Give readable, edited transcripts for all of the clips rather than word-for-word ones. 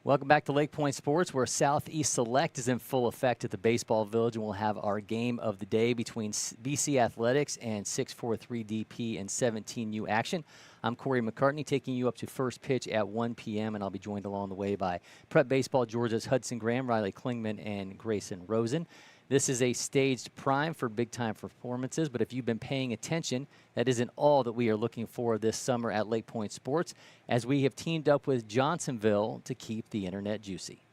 Welcome back to LakePoint Sports, where Southeast Select is in full effect at the Baseball Village, and we'll have our game of the day between BC Athletics and 643 DP and 17U action. I'm Cory McCartney, taking you up to first pitch at 1 p.m., and I'll be joined along the way by Prep Baseball Georgia's Hudson Graham, Riley Clingman, and Grayson Rosen. This is a staged prime for big-time performances, but if you've been paying attention, that isn't all that we are looking for this summer at LakePoint Sports, as we have teamed up with Johnsonville to keep the internet juicy.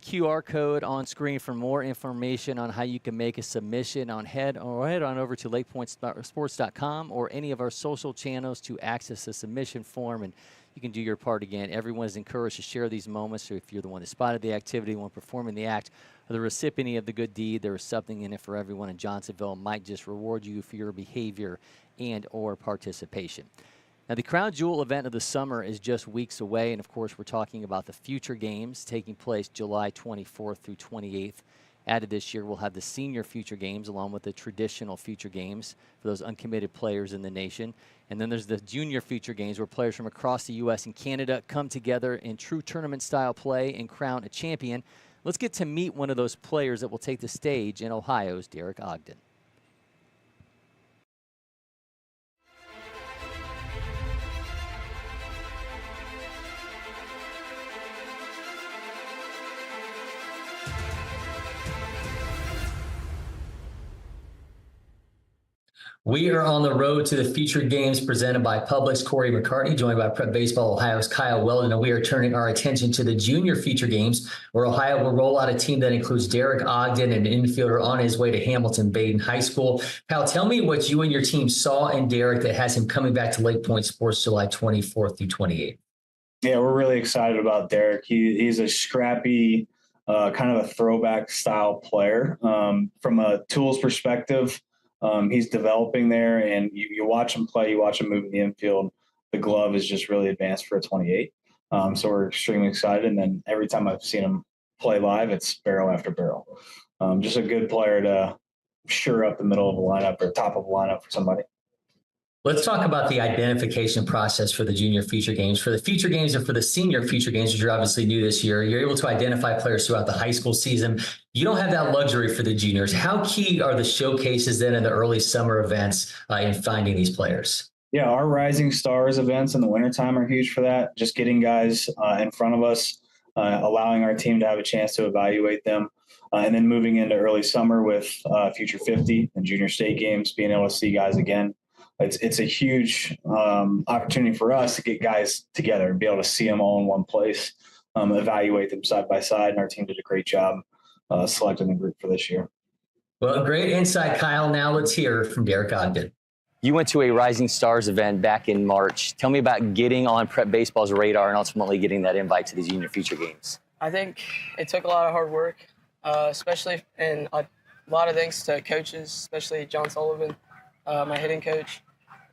QR code on screen for more information on how you can make a submission. Head on over to LakePointSports.com or any of our social channels to access the submission form, and you can do your part again. Everyone is encouraged to share these moments. So if you're the one that spotted the activity, one performing the act, or the recipient of the good deed, there is something in it for everyone, and Johnsonville might just reward you for your behavior and or participation. Now, the crown jewel event of the summer is just weeks away, and of course, we're talking about the Future Games taking place July 24th through 28th. Added this year, we'll have the Senior Future Games along with the traditional Future Games for those uncommitted players in the nation. And then there's the Junior Future Games, where players from across the U.S. and Canada come together in true tournament-style play and crown a champion. Let's get to meet one of those players that will take the stage in Ohio's Derek Ogden. We are on the road to the Future Games presented by Publix. Cory McCartney, joined by Prep Baseball Ohio's Kyle Weldon, and we are turning our attention to the Junior Future Games, where Ohio will roll out a team that includes Derek Ogden, an infielder on his way to Hamilton-Baden High School. Kyle, tell me what you and your team saw in Derek that has him coming back to LakePoint Sports July 24th through 28th. Yeah, we're really excited about Derek. He's a scrappy, kind of a throwback style player. From a tools perspective, he's developing there, and you watch him play, you watch him move in the infield. The glove is just really advanced for a 28. So we're extremely excited. And then every time I've seen him play live, it's barrel after barrel. Just a good player to sure up the middle of the lineup or top of the lineup for somebody. Let's talk about the identification process for the Junior Future Games. For the Future Games and for the Senior Future Games, which are obviously new this year, you're able to identify players throughout the high school season. You don't have that luxury for the juniors. How key are the showcases then in the early summer events in finding these players? Yeah, our Rising Stars events in the wintertime are huge for that. Just getting guys in front of us, allowing our team to have a chance to evaluate them. And then moving into early summer with Future 50 and Junior State Games, being able to see guys again. It's a huge opportunity for us to get guys together and be able to see them all in one place, evaluate them side by side. And our team did a great job selecting the group for this year. Well, great insight, Kyle. Now let's hear from Derek Ogden. You went to a Rising Stars event back in March. Tell me about getting on Prep Baseball's radar and ultimately getting that invite to the Junior Future Games. I think it took a lot of hard work, especially and a lot of thanks to coaches, especially John Sullivan, my hitting coach,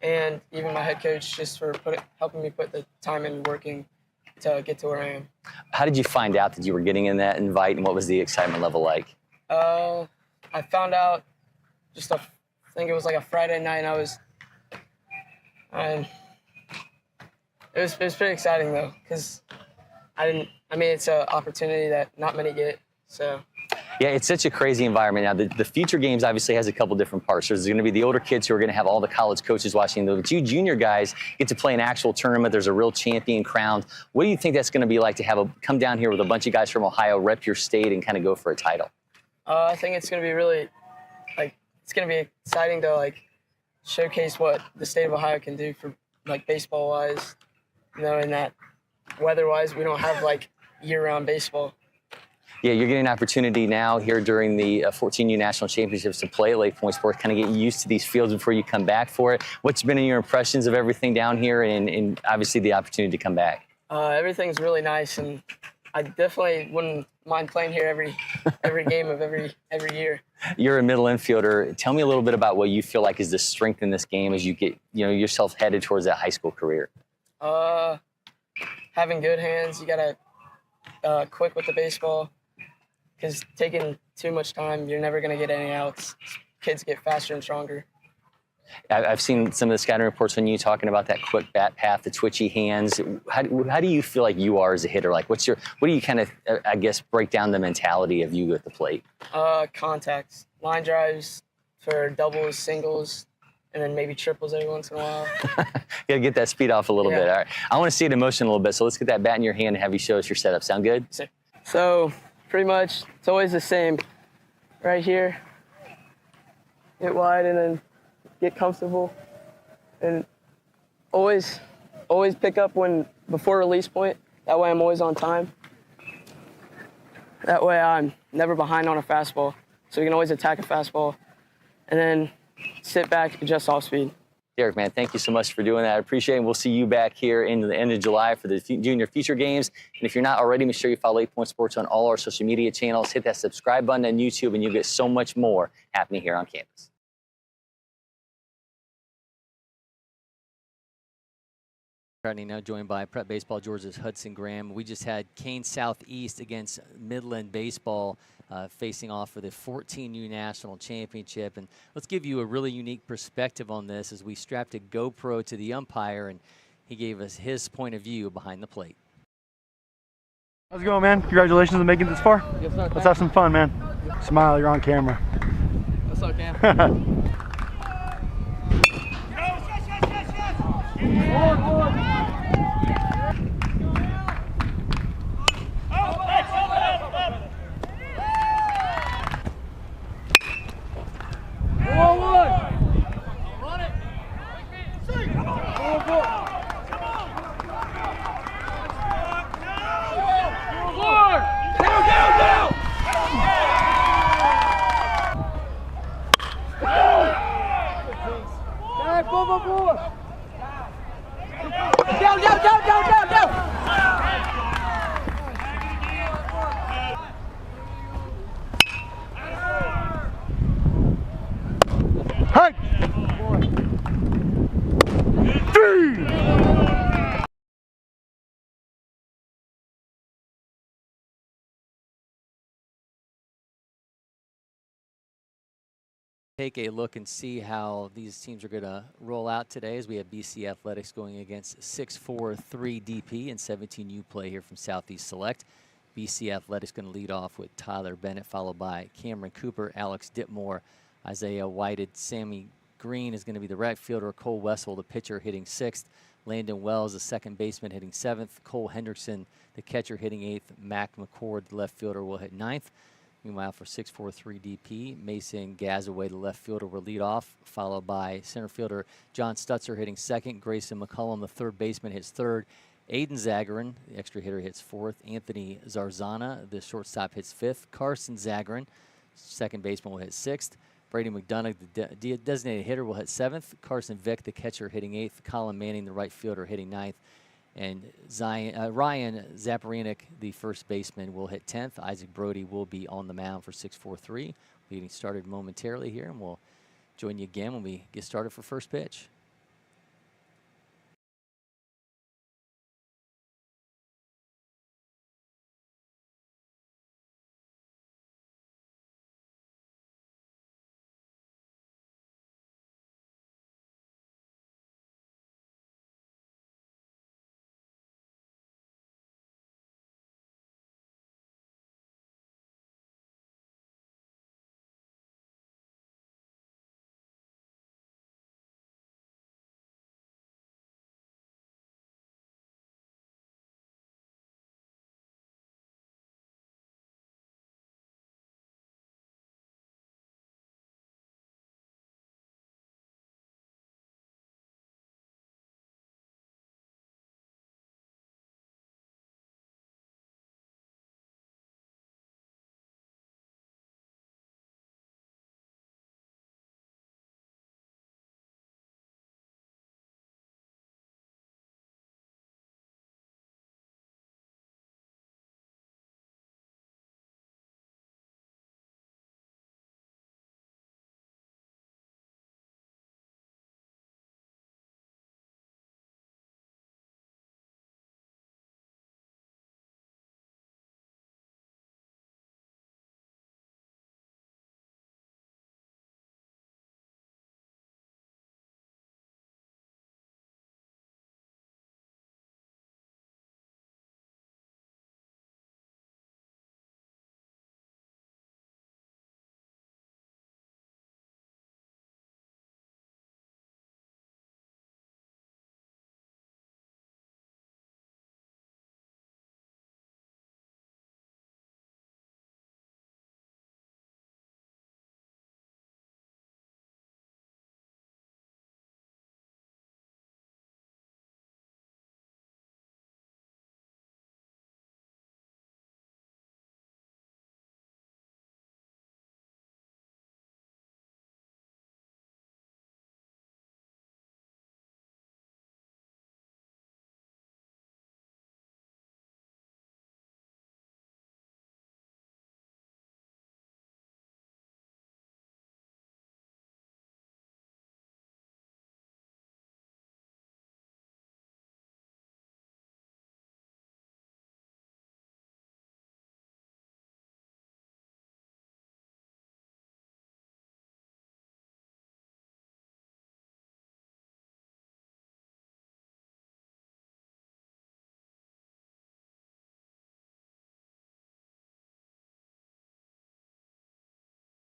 and even my head coach, just for helping me put the time in working to get to where I am. How did you find out that you were getting in that invite, and what was the excitement level like? I found out I think it was like a Friday night, and it was pretty exciting though, because it's an opportunity that not many get, so. Yeah, it's such a crazy environment now. The Future Games obviously has a couple different parts. There's going to be the older kids who are going to have all the college coaches watching them. But you junior guys get to play an actual tournament. There's a real champion crowned. What do you think that's going to be like to come down here with a bunch of guys from Ohio, rep your state, and kind of go for a title? I think it's going to be really, it's going to be exciting to, showcase what the state of Ohio can do for like baseball wise, knowing that weather wise we don't have like year-round baseball. Yeah, you're getting an opportunity now here during the 14U National Championships to play at LakePoint Sports, kind of get used to these fields before you come back for it. What's been your impressions of everything down here and obviously the opportunity to come back? Everything's really nice, and I definitely wouldn't mind playing here every game of every year. You're a middle infielder. Tell me a little bit about what you feel like is the strength in this game as you get yourself headed towards that high school career. Having good hands, you gotta quick with the baseball, because taking too much time, you're never gonna get any outs. Kids get faster and stronger. I've seen some of the scouting reports on you talking about that quick bat path, the twitchy hands. How do you feel like you are as a hitter? Like, what do you kind of, I guess, break down the mentality of you at the plate? Contacts, line drives for doubles, singles, and then maybe triples every once in a while. Gotta get that speed off a little Yeah. bit. All right, I want to see it in motion a little bit. So let's get that bat in your hand and have you show us your setup. Sound good? So pretty much, it's always the same. Right here, get wide and then get comfortable, and always pick up before release point. That way I'm always on time. That way I'm never behind on a fastball, so you can always attack a fastball, and then sit back, adjust off speed. Derek, man, thank you so much for doing that. I appreciate it. We'll see you back here in the end of July for the junior feature games. And if you're not already, make sure you follow LakePoint Sports on all our social media channels. Hit that subscribe button on YouTube, and you'll get so much more happening here on campus. McCartney now joined by Prep Baseball Georgia's Hudson Graham. We just had Kane Southeast against Midland Baseball facing off for the 14U National Championship. And let's give you a really unique perspective on this as we strapped a GoPro to the umpire, and he gave us his point of view behind the plate. How's it going, man? Congratulations on making it this far. Yes, sir. Let's have some fun, man. Smile, you're on camera. What's up, Cam? Hey! Take a look and see how these teams are going to roll out today as we have BC Athletics going against 6'4", 3 DP and 17U play here from Southeast Select. BC Athletics going to lead off with Tyler Bennett, followed by Cameron Cooper, Alex Ditmore, Isaiah Whited, Sammy Green is going to be the right fielder, Cole Wessel, the pitcher, hitting 6th. Landon Wells, the second baseman, hitting 7th. Cole Hendrickson, the catcher, hitting 8th. Mac McCord, the left fielder, will hit 9th. Meanwhile, for 6'4", 3 DP, Mason Gazaway, the left fielder, will lead off, followed by center fielder John Stutzer hitting 2nd. Grayson McCullum, the third baseman, hits 3rd. Aiden Zagarin, the extra hitter, hits 4th. Anthony Zarzana, the shortstop, hits 5th. Carson Zagarin, second baseman, will hit 6th. Brady McDonough, the designated hitter, will hit 7th. Carson Vick, the catcher, hitting 8th. Colin Manning, the right fielder, hitting 9th. And Ryan Zaporinik, the first baseman, will hit 10th. Isaac Brody will be on the mound for 6'4", getting started momentarily here, and we'll join you again when we get started for first pitch.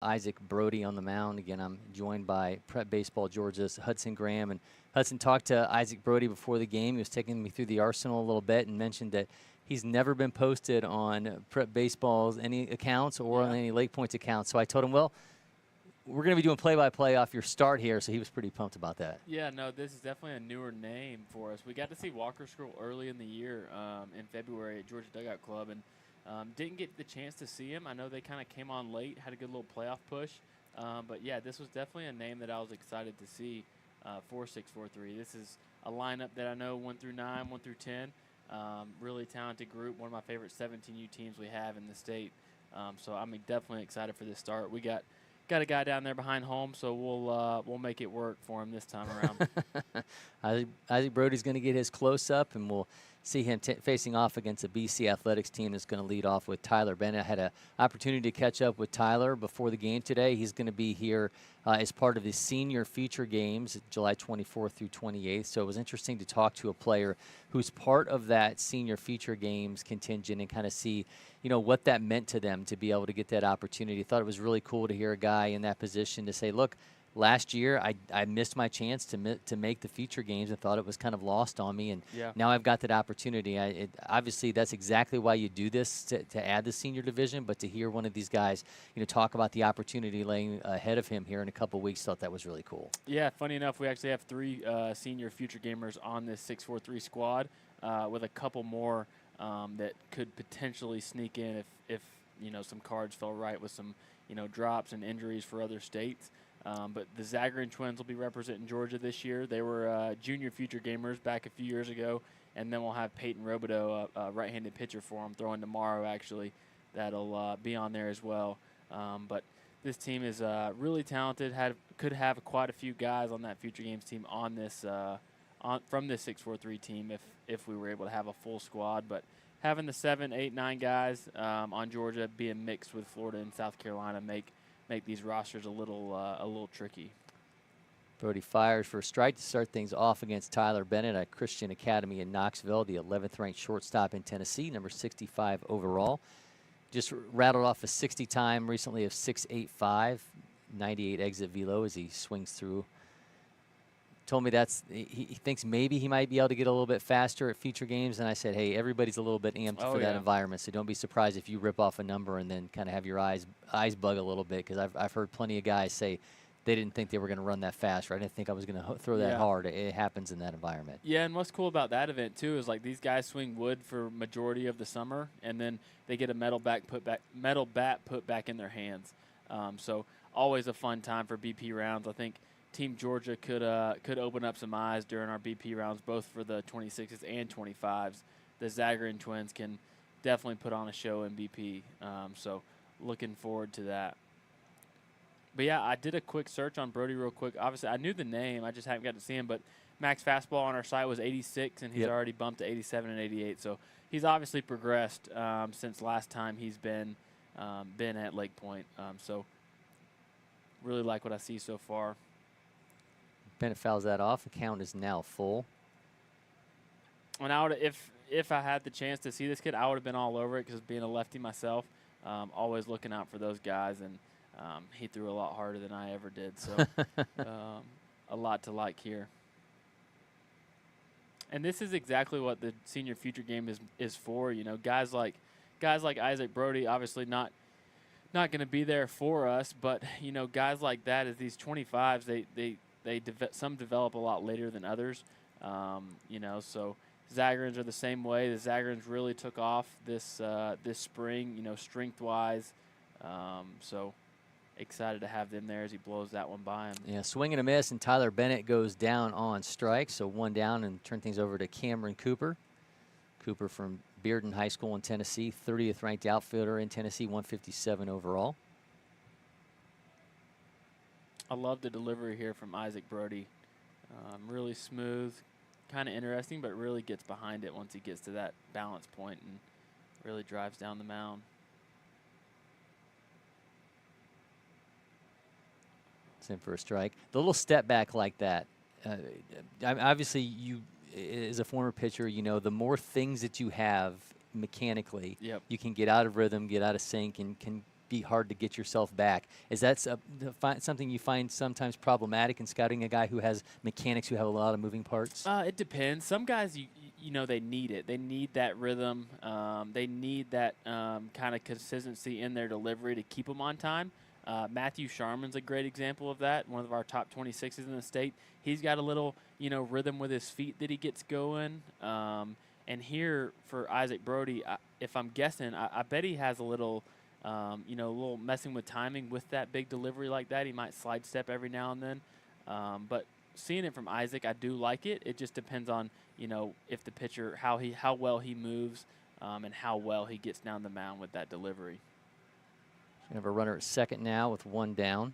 Isaac Brody on the mound. Again, I'm joined by Prep Baseball Georgia's Hudson Graham. And Hudson talked to Isaac Brody before the game. He was taking me through the arsenal a little bit and mentioned that he's never been posted on Prep Baseball's any accounts or on any LakePoint's accounts. So I told him, well, we're going to be doing play-by-play off your start here, so he was pretty pumped about that. Yeah, no, this is definitely a newer name for us. We got to see Walker Scroll early in the year in February at Georgia Dugout Club, and didn't get the chance to see him. I know they kind of came on late, had a good little playoff push. But, yeah, this was definitely a name that I was excited to see for 6-4-3. This is a lineup that I know 1 through 9, 1 through 10. Really talented group, one of my favorite 17U teams we have in the state. So I'm definitely excited for this start. We got a guy down there behind home, so we'll make it work for him this time around. Isaac Brody's going to get his close-up, and we'll see him facing off against a BC Athletics team that's going to lead off with Tyler Bennett. I had an opportunity to catch up with Tyler before the game today. He's going to be here as part of the senior feature games, July 24th through 28th. So it was interesting to talk to a player who's part of that senior feature games contingent and kind of see, you know, what that meant to them to be able to get that opportunity. I thought it was really cool to hear a guy in that position to say, look, last year I missed my chance to make the feature games and thought it was kind of lost on me, and now I've got that opportunity. Obviously, that's exactly why you do this, to add the senior division, but to hear one of these guys, you know, talk about the opportunity laying ahead of him here in a couple weeks, thought that was really cool. Yeah, funny enough, we actually have 3 senior future gamers on this 6-4-3 squad with a couple more that could potentially sneak in if you know, some cards fell right with some, you know, drops and injuries for other states. But the Zagrin twins will be representing Georgia this year. They were junior future gamers back a few years ago, and then we'll have Peyton Robideau, a right-handed pitcher for them, throwing tomorrow actually. That'll be on there as well. But this team is really talented. Could have quite a few guys on that future games team on this from this 6-4-3 team if we were able to have a full squad. But having the 7, 8, 9 guys on Georgia being mixed with Florida and South Carolina make these rosters a little tricky. Brody fires for a strike to start things off against Tyler Bennett at Christian Academy in Knoxville, the 11th ranked shortstop in Tennessee, number 65 overall. Just rattled off a 60 time recently of 6.85, 98 exit velo as he swings through. Told me he thinks maybe he might be able to get a little bit faster at future games, and I said, hey, everybody's a little bit amped for that environment, so don't be surprised if you rip off a number and then kind of have your eyes bug a little bit, because I've heard plenty of guys say they didn't think they were going to run that fast, or I didn't think I was going to throw that hard. It happens in that environment. Yeah, and what's cool about that event too is like these guys swing wood for majority of the summer, and then they get a metal bat put back in their hands. So always a fun time for BP rounds. I think Team Georgia could open up some eyes during our BP rounds, both for the 26s and 25s. The Zagrin twins can definitely put on a show in BP, so looking forward to that. But yeah, I did a quick search on Brody real quick. Obviously, I knew the name, I just haven't got to see him. But max fastball on our site was 86, and he's already bumped to 87 and 88. So he's obviously progressed since last time he's been at LakePoint. So really like what I see so far. Bennett fouls that off. The count is now full. And I would, if I had the chance to see this kid, I would have been all over it, because being a lefty myself, always looking out for those guys, and he threw a lot harder than I ever did. So a lot to like here. And this is exactly what the senior future game is for. You know, guys like Isaac Brody, obviously not going to be there for us, but you know, guys like that, as these 25s, some develop a lot later than others. You know, so Zagrins are the same way. The Zagrins really took off this spring, you know, strength-wise. So excited to have them there as he blows that one by him. Yeah, swing and a miss, and Tyler Bennett goes down on strike. So one down, and turn things over to Cameron Cooper. Cooper from Bearden High School in Tennessee, 30th ranked outfielder in Tennessee, 157 overall. I love the delivery here from Isaac Brody. Really smooth, kind of interesting, but really gets behind it once he gets to that balance point and really drives down the mound. It's in for a strike. The little step back like that, obviously you, as a former pitcher, you know, the more things that you have mechanically, you can get out of rhythm, get out of sync, and can be hard to get yourself back. Is that something you find sometimes problematic in scouting a guy who has mechanics who have a lot of moving parts? It depends. Some guys, you know, they need it. They need that rhythm. They need that kind of consistency in their delivery to keep them on time. Matthew Sharman's a great example of that, one of our top 26s in the state. He's got a little, you know, rhythm with his feet that he gets going. And here for Isaac Brody, if I'm guessing, I bet he has a little, you know, a little messing with timing with that big delivery like that. He might slide step every now and then. But seeing it from Isaac, I do like it. It just depends on, you know, if the pitcher, how well he moves and how well he gets down the mound with that delivery. We have a runner at second now with one down.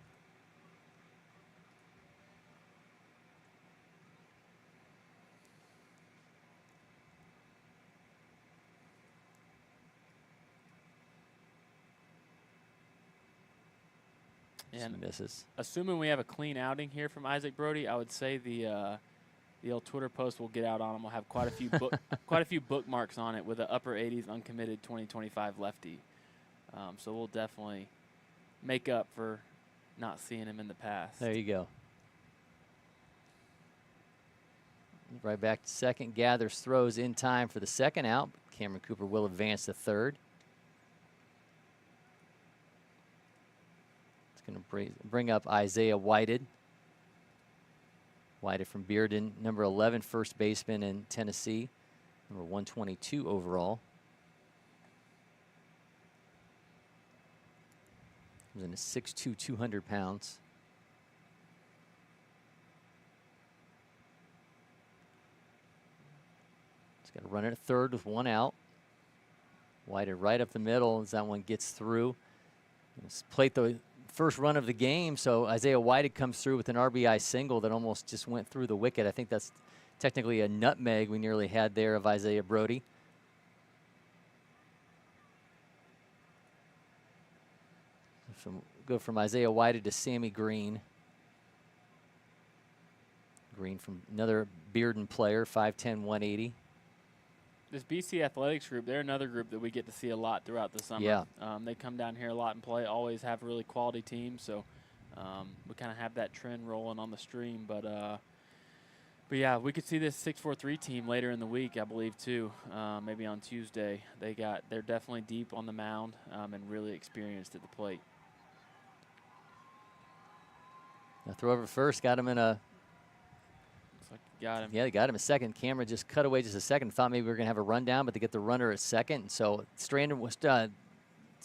And misses. Assuming we have a clean outing here from Isaac Brody, I would say the old Twitter post will get out on him. We'll have quite a few quite a few bookmarks on it with an upper 80s uncommitted 2025 lefty. So we'll definitely make up for not seeing him in the past. There you go. Right back to second. Gathers throws in time for the second out. Cameron Cooper will advance to third. It's going to bring up Isaiah Whited. Whited from Bearden, number 11 first baseman in Tennessee, number 122 overall. He was in a 6'2", 200 pounds. He's got to run it at third with one out. Whited right up the middle as that one gets through. It's played the first run of the game, so Isaiah Whited comes through with an RBI single that almost just went through the wicket. I think that's technically a nutmeg we nearly had there of Isaiah Brody. Go from Isaiah Whited to Sammy Green. Green from another Bearden player, 5'10", 180. This BC Athletics group, they're another group that we get to see a lot throughout the summer. Yeah. They come down here a lot and play, always have really quality teams. So we kind of have that trend rolling on the stream. But yeah, we could see this 6-4-3 team later in the week, I believe, too. Maybe on Tuesday. They're definitely deep on the mound and really experienced at the plate. Now throw over first, got him in a. Looks like you got him. Yeah, they got him a second. Camera just cut away just a second. Thought maybe we were going to have a rundown, but they get the runner at second. So Strandon was done.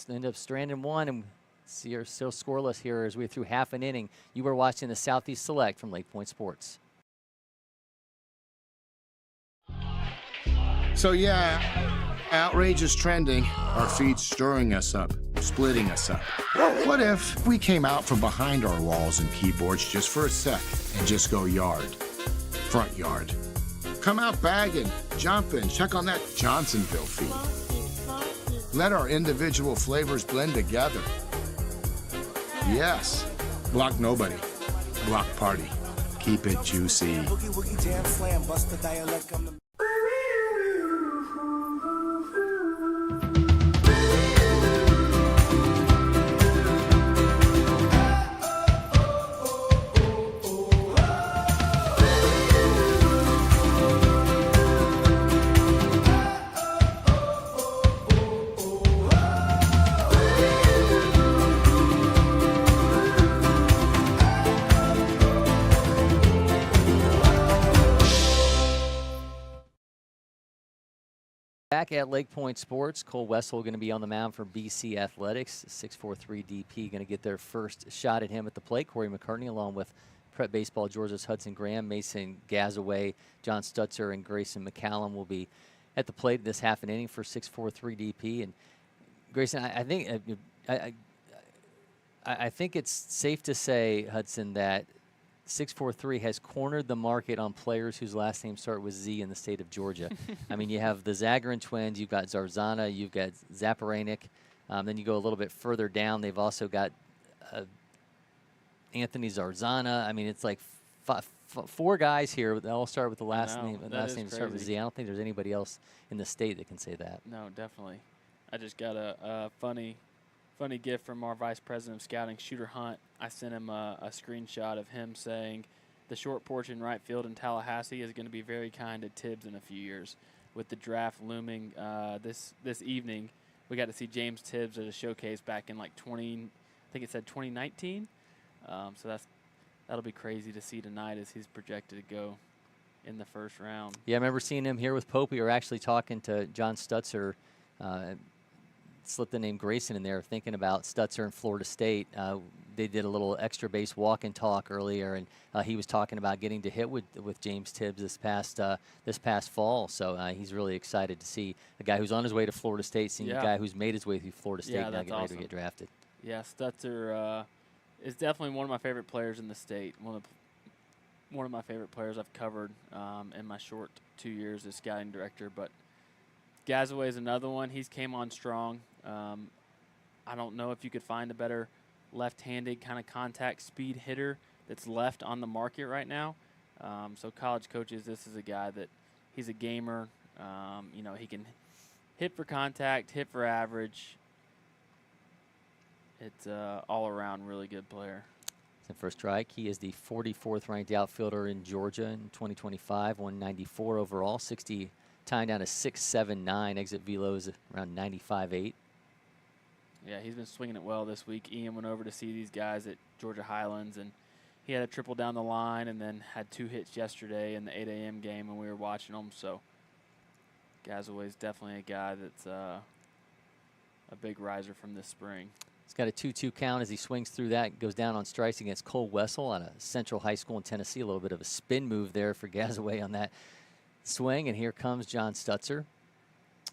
End up Strandon won, and see are still scoreless here as we're through half an inning. You were watching the Southeast Select from LakePoint Sports. So yeah, outrage is trending. Our feed's stirring us up, splitting us up. What if we came out from behind our walls and keyboards just for a sec and just go yard, front yard? Come out bagging, jumping, check on that Johnsonville feed. Let our individual flavors blend together. Yes, block nobody, block party. Keep it juicy. Back at LakePoint Sports, Cole Wessel going to be on the mound for BC Athletics. 6'4" DP going to get their first shot at him at the plate. Cory McCartney along with Prep Baseball Georgia's Hudson Graham, Mason Gazaway, John Stutzer, and Grayson McCallum will be at the plate this half an inning for 6'4" DP. And Grayson, I think it's safe to say, Hudson, that 6'4" has cornered the market on players whose last names start with Z in the state of Georgia. I mean, you have the Zagarin twins, you've got Zarzana, you've got Zaparanik. Then you go a little bit further down, they've also got Anthony Zarzana. I mean, it's like four guys here. They all start with the last name. The last name start with Z. I don't think there's anybody else in the state that can say that. No, definitely. I just got a funny funny gift from our vice president of scouting, Shooter Hunt. I sent him a screenshot of him saying the short porch in right field in Tallahassee is going to be very kind to Tibbs in a few years. With the draft looming this evening, we got to see James Tibbs at a showcase back in like 2019. So that'll be crazy to see tonight as he's projected to go in the first round. Yeah, I remember seeing him here with Pope. We were actually talking to John Stutzer, slipped the name Grayson in there, thinking about Stutzer and Florida State. They did a little extra base walk and talk earlier, and he was talking about getting to hit with James Tibbs this past fall. So he's really excited to see a guy who's on his way to Florida State, seeing a guy who's made his way through Florida State now getting ready to get drafted. Yeah, Stutzer is definitely one of my favorite players in the state. One of my favorite players I've covered in my short 2 years as scouting director. But Gazaway is another one. He's came on strong. I don't know if you could find a better left-handed kind of contact speed hitter that's left on the market right now. So college coaches, this is a guy that he's a gamer. He can hit for contact, hit for average. It's all-around really good player. For strike, he is the 44th ranked outfielder in Georgia in 2025, 194 overall, 60 tying down to 6.79. Exit velos around 95.8. Yeah, he's been swinging it well this week. Ian went over to see these guys at Georgia Highlands, and he had a triple down the line and then had 2 hits yesterday in the 8 a.m. game when we were watching them. So Gazaway's definitely a guy that's a big riser from this spring. He's got a 2-2 count as he swings through that, goes down on strikes against Cole Wessel out of Central High School in Tennessee. A little bit of a spin move there for Gazaway on that swing, and here comes John Stutzer.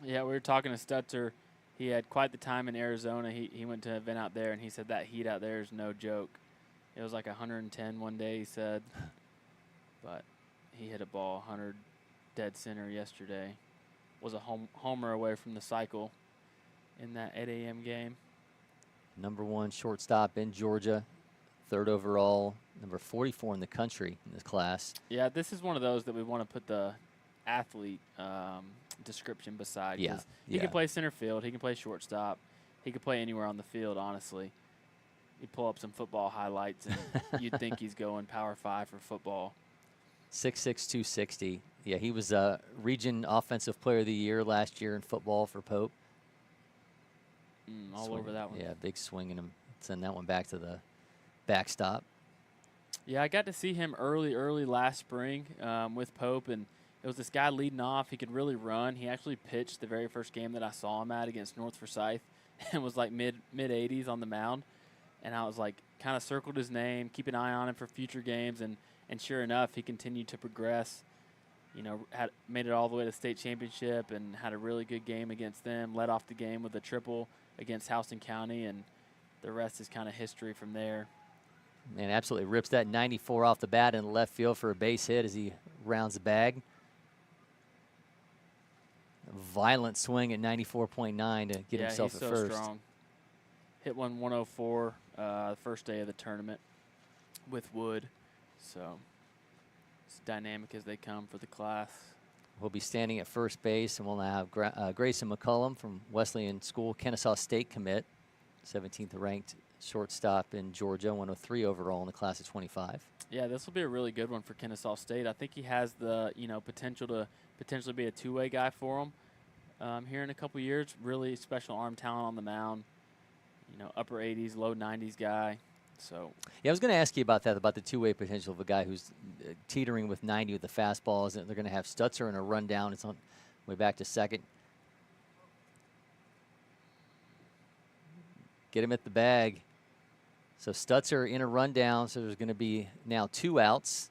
Yeah, we were talking to Stutzer. He had quite the time in Arizona. He went to an event out there, and he said that heat out there is no joke. It was like 110 one day, he said. But he hit a ball 100 dead center yesterday. Was a homer away from the cycle in that 8 a.m. game. #1 shortstop in Georgia, 3rd overall, number 44 in the country in this class. Yeah, this is one of those that we want to put the athlete description beside. Yeah, he can play center field. He can play shortstop. He can play anywhere on the field, honestly. You pull up some football highlights, and you'd think he's going Power 5 for football. 6'6", 260. Yeah, he was Region Offensive Player of the Year last year in football for Pope. All over that one. Yeah, big swing in him. Send that one back to the backstop. Yeah, I got to see him early last spring with Pope, and it was this guy leading off. He could really run. He actually pitched the very first game that I saw him at against North Forsyth and was like mid-80s on the mound. And I was like, kind of circled his name, keep an eye on him for future games, and sure enough, he continued to progress. Made it all the way to state championship and had a really good game against them. Led off the game with a triple against Houston County, and the rest is kind of history from there. Man, absolutely rips that 94 off the bat in left field for a base hit as he rounds the bag. A violent swing at 94.9 to get himself at first. Yeah, strong. Hit 104 the first day of the tournament with Wood. So it's dynamic as they come for the class. We'll be standing at first base, and we'll have Grayson McCullum from Wesleyan School, Kennesaw State commit, 17th ranked shortstop in Georgia, 103 overall in the class of 25. Yeah, this will be a really good one for Kennesaw State. I think he has the potential to potentially be a two-way guy for them here in a couple years. Really special arm talent on the mound. Upper 80s, low 90s guy. So yeah, I was going to ask you about that, about the two-way potential of a guy who's teetering with 90 with the fastballs. They're going to have Stutzer in a rundown. It's on way back to second. Get him at the bag. So Stutzer in a rundown. So there's going to be now 2 outs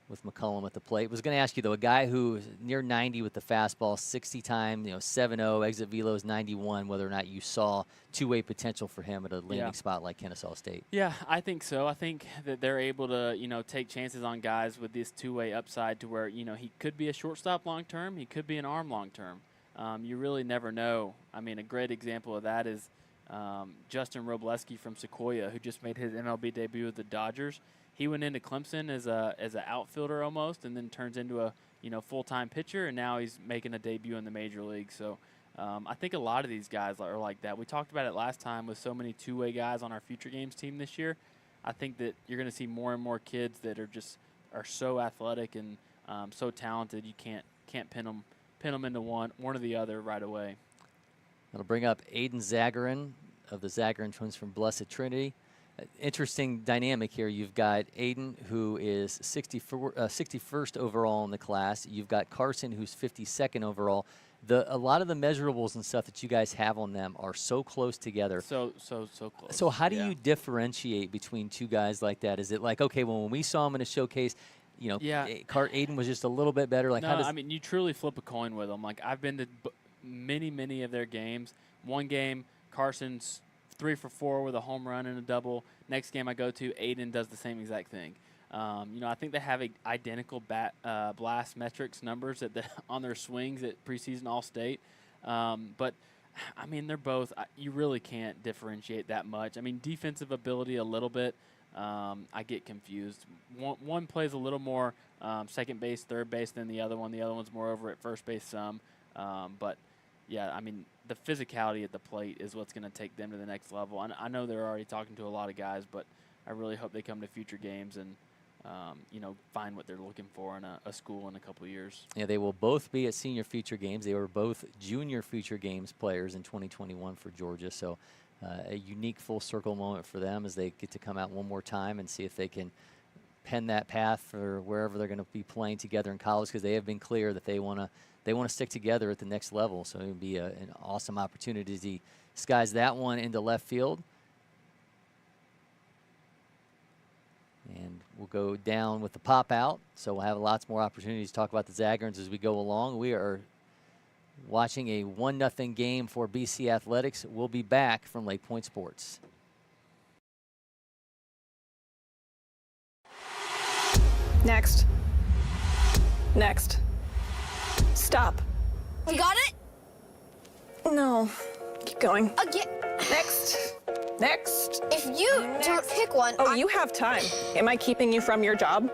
with McCullum at the plate. Was going to ask you though, a guy who is near 90 with the fastball, 60 time, 7-0, exit velo is 91. Whether or not you saw two-way potential for him at a landing spot like Kennesaw State. Yeah, I think so. I think that they're able to take chances on guys with this two-way upside to where he could be a shortstop long term, he could be an arm long term. You really never know. I mean, a great example of that is Justin Robleski from Sequoia, who just made his MLB debut with the Dodgers. He went into Clemson as an outfielder almost, and then turns into a full-time pitcher, and now he's making a debut in the major league. So I think a lot of these guys are like that. We talked about it last time with so many two-way guys on our Future Games team this year. I think that you're going to see more and more kids that are so athletic and so talented you can't pin them into one or the other right away. That'll bring up Aiden Zagarin of the Zagarin twins from Blessed Trinity. Interesting dynamic here. You've got Aiden, who is 61st overall in the class. You've got Carson, who's 52nd overall. A lot of the measurables and stuff that you guys have on them are so close together. So close. So how do you differentiate between two guys like that? Is it like, okay, well, when we saw him in a showcase, you know, Aiden was just a little bit better? Like, no, I mean, you truly flip a coin with them. Like, I've been to many of their games. One game, Carson's 3 for 4 with a home run and a double. Next game I go to, Aiden does the same exact thing. You know, I think they have identical blast metrics numbers on their swings at preseason All-State. But, I mean, they're both – you really can't differentiate that much. I mean, defensive ability a little bit, I get confused. One plays a little more second base, third base than the other one. The other one's more over at first base some. But, yeah, I mean, the physicality at the plate is what's going to take them to the next level. I know they're already talking to a lot of guys, but I really hope they come to future games and, you know, find what they're looking for in a school in a couple of years. Yeah, they will both be at senior future games. They were both junior future games players in 2021 for Georgia. So a unique full circle moment for them as they get to come out one more time and see if they can pen that path for wherever they're going to be playing together in college, because they have been clear that they want to stick together at the next level. So it would be an awesome opportunity as he skies that one into left field. And we'll go down with the pop out. So we'll have lots more opportunities to talk about the Zagarins as we go along. We are watching a 1-0 game for BC Athletics. We'll be back from LakePoint Sports. Next. Next. Stop. You got it? No. Keep going. Again. Next. Next. If you don't pick one. Oh, you have time. Am I keeping you from your job?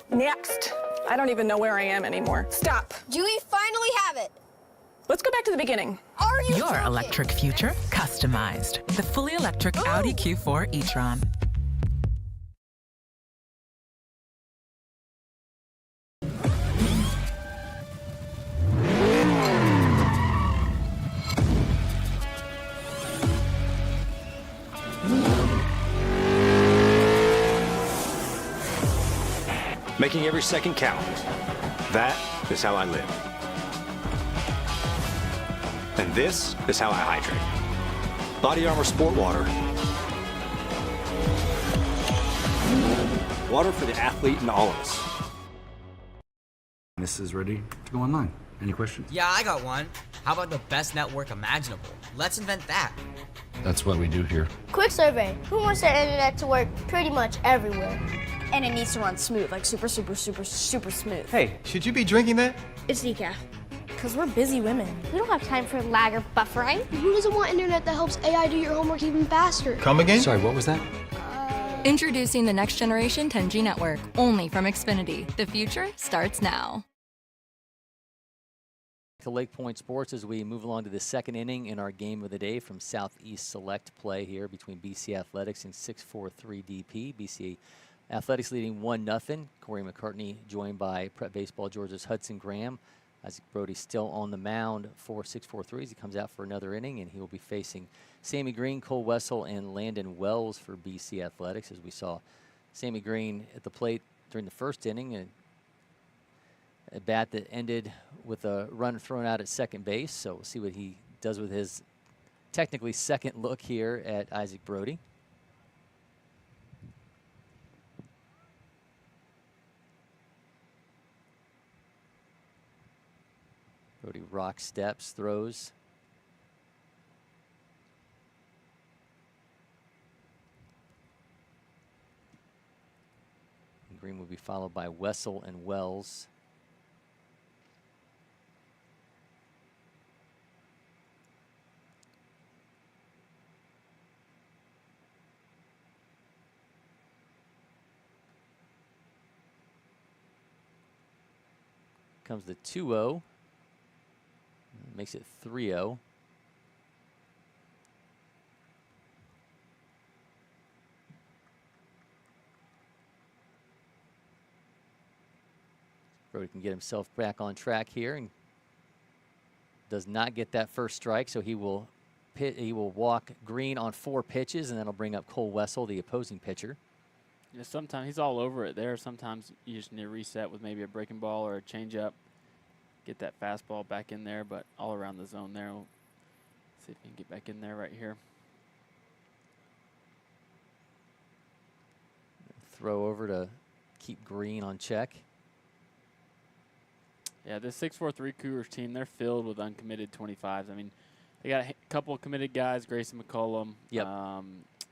Next. I don't even know where I am anymore. Stop. Do we finally have it? Let's go back to the beginning. Are you Your joking? electric future customized. The fully electric Audi Q4 e-tron. Making every second count. That is how I live. And this is how I hydrate. Body Armor Sport Water. Water for the athlete in all of us. This is ready to go online. Any questions? Yeah, I got one. How about the best network imaginable? Let's invent that. That's what we do here. Quick survey. Who wants their internet to work pretty much everywhere? And it needs to run smooth, like super smooth. Hey, should you be drinking that? It's decaf. Because we're busy women. We don't have time for lag or buffering. Who doesn't want internet that helps AI do your homework even faster? Come again? Sorry, what was that? Introducing the next generation 10G network, only from Xfinity. The future starts now. To LakePoint Sports as we move along to the second inning in our game of the day from Southeast Select play here between BC Athletics and 6'4" DP. BC Athletics leading 1-0. Cory McCartney joined by Prep Baseball Georgia's Hudson Graham. Isaac Brody still on the mound for 6'4" as he comes out for another inning, and he will be facing Sammy Green, Cole Wessel, and Landon Wells for BC Athletics, as we saw Sammy Green at the plate during the first inning, and a bat that ended with a run thrown out at second base. So we'll see what he does with his technically second look here at Isaac Brody. Brody rock steps, throws. And Green will be followed by Wessel and Wells. Comes the 2-0. makes it 3-0. Brody can get himself back on track here and does not get that first strike, so he will walk Green on 4 pitches, and that'll bring up Cole Wessel, the opposing pitcher. Yeah, sometimes he's all over it there. Sometimes you just need to reset with maybe a breaking ball or a changeup. Get that fastball back in there, but all around the zone there. We'll see if he can get back in there right here. Throw over to keep Green on check. Yeah, this 6-4-3 Cougars team, they're filled with uncommitted 25s. I mean, they got a couple of committed guys, Grayson McCollum. Yep.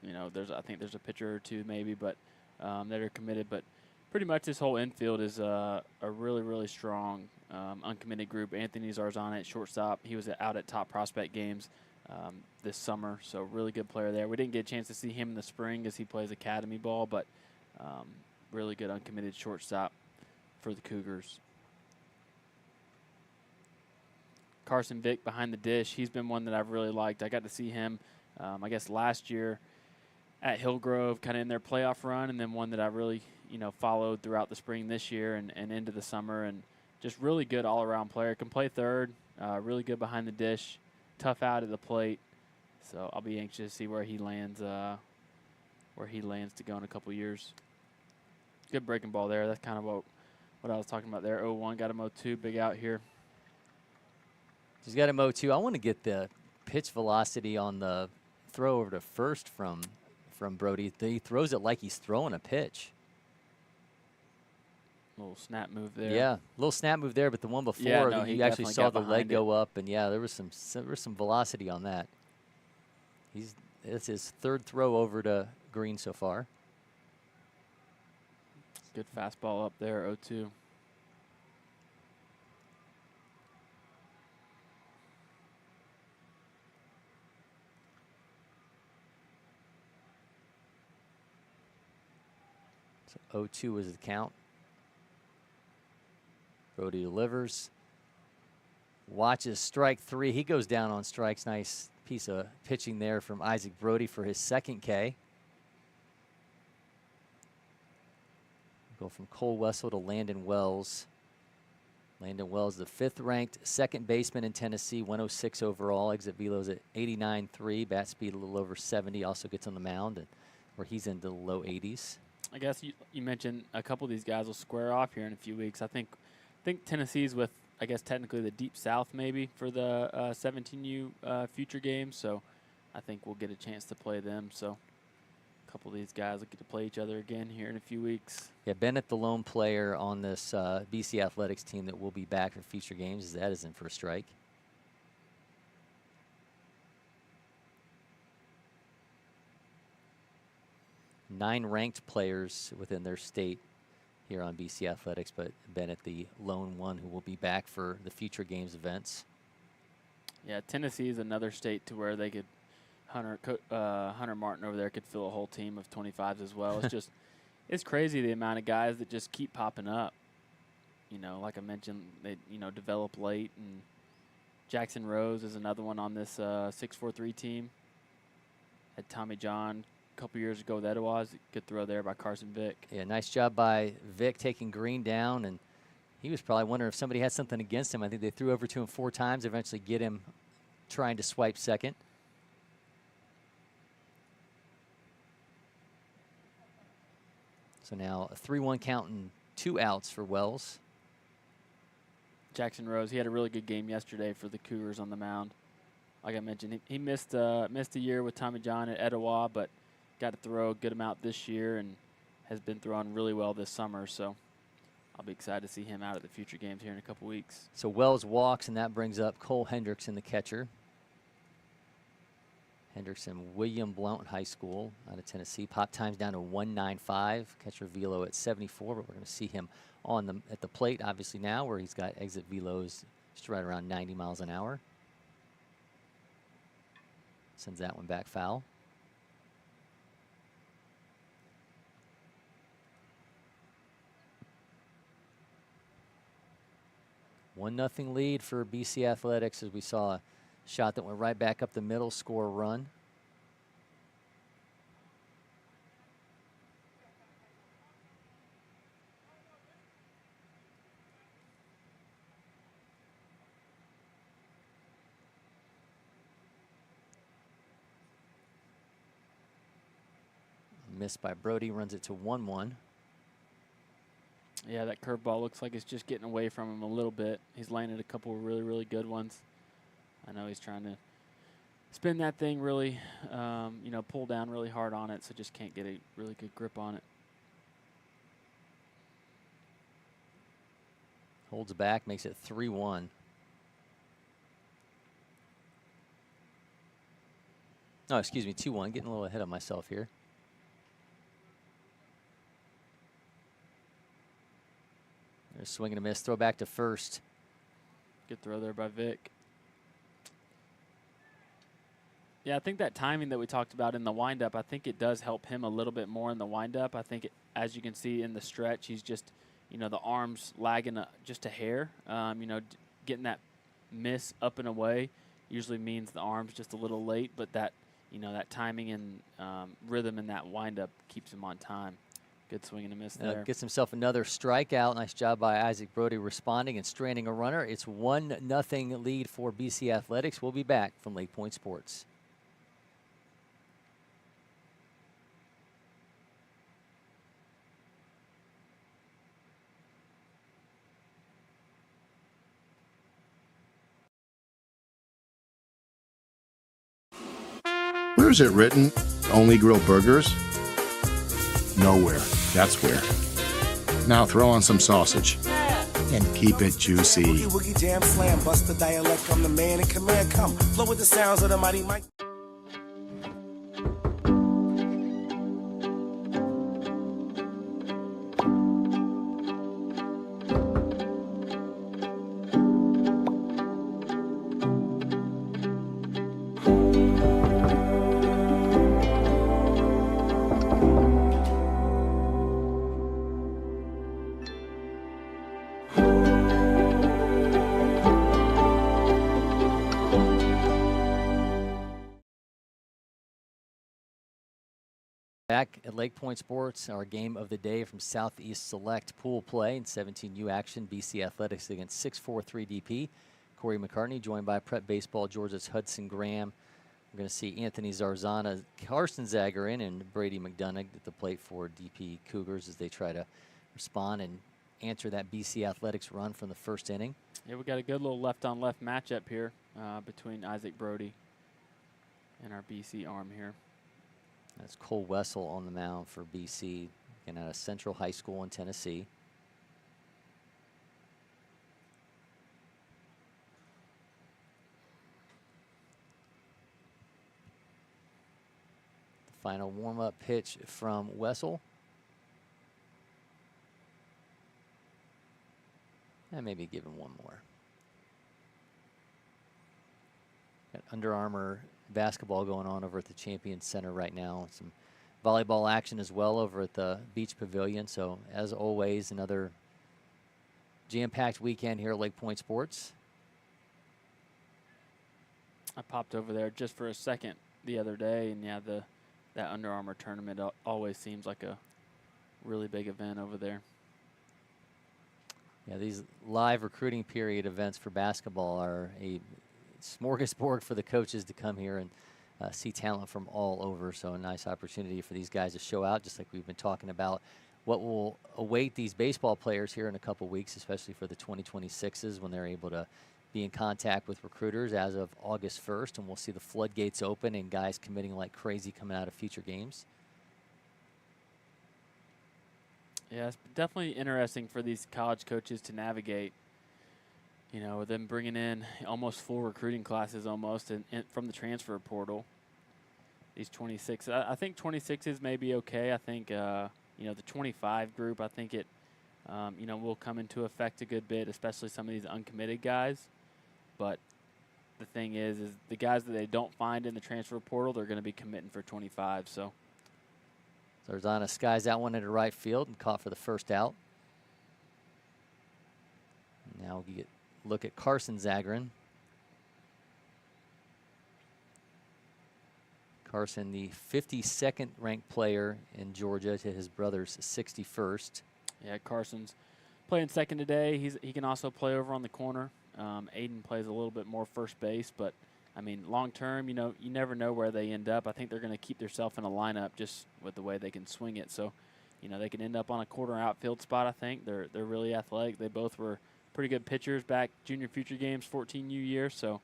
You know, I think there's a pitcher or two maybe, but that are committed. But pretty much this whole infield is a really, really strong uncommitted group. Anthony Zarzana at shortstop. He was out at Top Prospect games this summer, so really good player there. We didn't get a chance to see him in the spring as he plays academy ball, but really good uncommitted shortstop for the Cougars. Carson Vick behind the dish. He's been one that I've really liked. I got to see him, I guess, last year at Hillgrove, kind of in their playoff run, and then one that I really, followed throughout the spring this year and into the summer, and just really good all-around player. Can play third, really good behind the dish, tough out at the plate. So I'll be anxious to see where he lands to go in a couple years. Good breaking ball there. That's kind of what I was talking about there. 0-1, got him 0-2, big out here. He's got him 0-2. I want to get the pitch velocity on the throw over to first from Brody. He throws it like he's throwing a pitch. Little snap move there. Yeah, little snap move there, but the one before, yeah, no, you actually saw the leg go up, and yeah, there was some velocity on that. It's his 3rd throw over to Green so far. Good fastball up there, 0-2. So 0-2 is the count. Brody delivers. Watches strike 3. He goes down on strikes. Nice piece of pitching there from Isaac Brody for his 2nd K. Go from Cole Wessel to Landon Wells. Landon Wells, the 5th-ranked second baseman in Tennessee, 106 overall. Exit velo's at 89.3. Bat speed a little over 70. Also gets on the mound, where he's into the low 80s. I guess you mentioned a couple of these guys will square off here in a few weeks. I think Tennessee's with, I guess, technically the Deep South maybe for the 17U future games. So I think we'll get a chance to play them. So a couple of these guys will get to play each other again here in a few weeks. Yeah, Bennett, the lone player on this BC Athletics team that will be back for future games, is Edison for a strike. Nine ranked players within their state here on BC Athletics, but Bennett, the lone one who will be back for the future games events. Yeah, Tennessee is another state to where they could, Hunter Martin over there could fill a whole team of 25s as well. It's just, it's crazy the amount of guys that just keep popping up. Like I mentioned, they, develop late, and Jackson Rose is another one on this 6-4-3 team. Had Tommy John a couple years ago with Etowah. Good throw there by Carson Vick. Yeah, nice job by Vick taking Green down, and he was probably wondering if somebody had something against him. I think they threw over to him 4 times, eventually get him trying to swipe second. So now a 3-1 count and 2 outs for Wells. Jackson Rose, he had a really good game yesterday for the Cougars on the mound. Like I mentioned, he missed a year with Tommy John at Etowah, but got to throw a good amount this year and has been throwing really well this summer. So I'll be excited to see him out at the future games here in a couple weeks. So Wells walks, and that brings up Cole Hendrickson, the catcher. Hendrickson, William Blount High School out of Tennessee. Pop time's down to 195. Catcher velo at 74, but we're going to see him at the plate obviously now, where he's got exit velos just right around 90 miles an hour. Sends that one back foul. 1-0 lead for BC Athletics as we saw a shot that went right back up the middle, score a run. Missed by Brody, runs it to 1-1. Yeah, that curveball looks like it's just getting away from him a little bit. He's landed a couple of really, really good ones. I know he's trying to spin that thing really, you know, pull down really hard on it, so just can't get a really good grip on it. Holds back, makes it 3-1. No, excuse me, 2-1. Getting a little ahead of myself here. There's swing and a miss. Throw back to first. Good throw there by Vic. Yeah, I think that timing that we talked about in the windup, I think it does help him a little bit more in the windup. I think, as you can see in the stretch, he's just, you know, the arms lagging just a hair. You know, getting that miss up and away usually means the arm's just a little late, but that, you know, that timing and rhythm in that windup keeps him on time. Good swing and a miss there. Gets himself another strikeout. Nice job by Isaac Brody responding and stranding a runner. It's 1-0 lead for BC Athletics. We'll be back from LakePoint Sports. Where is it written? Only grill burgers? Nowhere. That's where. Now throw on some sausage and keep it juicy. Boogie, woogie, jam, slam, bust the dialect. I'm the man in command. Come, flow with the sounds of the mighty mic. Back at LakePoint Sports, our game of the day from Southeast Select Pool Play in 17U action. BC Athletics against 6'4" DP. Cory McCartney joined by Prep Baseball Georgia's Hudson Graham. We're going to see Anthony Zarzana, Carson Zagarin, and Brady McDonough at the plate for DP Cougars as they try to respond and answer that BC Athletics run from the first inning. Yeah, we got a good little left-on-left matchup here between Isaac Brody and our BC arm here. That's Cole Wessel on the mound for BC, and out of Central High School in Tennessee. The final warm-up pitch from Wessel. And maybe give him one more. Got Under Armour basketball going on over at the Champions Center right now. Some volleyball action as well over at the Beach Pavilion. So as always, another jam-packed weekend here at LakePoint Sports. I popped over there just for a second the other day, and yeah, that Under Armour tournament always seems like a really big event over there. Yeah, these live recruiting period events for basketball are a smorgasbord for the coaches to come here and see talent from all over. So a nice opportunity for these guys to show out, just like we've been talking about what will await these baseball players here in a couple weeks, especially for the 2026s when they're able to be in contact with recruiters as of August 1st. And we'll see the floodgates open and guys committing like crazy coming out of future games. Yeah, it's definitely interesting for these college coaches to navigate. You know, them bringing in almost full recruiting classes almost and from the transfer portal. These 26, I think 26s may be okay. I think, you know, the 25 group, I think it, you know, will come into effect a good bit, especially some of these uncommitted guys. But the thing is the guys that they don't find in the transfer portal, they're going to be committing for 25. So Zarzana skies that one into right field and caught for the first out. Now we get look at Carson Zagrin. Carson, the 52nd ranked player in Georgia to his brother's 61st. Yeah, Carson's playing second today. He can also play over on the corner. Aiden plays a little bit more first base, but I mean, long term, you know, you never know where they end up. I think they're going to keep themselves in a lineup just with the way they can swing it. So, you know, they can end up on a corner outfield spot. I think they're really athletic. They both were pretty good pitchers back junior future games, 14U year. So,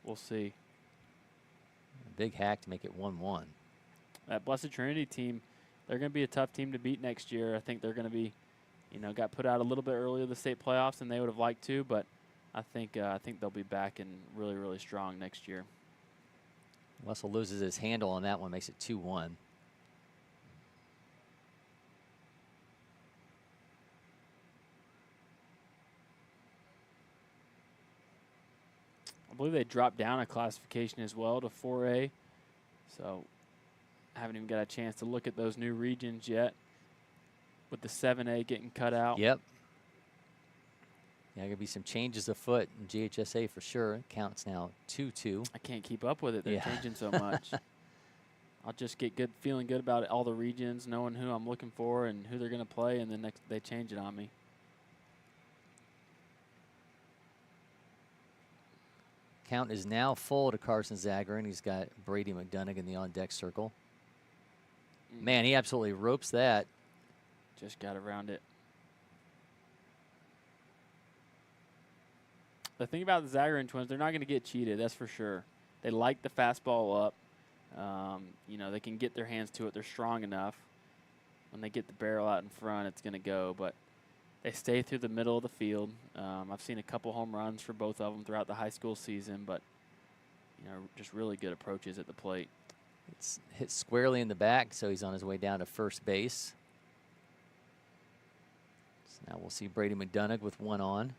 we'll see. Big hack to make it 1-1. That Blessed Trinity team, they're going to be a tough team to beat next year. I think they're going to be, you know, got put out a little bit earlier the state playoffs than they would have liked to, but I think they'll be back and really, really strong next year. Russell loses his handle on that one, makes it 2-1. I believe they dropped down a classification as well to 4A, so I haven't even got a chance to look at those new regions yet with the 7A getting cut out. Yep. Yeah, going to be some changes afoot in GHSA for sure. It counts now 2-2. I can't keep up with it. They're changing so much. I'll just get feeling good about all the regions, knowing who I'm looking for and who they're going to play, and then they change it on me. Count is now full to Carson Zagrin. He's got Brady McDonough in the on-deck circle. Man, he absolutely ropes that. Just got around it. The thing about the Zagrin twins, they're not going to get cheated, that's for sure. They like the fastball up. You know, they can get their hands to it. They're strong enough. When they get the barrel out in front, it's going to go. But they stay through the middle of the field. I've seen a couple home runs for both of them throughout the high school season, but, you know, just really good approaches at the plate. It's hit squarely in the back, so he's on his way down to first base. So now we'll see Brady McDonough with one on.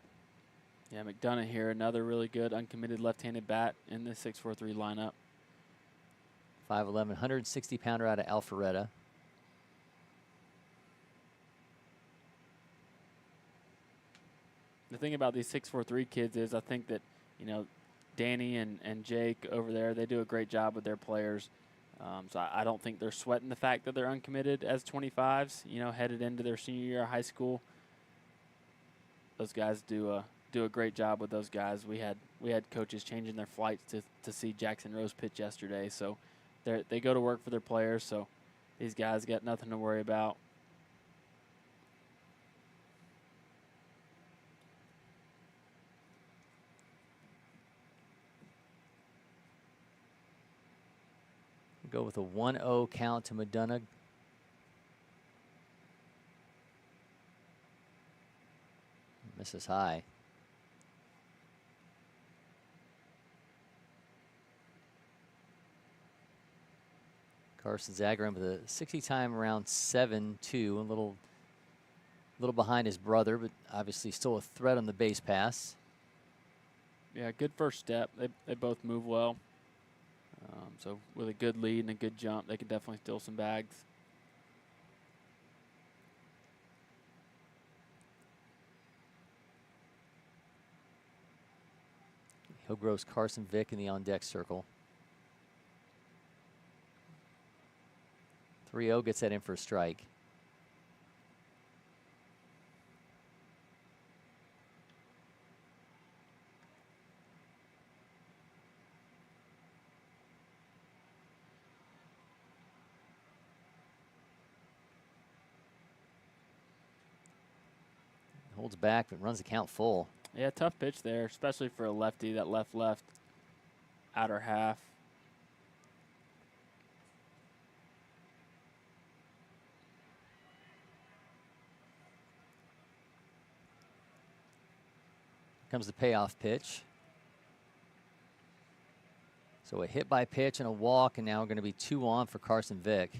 Yeah, McDonough here, another really good uncommitted left-handed bat in the 6'4" lineup. 5'11", 160-pounder out of Alpharetta. The thing about these 6'4" kids is I think that, you know, Danny and Jake over there, they do a great job with their players. So I don't think they're sweating the fact that they're uncommitted as 25s, you know, headed into their senior year of high school. Those guys do a great job with those guys. We had coaches changing their flights to see Jackson Rose pitch yesterday. So they go to work for their players. So these guys got nothing to worry about. Go with a 1-0 count to McDonough. Misses high. Carson Zagrin with a 60 time around 7-2, a little behind his brother, but obviously still a threat on the base pass. Yeah, good first step. They both move well. So with a good lead and a good jump, they can definitely steal some bags. Hillgrove's Carson Vick in the on-deck circle. 3-0 gets that in for a strike. Holds back, but runs the count full. Yeah, tough pitch there, especially for a lefty, that left outer half. Comes the payoff pitch. So a hit by pitch and a walk, and now we're going to be 2 on for Carson Vick.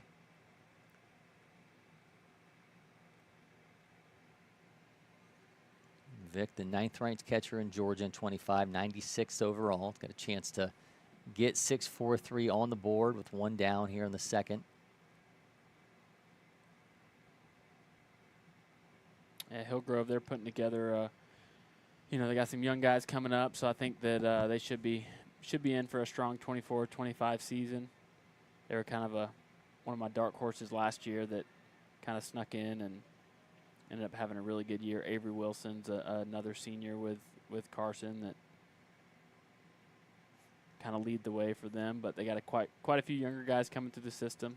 Vick, the 9th ranked catcher in Georgia in 25, 96 overall. Got a chance to get 6-4-3 on the board with 1 down here in the second. Yeah, Hillgrove, they're putting together, they got some young guys coming up, so I think that they should be in for a strong 24-25 season. They were kind of one of my dark horses last year that kind of snuck in and ended up having a really good year. Avery Wilson's another senior with Carson that kind of lead the way for them, but they got quite a few younger guys coming through the system,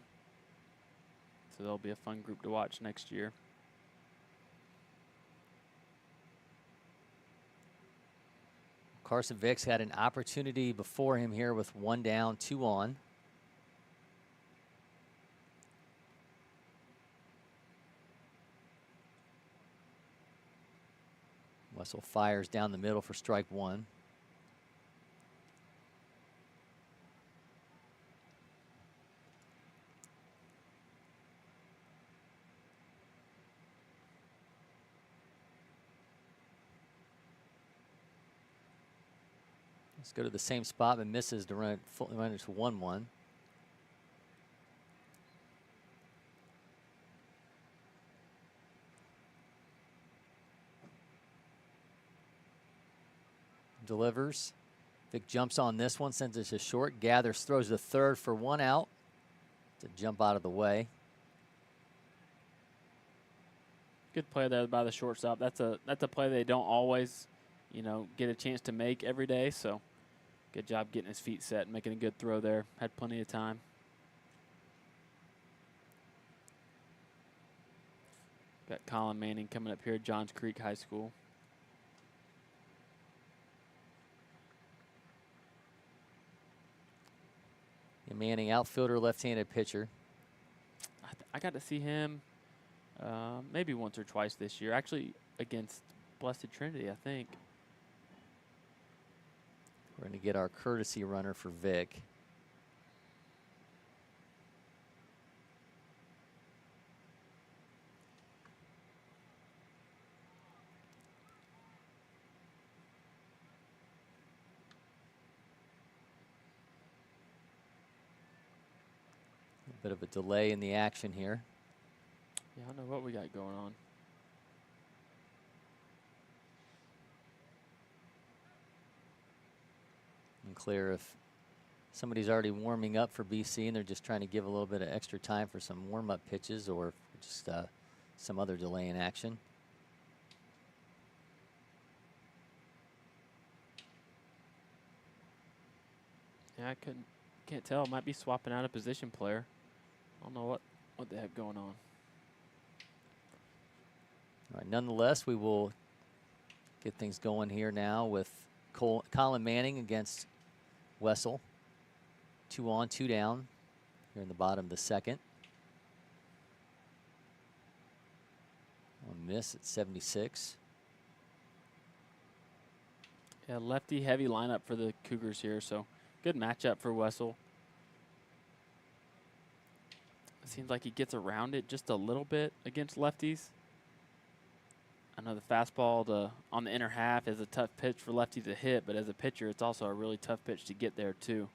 so they'll be a fun group to watch next year. Carson Vicks had an opportunity before him here with 1 down, 2 on. Wessel fires down the middle for strike 1. Let's go to the same spot, but misses to run it to 1-1. Delivers. Vic jumps on this one, sends it to short. Gathers, throws the third for 1 out. To jump out of the way. Good play there by the shortstop. That's a play they don't always, get a chance to make every day. So good job getting his feet set and making a good throw there. Had plenty of time. Got Colin Manning coming up here at Johns Creek High School. Manning, outfielder, left-handed pitcher. I got to see him maybe once or twice this year, actually against Blessed Trinity, I think. We're going to get our courtesy runner for Vic. Bit of a delay in the action here. Yeah, I don't know what we got going on. Unclear if somebody's already warming up for BC and they're just trying to give a little bit of extra time for some warm-up pitches, or just some other delay in action. Yeah, can't tell. Might be swapping out a position player. I don't know what they have going on. All right, nonetheless, we will get things going here now with Colin Manning against Wessel. 2 on, 2 down here in the bottom of the second. One miss at 76. Yeah, lefty heavy lineup for the Cougars here, so good matchup for Wessel. It seems like he gets around it just a little bit against lefties. I know the fastball on the inner half is a tough pitch for lefties to hit, but as a pitcher, it's also a really tough pitch to get there too.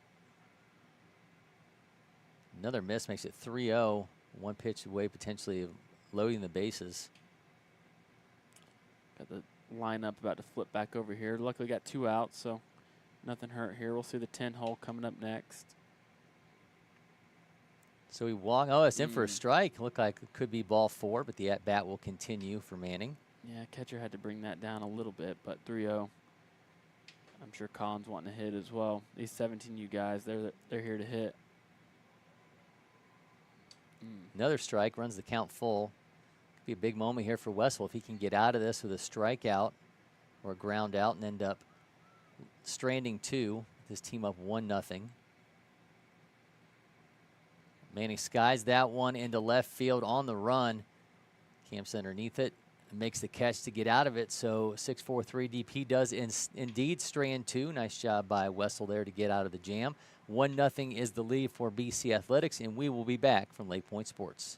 Another miss makes it 3-0. 1 pitch away potentially of loading the bases. Got the lineup about to flip back over here. Luckily got 2 outs, so nothing hurt here. We'll see the 10 hole coming up next. So we walk. Oh, it's in for a strike. Looked like it could be ball 4, but the at-bat will continue for Manning. Yeah, catcher had to bring that down a little bit, but 3-0. I'm sure Colin's wanting to hit as well. These 17U guys, they're here to hit. Another strike, runs the count full. Could be a big moment here for Wessel if he can get out of this with a strikeout or a ground out and end up stranding 2. His team up 1-0. Manning skies that one into left field on the run. Camps underneath it and makes the catch to get out of it. So 6-4-3 DP does indeed strand 2. Nice job by Wessel there to get out of the jam. 1-0 is the lead for BC Athletics, and we will be back from LakePoint Sports.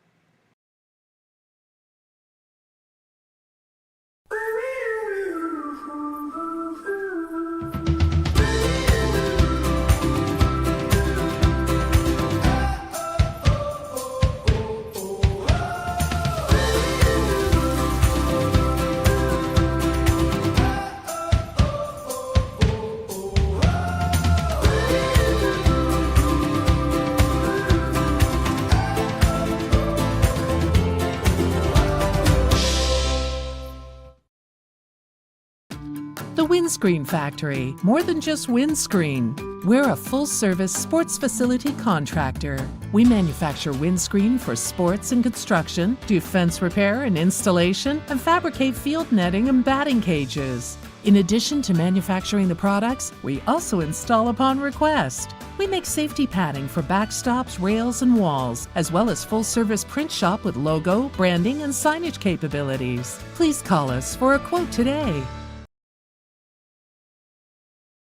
Windscreen Factory, more than just windscreen. We're a full-service sports facility contractor. We manufacture windscreen for sports and construction, do fence repair and installation, and fabricate field netting and batting cages. In addition to manufacturing the products, we also install upon request. We make safety padding for backstops, rails, and walls, as well as full-service print shop with logo, branding, and signage capabilities. Please call us for a quote today.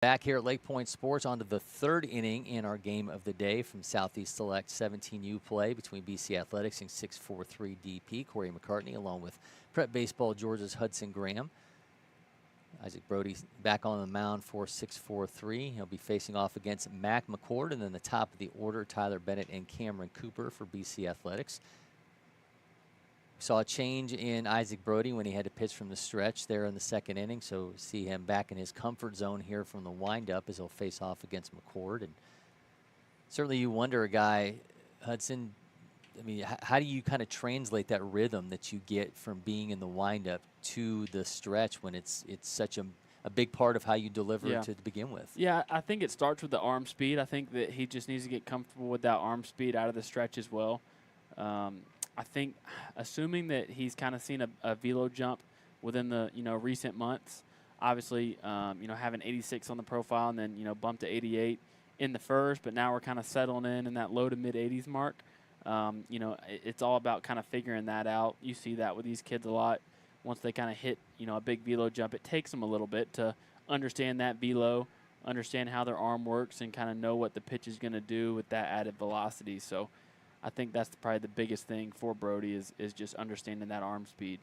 Back here at LakePoint Sports, on to the third inning in our game of the day from Southeast Select 17U play between BC Athletics and 643 DP, Cory McCartney, along with Prep Baseball Georgia's Hudson Graham. Isaac Brody back on the mound for 643. He'll be facing off against Mac McCord, and then the top of the order, Tyler Bennett and Cameron Cooper for BC Athletics. We saw a change in Isaac Brody when he had to pitch from the stretch there in the second inning, so see him back in his comfort zone here from the windup as he'll face off against McCord. And certainly you wonder, a guy, Hudson, I mean, how do you kind of translate that rhythm that you get from being in the windup to the stretch when it's such a big part of how you deliver it to begin with? Yeah, I think it starts with the arm speed. I think that he just needs to get comfortable with that arm speed out of the stretch as well. I think, assuming that he's kind of seen a velo jump within the recent months, obviously having 86 on the profile and then bumped to 88 in the first, but now we're kind of settling in that low to mid 80s mark. It's all about kind of figuring that out. You see that with these kids a lot. Once they kind of hit, a big velo jump, it takes them a little bit to understand that velo, understand how their arm works, and kind of know what the pitch is going to do with that added velocity. So I think that's probably the biggest thing for Brody is just understanding that arm speed.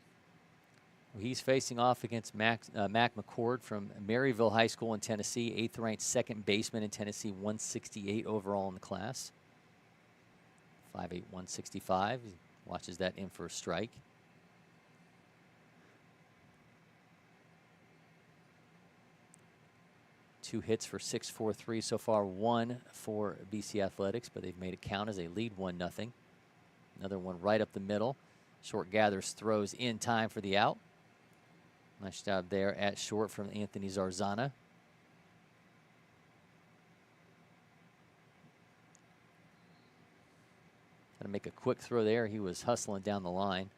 He's facing off against Mac McCord from Maryville High School in Tennessee, 8th-ranked second baseman in Tennessee, 168 overall in the class. 5'8", 165. He watches that in for a strike. Two hits for 6-4-3 so far, one for BC Athletics, but they've made it count as they lead 1-0. Another one right up the middle. Short gathers, throws in time for the out. Nice job there at short from Anthony Zarzana. Got to make a quick throw there. He was hustling down the line.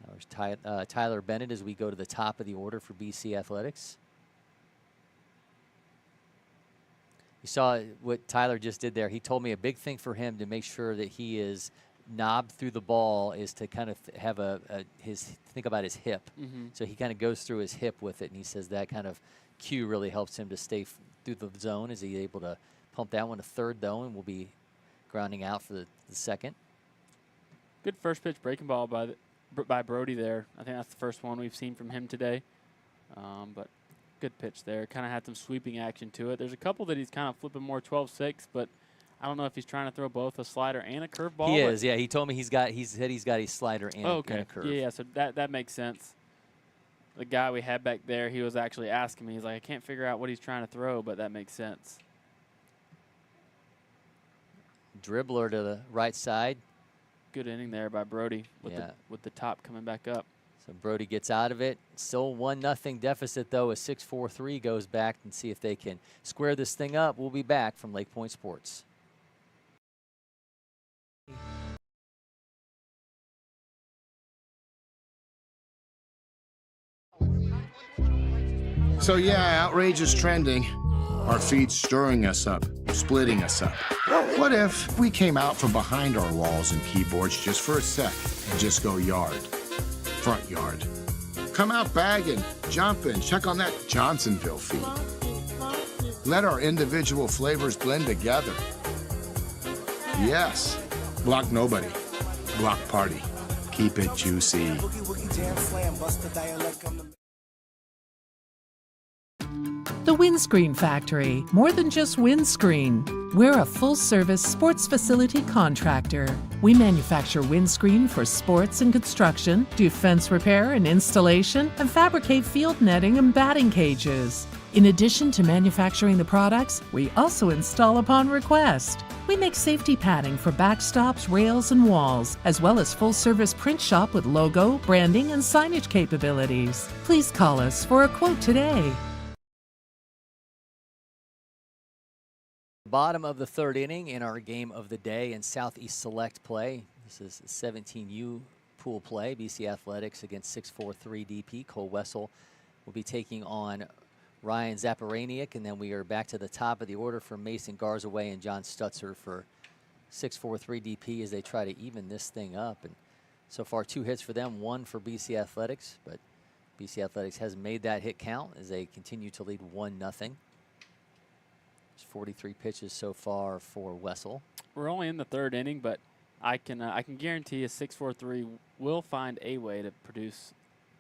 Now there's Tyler Bennett as we go to the top of the order for BC Athletics. You saw what Tyler just did there. He told me a big thing for him to make sure that he is knobbed through the ball is to kind of have think about his hip. So he kind of goes through his hip with it, and he says that kind of cue really helps him to stay through the zone. Is he able to pump that one to third, though, and will be grounding out for the second. Good first pitch breaking ball by Brody there. I think that's the first one we've seen from him today. But good pitch there. Kind of had some sweeping action to it. There's a couple that he's kind of flipping more 12-6, but I don't know if he's trying to throw both a slider and a curveball. He is, yeah. He told me he said he's got a slider and, and a curve. Yeah, so that makes sense. The guy we had back there, he was actually asking me. He's like, I can't figure out what he's trying to throw, but that makes sense. Dribbler to the right side. Good inning there by Brody with the top coming back up. So Brody gets out of it. Still 1-0 deficit, though, as 6-4-3 goes back and see if they can square this thing up. We'll be back from LakePoint Sports. So yeah, outrage is trending. Our feet stirring us up, splitting us up. What if we came out from behind our walls and keyboards just for a sec and just go yard? Front yard. Come out bagging, jumping, check on that Johnsonville feed. Let our individual flavors blend together. Yes, block nobody, block party. Keep it juicy. The Windscreen Factory, more than just windscreen. We're a full-service sports facility contractor. We manufacture windscreen for sports and construction, do fence repair and installation, and fabricate field netting and batting cages. In addition to manufacturing the products, we also install upon request. We make safety padding for backstops, rails, and walls, as well as full-service print shop with logo, branding, and signage capabilities. Please call us for a quote today. Bottom of the third inning in our game of the day in Southeast Select play. This is 17U pool play. BC Athletics against 6'4" DP. Cole Wessel will be taking on Ryan Zaporaniak, and then we are back to the top of the order for Mason Garzaway and John Stutzer for 6'4" DP as they try to even this thing up. And so far 2 hits for them, 1 for BC Athletics, but BC Athletics has made that hit count as they continue to lead 1-0. There's 43 pitches so far for Wessel. We're only in the third inning, but I can guarantee a 6'4" will find a way to produce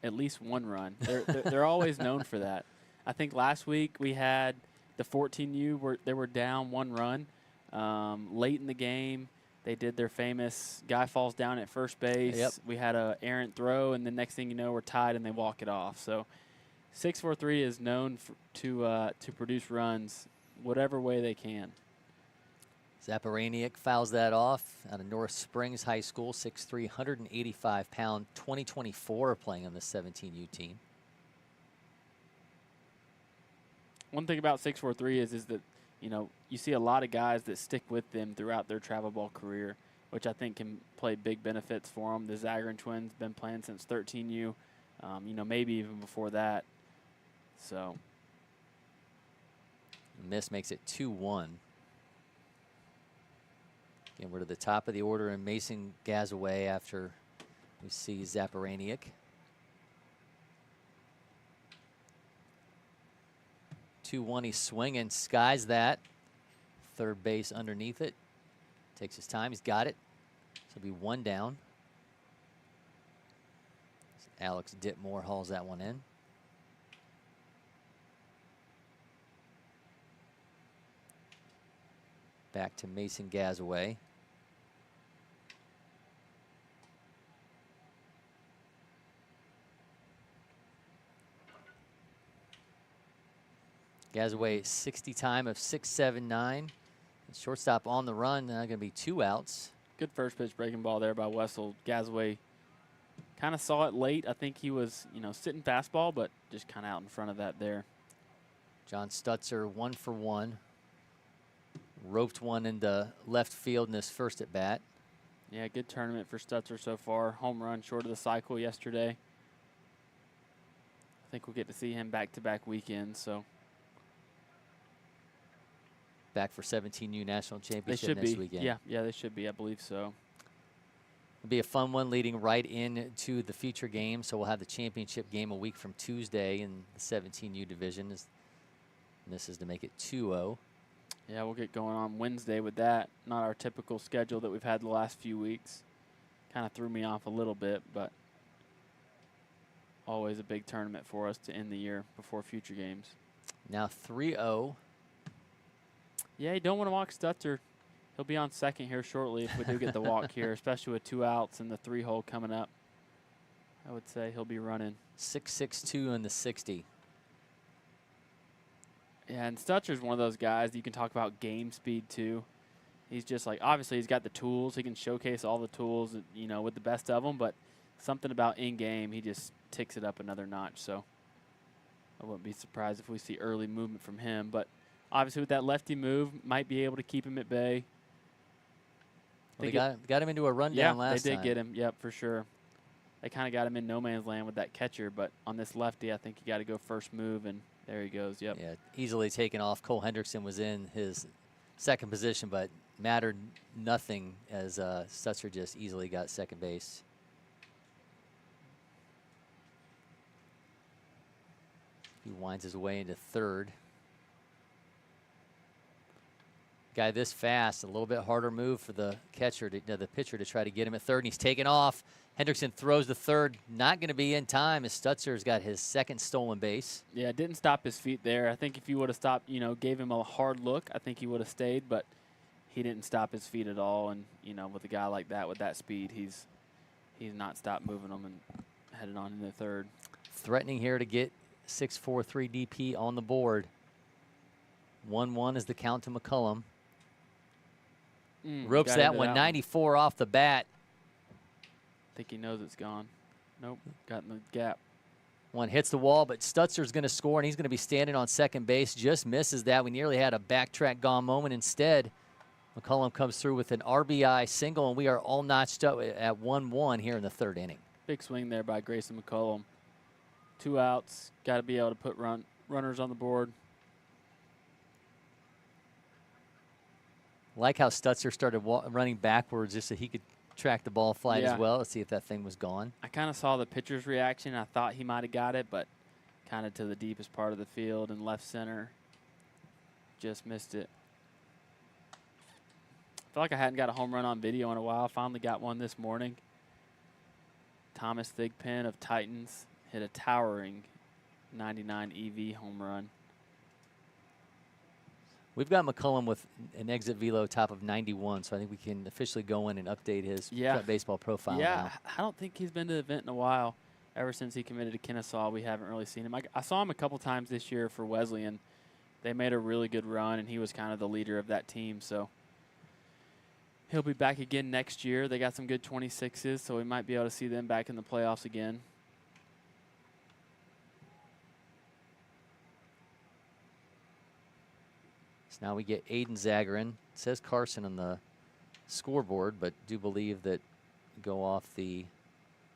at least 1 run. They're always known for that. I think last week we had the 14U they were down 1 run late in the game. They did their famous guy falls down at first base. Yep. We had a errant throw, and the next thing you know, we're tied and they walk it off. So 6'4" is known to produce runs whatever way they can. Zaporaniak fouls that off out of North Springs High School, 6'3", 185-pound, 2024 playing on the 17U team. One thing about 6'4" is that, you know, you see a lot of guys that stick with them throughout their travel ball career, which I think can play big benefits for them. The Zagrin twins been playing since 13U, you know, maybe even before that. So. Miss makes it 2-1. Again, we're to the top of the order and Mason Gazaway after we see Zaporaniak. He's swinging, skies that. Third base underneath it. Takes his time, he's got it. So it'll be 1 down. Alex Ditmore hauls that one in. Back to Mason Gazaway. Gazaway 60 time of 6.79. Shortstop on the run, now going to be 2 outs. Good first pitch breaking ball there by Wessel. Gazaway kind of saw it late. I think he was, you know, sitting fastball, but just kind of out in front of that there. John Stutzer 1 for 1. Roped one into left field in his first at bat. Yeah, good tournament for Stutzer so far. Home run short of the cycle yesterday. I think we'll get to see him back-to-back weekends. So back for 17U National Championship next weekend. Yeah, they should be. I believe so. It'll be a fun one leading right into the feature game. So we'll have the championship game a week from Tuesday in the 17U division. This is to make it 2-0. Yeah, we'll get going on Wednesday with that. Not our typical schedule that we've had the last few weeks. Kind of threw me off a little bit, but always a big tournament for us to end the year before future games. Now 3-0. Yeah, you don't want to walk Stutzer. He'll be on second here shortly if we do get the walk here, especially with 2 outs and the 3-hole coming up. I would say he'll be running. 6.62 in the 60. Yeah, and Stutzer's one of those guys that you can talk about game speed too. He's just like, obviously he's got the tools. He can showcase all the tools, you know, with the best of them, but something about in-game, he just ticks it up another notch. So I wouldn't be surprised if we see early movement from him. But obviously with that lefty move, might be able to keep him at bay. Well, they got him into a rundown last time. Yeah, they did get him. Yep, for sure. They kind of got him in no man's land with that catcher, but on this lefty, I think you got to go first move, and there he goes. Yep. Yeah, easily taken off. Cole Hendrickson was in his second position, but mattered nothing as Stutzer just easily got second base. He winds his way into third. Guy this fast, a little bit harder move for the catcher, the pitcher to try to get him at third, and he's taken off. Hendrickson throws the third, not going to be in time as Stutzer's got his second stolen base. Yeah, didn't stop his feet there. I think if you would have stopped, you know, gave him a hard look, I think he would have stayed, but he didn't stop his feet at all. And, you know, with a guy like that, with that speed, he's not stopped moving them and headed on into third. Threatening here to get 6'4" DP on the board. 1-1 is the count to McCullum. Ropes that one, 94 off the bat. I think he knows it's gone. Nope, got in the gap. One hits the wall, but Stutzer's going to score, and he's going to be standing on second base. Just misses that. We nearly had a backtrack gone moment. Instead, McCullum comes through with an RBI single, and we are all notched up at 1-1 here in the third inning. Big swing there by Grayson McCullum. 2 outs. Got to be able to put runners on the board. Like how Stutzer started running backwards just so he could track the ball flight as well. Let's see if that thing was gone. I kind of saw the pitcher's reaction. I thought he might have got it, but kind of to the deepest part of the field and left center. Just missed it. I feel like I hadn't got a home run on video in a while. Finally got one this morning. Thomas Thigpen of Titans hit a towering 99 EV home run. We've got McCullum with an exit velo top of 91, so I think we can officially go in and update his baseball profile now. I don't think he's been to the event in a while. Ever since he committed to Kennesaw, we haven't really seen him. I saw him a couple times this year for Wesleyan. They made a really good run, and he was kind of the leader of that team. So he'll be back again next year. They got some good 26s, so we might be able to see them back in the playoffs again. Now we get Aiden Zagarin. It says Carson on the scoreboard, but do believe that go off the,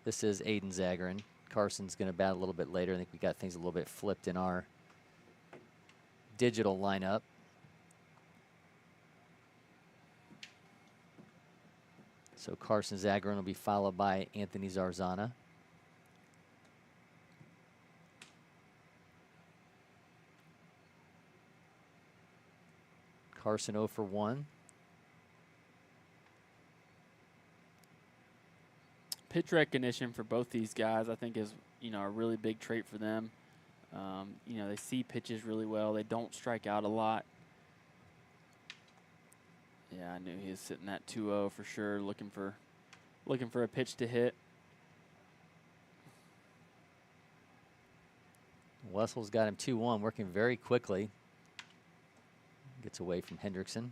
this is Aiden Zagarin. Carson's going to bat a little bit later. I think we got things a little bit flipped in our digital lineup. So Carson Zagarin will be followed by Anthony Zarzana. Carson 0 for 1. Pitch recognition for both these guys, I think, is a really big trait for them. They see pitches really well. They don't strike out a lot. Yeah, I knew he was sitting at 2-0 for sure, looking for a pitch to hit. Wessel's got him 2-1, working very quickly. Gets away from Hendrickson.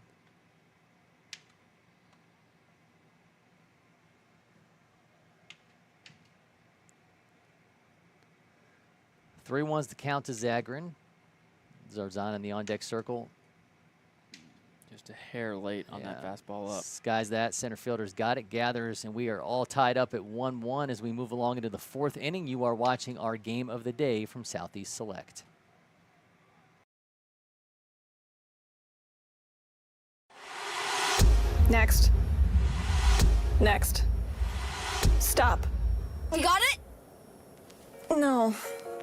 Three ones to count to Zagarin. Zarzana in the on-deck circle. Just a hair late on that fastball up. Skies that. Center fielder's got it, gathers, and we are all tied up at 1-1 as we move along into the fourth inning. You are watching our game of the day from Southeast Select. Next. Next. Stop. You got it? No.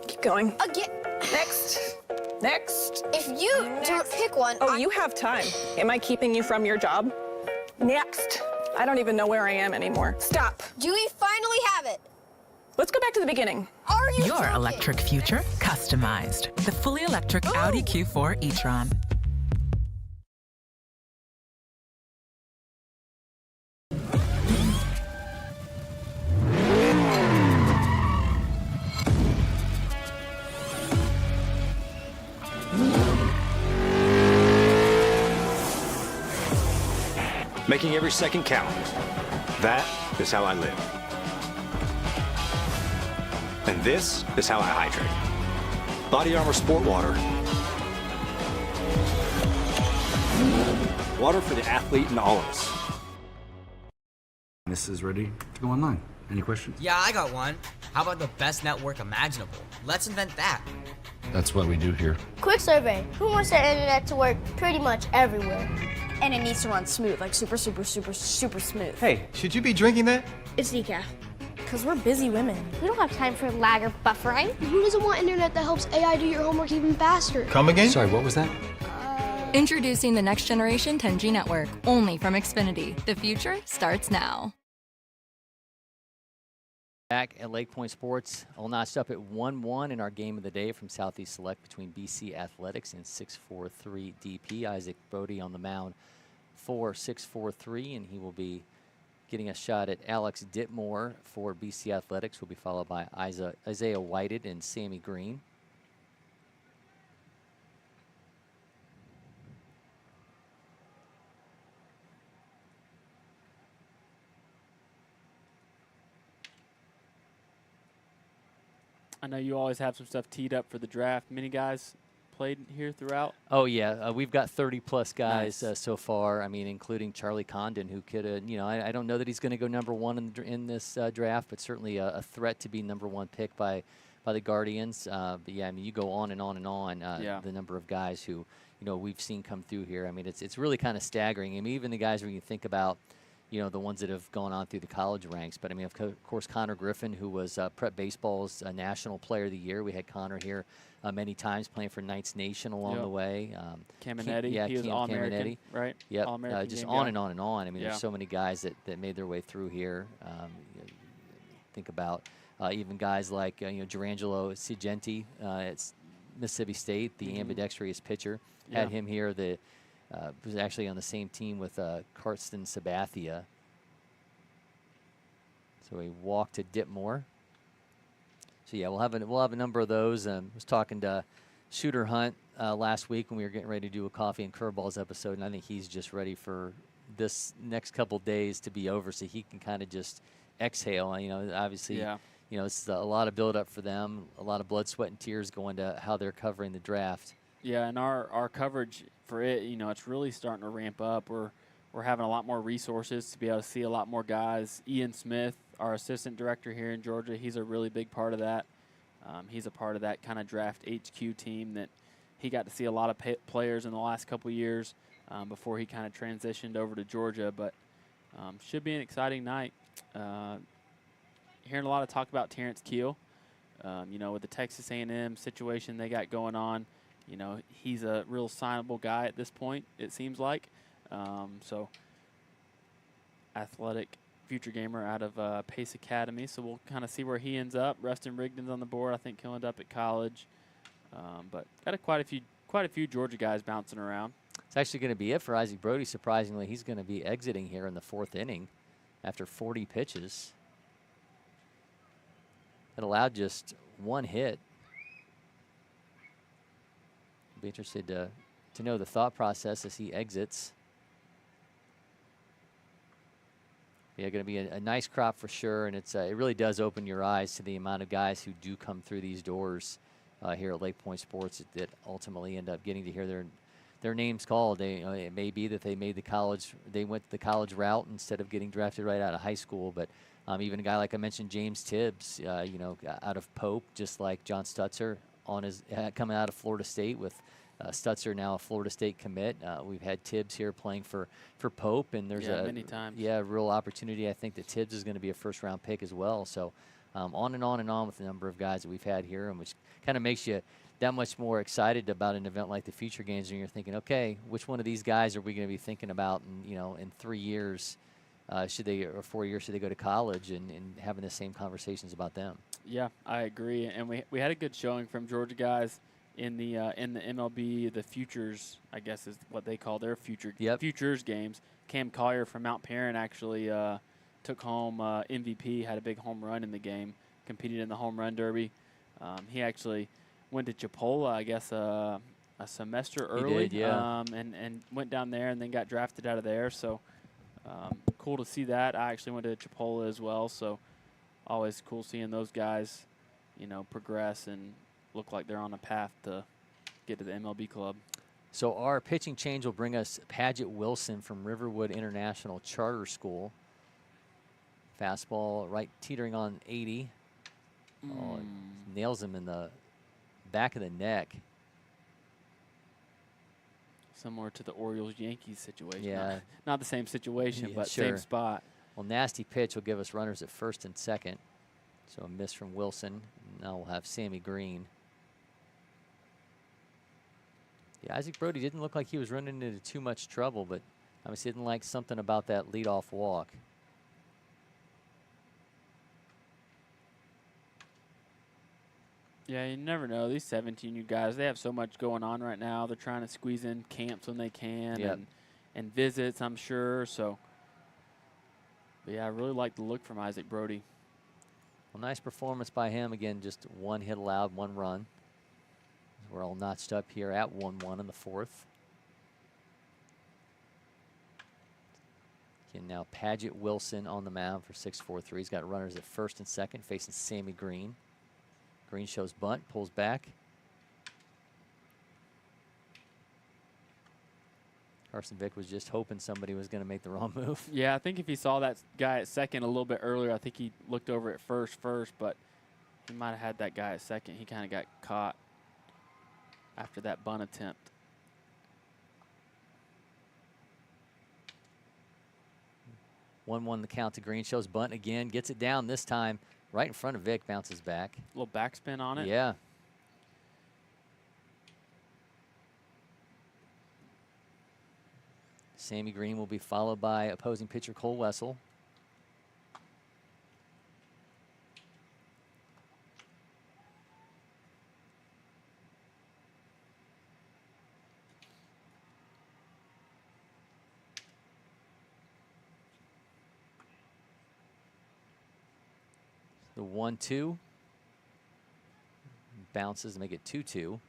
Keep going. Again. Next. Next. If you don't pick one. Oh, you have time. Am I keeping you from your job? Next. I don't even know where I am anymore. Stop. Do we finally have it? Let's go back to the beginning. Are you Your joking? electric future customized. The fully electric Audi Q4 e-tron. Making every second count. That is how I live. And this is how I hydrate. Body Armor Sport Water. Water for the athlete in all of us. This is ready to go online. Any questions? Yeah, I got one. How about the best network imaginable? Let's invent that. That's what we do here. Quick survey. Who wants their internet to work pretty much everywhere? And it needs to run smooth, like super smooth. Hey, should you be drinking that? It's decaf. Because we're busy women. We don't have time for lag or buffering. Who doesn't want internet that helps AI do your homework even faster? Come again? Sorry, what was that? Introducing the next generation 10G network, only from Xfinity. The future starts now. Back at LakePoint Sports, all notched up at 1-1 in our game of the day from Southeast Select between BC Athletics and 6'4" DP. Isaac Bodie on the mound for 6'4", and he will be getting a shot at Alex Ditmore for BC Athletics, who will be followed by Isaiah Whited and Sammy Green. I know you always have some stuff teed up for the draft. Many guys played here throughout? Oh, yeah. We've got 30-plus guys Nice. so far, I mean, including Charlie Condon, who could, I don't know that he's going to go number one in this draft, but certainly a threat to be number one pick by the Guardians. But, yeah, I mean, you go on and on and on, the number of guys who, we've seen come through here. I mean, it's really kind of staggering. I mean, even the guys when you think about, the ones that have gone on through the college ranks. But, I mean, of course, Connor Griffin, who was Prep Baseball's National Player of the Year. We had Connor here many times playing for Knights Nation along the way. Caminetti, he was All-American, right? Yep, All-American just game on guy. and on and on. I mean, there's so many guys that made their way through here. Think about even guys like, Gerangelo Sigenti at Mississippi State, the ambidextrous pitcher. Had him here. Was actually on the same team with Karsten Sabathia. So he walked to Ditmore. So yeah, we'll have a number of those. I was talking to Shooter Hunt last week when we were getting ready to do a Coffee and Curveballs episode, and I think he's just ready for this next couple days to be over so he can kind of just exhale. Obviously, it's a lot of build-up for them, a lot of blood, sweat, and tears going to how they're covering the draft. Yeah, and our coverage for it, it's really starting to ramp up. We're having a lot more resources to be able to see a lot more guys. Ian Smith, our assistant director here in Georgia, he's a really big part of that. He's a part of that kind of draft HQ team that he got to see a lot of players in the last couple years before he kind of transitioned over to Georgia. But should be an exciting night. Hearing a lot of talk about Terrence Keel, with the Texas A&M situation they got going on. He's a real signable guy at this point, it seems like. So athletic future gamer out of Pace Academy. So we'll kind of see where he ends up. Rustin Rigdon's on the board. I think he'll end up at college. But got quite a few Georgia guys bouncing around. It's actually going to be it for Isaac Brody. Surprisingly, he's going to be exiting here in the 4th inning after 40 pitches. It allowed just one hit. Be interested to know the thought process as he exits. Yeah, going to be a nice crop for sure, and it really does open your eyes to the amount of guys who do come through these doors here at LakePoint Sports that ultimately end up getting to hear their names called. It may be that they went the college route instead of getting drafted right out of high school, but even a guy like I mentioned, James Tibbs, out of Pope, just like John Stutzer coming out of Florida State with Stutzer now a Florida State commit. We've had Tibbs here playing for Pope, and there's many times. A real opportunity. I think that Tibbs is going to be a first-round pick as well. So on and on and on with the number of guys that we've had here, and which kind of makes you that much more excited about an event like the Future Games, and you're thinking, okay, which one of these guys are we going to be thinking about in 3 years? Or 4 years, should they go to college, and having the same conversations about them? Yeah, I agree. And we had a good showing from Georgia guys in the MLB, the Futures, I guess is what they call their Futures games. Cam Collier from Mount Perrin actually took home MVP, had a big home run in the game, competed in the home run derby. He actually went to Chipola, I guess, a semester early. He did, yeah. And went down there and then got drafted out of there. So cool to see that. I actually went to Chipola as well, so always cool seeing those guys, progress and look like they're on a path to get to the MLB club. So our pitching change will bring us Paget Wilson from Riverwood International Charter School. Fastball right teetering on 80. Oh, nails him in the back of the neck. Similar to the Orioles-Yankees situation. Yeah. Not the same situation, but sure. same spot. Well, nasty pitch will give us runners at first and second. So a miss from Wilson. Now we'll have Sammy Green. Yeah, Isaac Brody didn't look like he was running into too much trouble, but obviously didn't like something about that leadoff walk. Yeah, you never know. These 17U guys, they have so much going on right now. They're trying to squeeze in camps when they can and visits, I'm sure. So, but yeah, I really like the look from Isaac Brody. Well, nice performance by him. Again, just one hit allowed, one run. We're all notched up here at 1-1 in the 4th. Again, now Paget Wilson on the mound for 6-4-3. He's got runners at first and second, facing Sammy Green. Green shows bunt, pulls back. Carson Vick was just hoping somebody was going to make the wrong move. Yeah, I think if he saw that guy at second a little bit earlier, I think he looked over at first, but he might have had that guy at second. He kind of got caught after that bunt attempt. One the count to Green, shows bunt again, gets it down this time right in front of Vick, bounces back. A little backspin on it. Yeah. Sammy Green will be followed by opposing pitcher Cole Wessel. The 1-2. Bounces to make it 2-2.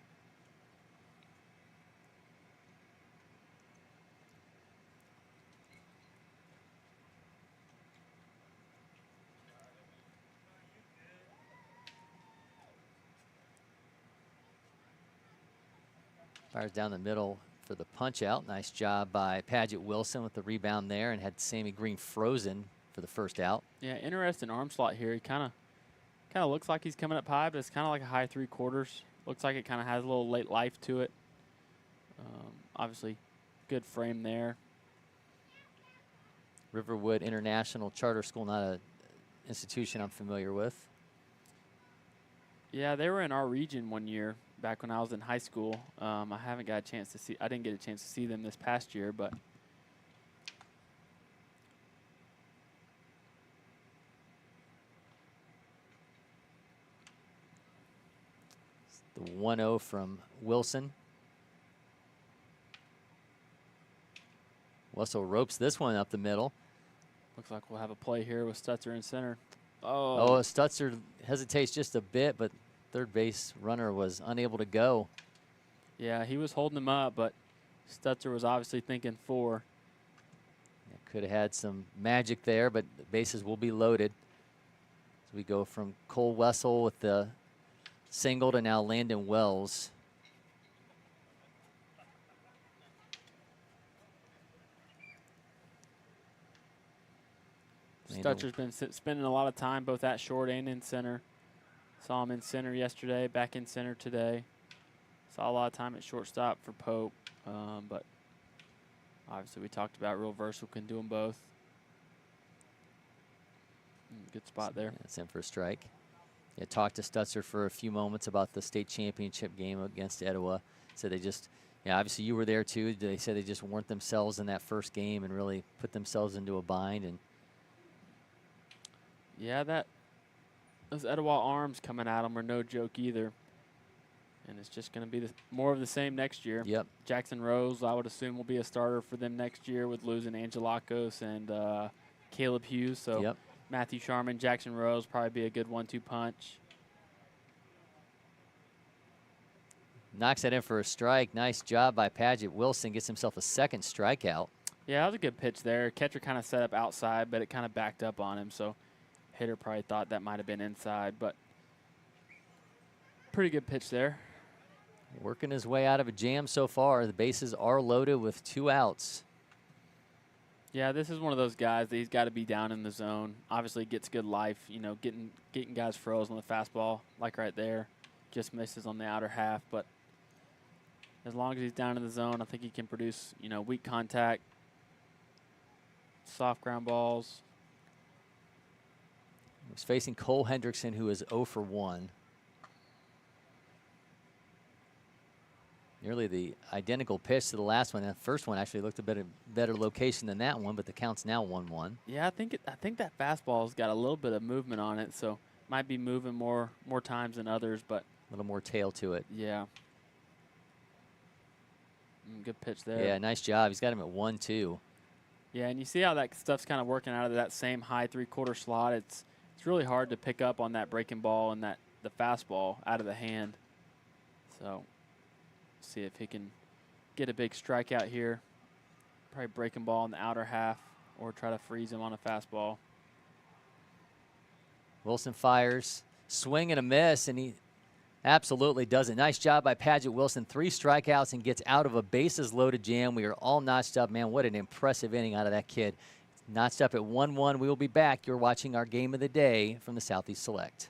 Fires down the middle for the punch out. Nice job by Paget Wilson with the rebound there, and had Sammy Green frozen for the first out. Yeah, interesting arm slot here. He kind of looks like he's coming up high, but it's kind of like a high 3/4. Looks like it kind of has a little late life to it. Obviously, good frame there. Riverwood International Charter School, not an institution I'm familiar with. Yeah, they were in our region one year back when I was in high school. I haven't got a chance to see. I didn't get a chance to see them this past year, but the 1-0 from Wilson. Wessel ropes this one up the middle. looks like we'll have a play here with Stutzer in center. Oh, Stutzer hesitates just a bit, but third base runner was unable to go. Yeah, he was holding him up, but Stutzer was obviously thinking 4. Could have had some magic there, but the bases will be loaded. So we go from Cole Wessel with the single to now Landon Wells. Stutcher's been spending a lot of time both at short and in center. Saw him in center yesterday, back in center today. Saw a lot of time at shortstop for Pope, but obviously we talked about real versatile, can do them both. Good spot there. That's in for a strike. Yeah, talked to Stutzer for a few moments about the state championship game against Etowah. Said they just, yeah, obviously you were there too. They said they just weren't themselves in that first game and really put themselves into a bind. And yeah, those Etowah arms coming at them are no joke either. And it's just going to be more of the same next year. Yep. Jackson Rose, I would assume, will be a starter for them next year with losing Angelakos and Caleb Hughes. So yep. Matthew Sharman, Jackson Rose, probably be a good 1-2 punch. Knocks that in for a strike. Nice job by Paget Wilson. Gets himself a second strikeout. Yeah, that was a good pitch there. Catcher kind of set up outside, but it kind of backed up on him. So hitter probably thought that might have been inside, but pretty good pitch there. Working his way out of a jam so far. The bases are loaded with 2 outs. Yeah, this is one of those guys that he's got to be down in the zone. Obviously gets good life, you know, getting guys froze on the fastball, like right there. Just misses on the outer half, but as long as he's down in the zone, I think he can produce, you know, weak contact, soft ground balls. He's facing Cole Hendrickson, who is 0 for 1. Nearly the identical pitch to the last one. The first one actually looked a better location than that one, but the count's now 1-1. Yeah, I think that fastball's got a little bit of movement on it, so might be moving more times than others, but a little more tail to it. Yeah. Good pitch there. Yeah, nice job. He's got him at 1-2. Yeah, and you see how that stuff's kind of working out of that same high 3/4 slot. It's really hard to pick up on that breaking ball and the fastball out of the hand. So see if he can get a big strikeout here. Probably breaking ball in the outer half or try to freeze him on a fastball. Wilson fires, swing and a miss, and Absolutely does it. Nice job by Paget Wilson. 3 strikeouts and gets out of a bases-loaded jam. We are all notched up. Man, what an impressive inning out of that kid. Notched up at 1-1. We will be back. You're watching our game of the day from the Southeast Select.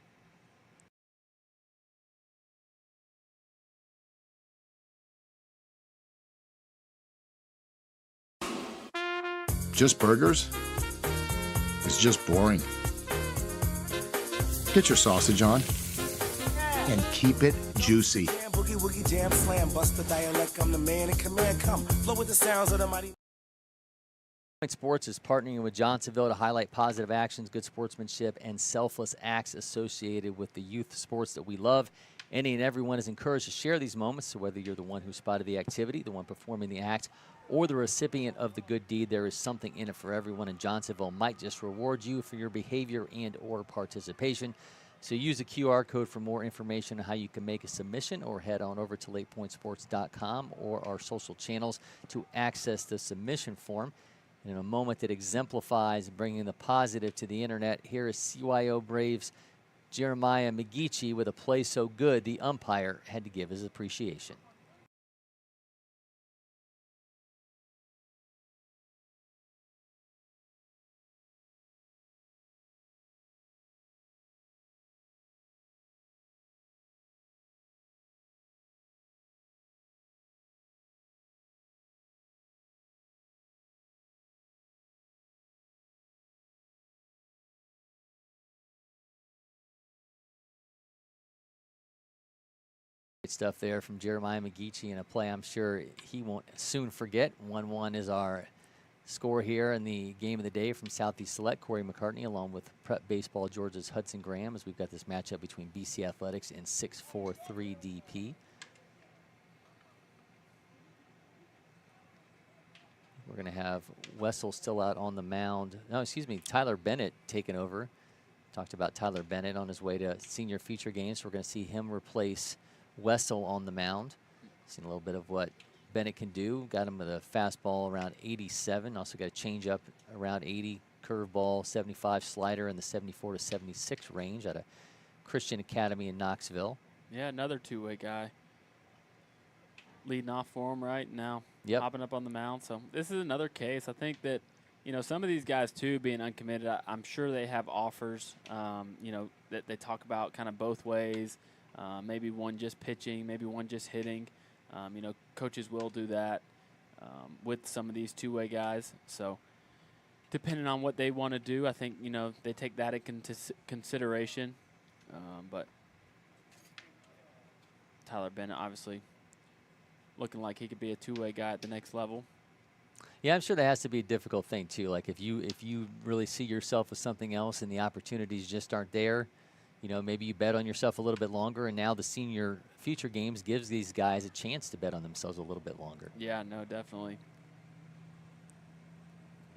Just burgers? It's just boring. Get your sausage on and keep it juicy. Boogie woogie jam slam, bust the dialect. I'm the man in command. Come flow with the sounds of the mighty. LakePoint Sports is partnering with Johnsonville to highlight positive actions, good sportsmanship, and selfless acts associated with the youth sports that we love. Any and everyone is encouraged to share these moments, so whether you're the one who spotted the activity, the one performing the act, or the recipient of the good deed, there is something in it for everyone, and Johnsonville might just reward you for your behavior and or participation. So use the QR code for more information on how you can make a submission, or head on over to LakePointSports.com or our social channels to access the submission form. In a moment that exemplifies bringing the positive to the internet, here is CYO Braves Jeremiah McGeechee with a play so good the umpire had to give his appreciation. Great stuff there from Jeremiah McGeechee in a play I'm sure he won't soon forget. 1-1 is our score here in the game of the day from Southeast Select. Cory McCartney along with Prep Baseball Georgia's Hudson Graham, as we've got this matchup between BC Athletics and 6'4" DP. We're going to have Wessel still out on the mound. No, excuse me, Tyler Bennett taking over. Talked about Tyler Bennett on his way to senior feature games. So we're going to see him replace Wessel on the mound. Seen a little bit of what Bennett can do. Got him with a fastball around 87. Also got a changeup around 80, curveball, 75 slider in the 74 to 76 range at a Christian Academy in Knoxville. Yeah, another two-way guy. Leading off for him right now. Yep. Hopping up on the mound. So this is another case. I think that, you know, some of these guys, too, being uncommitted, I'm sure they have offers, you know, that they talk about kind of both ways. Maybe one just pitching, maybe one just hitting. You know, coaches will do that with some of these two-way guys. So depending on what they want to do, I think, you know, they take that into consideration. But Tyler Bennett obviously looking like he could be a two-way guy at the next level. Yeah, I'm sure that has to be a difficult thing too. Like if you really see yourself as something else and the opportunities just aren't there, you know, maybe you bet on yourself a little bit longer, and now the senior future games gives these guys a chance to bet on themselves a little bit longer. Yeah, no, definitely.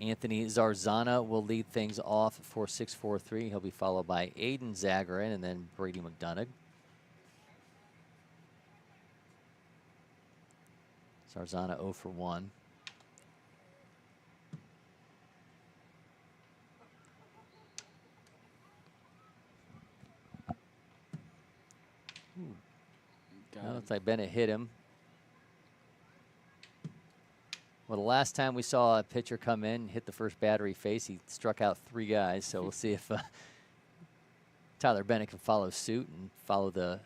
Anthony Zarzana will lead things off for 6-4-3. He'll be followed by Aiden Zagarin and then Brady McDonough. Zarzana 0 for 1. Well, looks like Bennett hit him. Well, the last time we saw a pitcher come in, hit the first battery face, he struck out 3 guys. So we'll see if Tyler Bennett can follow suit and follow the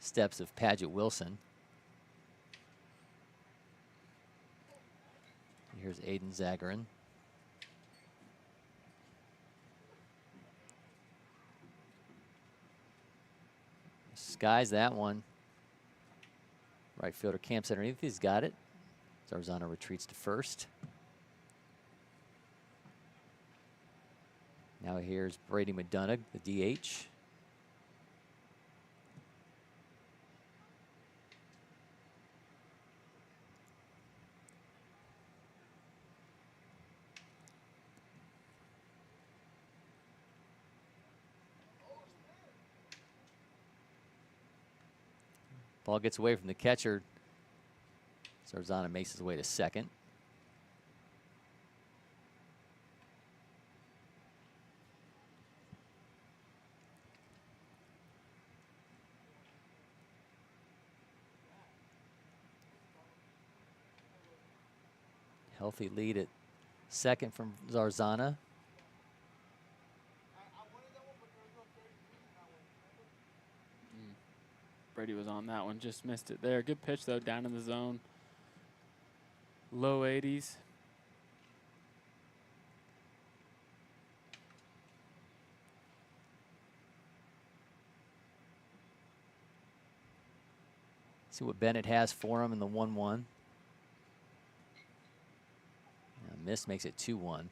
steps of Paget Wilson. Here's Aiden Zagarin. Skies that one. Right fielder camps underneath. He's got it. Zarzana retreats to first. Now here's Brady McDonough, the DH. Ball gets away from the catcher. Zarzana makes his way to second. Healthy lead at second from Zarzana. Brady was on that one, just missed it there. Good pitch, though, down in the zone. Low 80s. See what Bennett has for him in the 1-1. Miss makes it 2-1.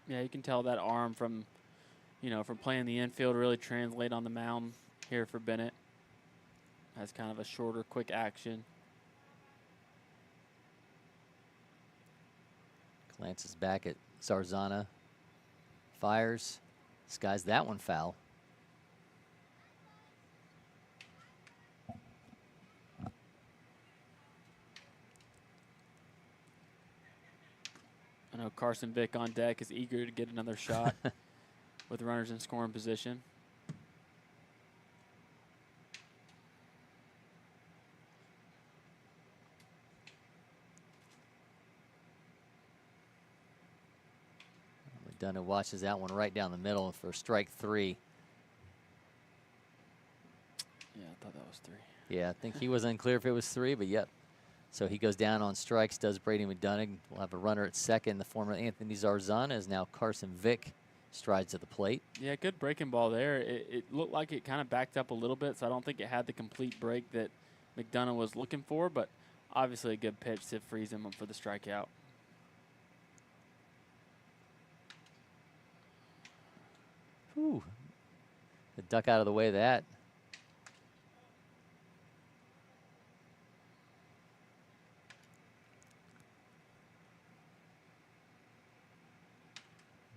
Yeah, you can tell that arm from, from playing the infield really translate on the mound here for Bennett. Has kind of a shorter, quick action. Glances back at Zarzana. Fires. Skies that one foul. I know Carson Vick on deck is eager to get another shot with runners in scoring position. McDonough watches that one right down the middle for strike 3. Yeah, I thought that was 3. Yeah, I think he was unclear if it was 3, but yep. So he goes down on strikes, does Brady McDonough. We'll have a runner at second. The former Anthony Zarzana is now Carson Vick strides to the plate. Yeah, good breaking ball there. It looked like it kind of backed up a little bit, so I don't think it had the complete break that McDonough was looking for, but obviously a good pitch to freeze him up for the strikeout. Whew. The duck out of the way of that.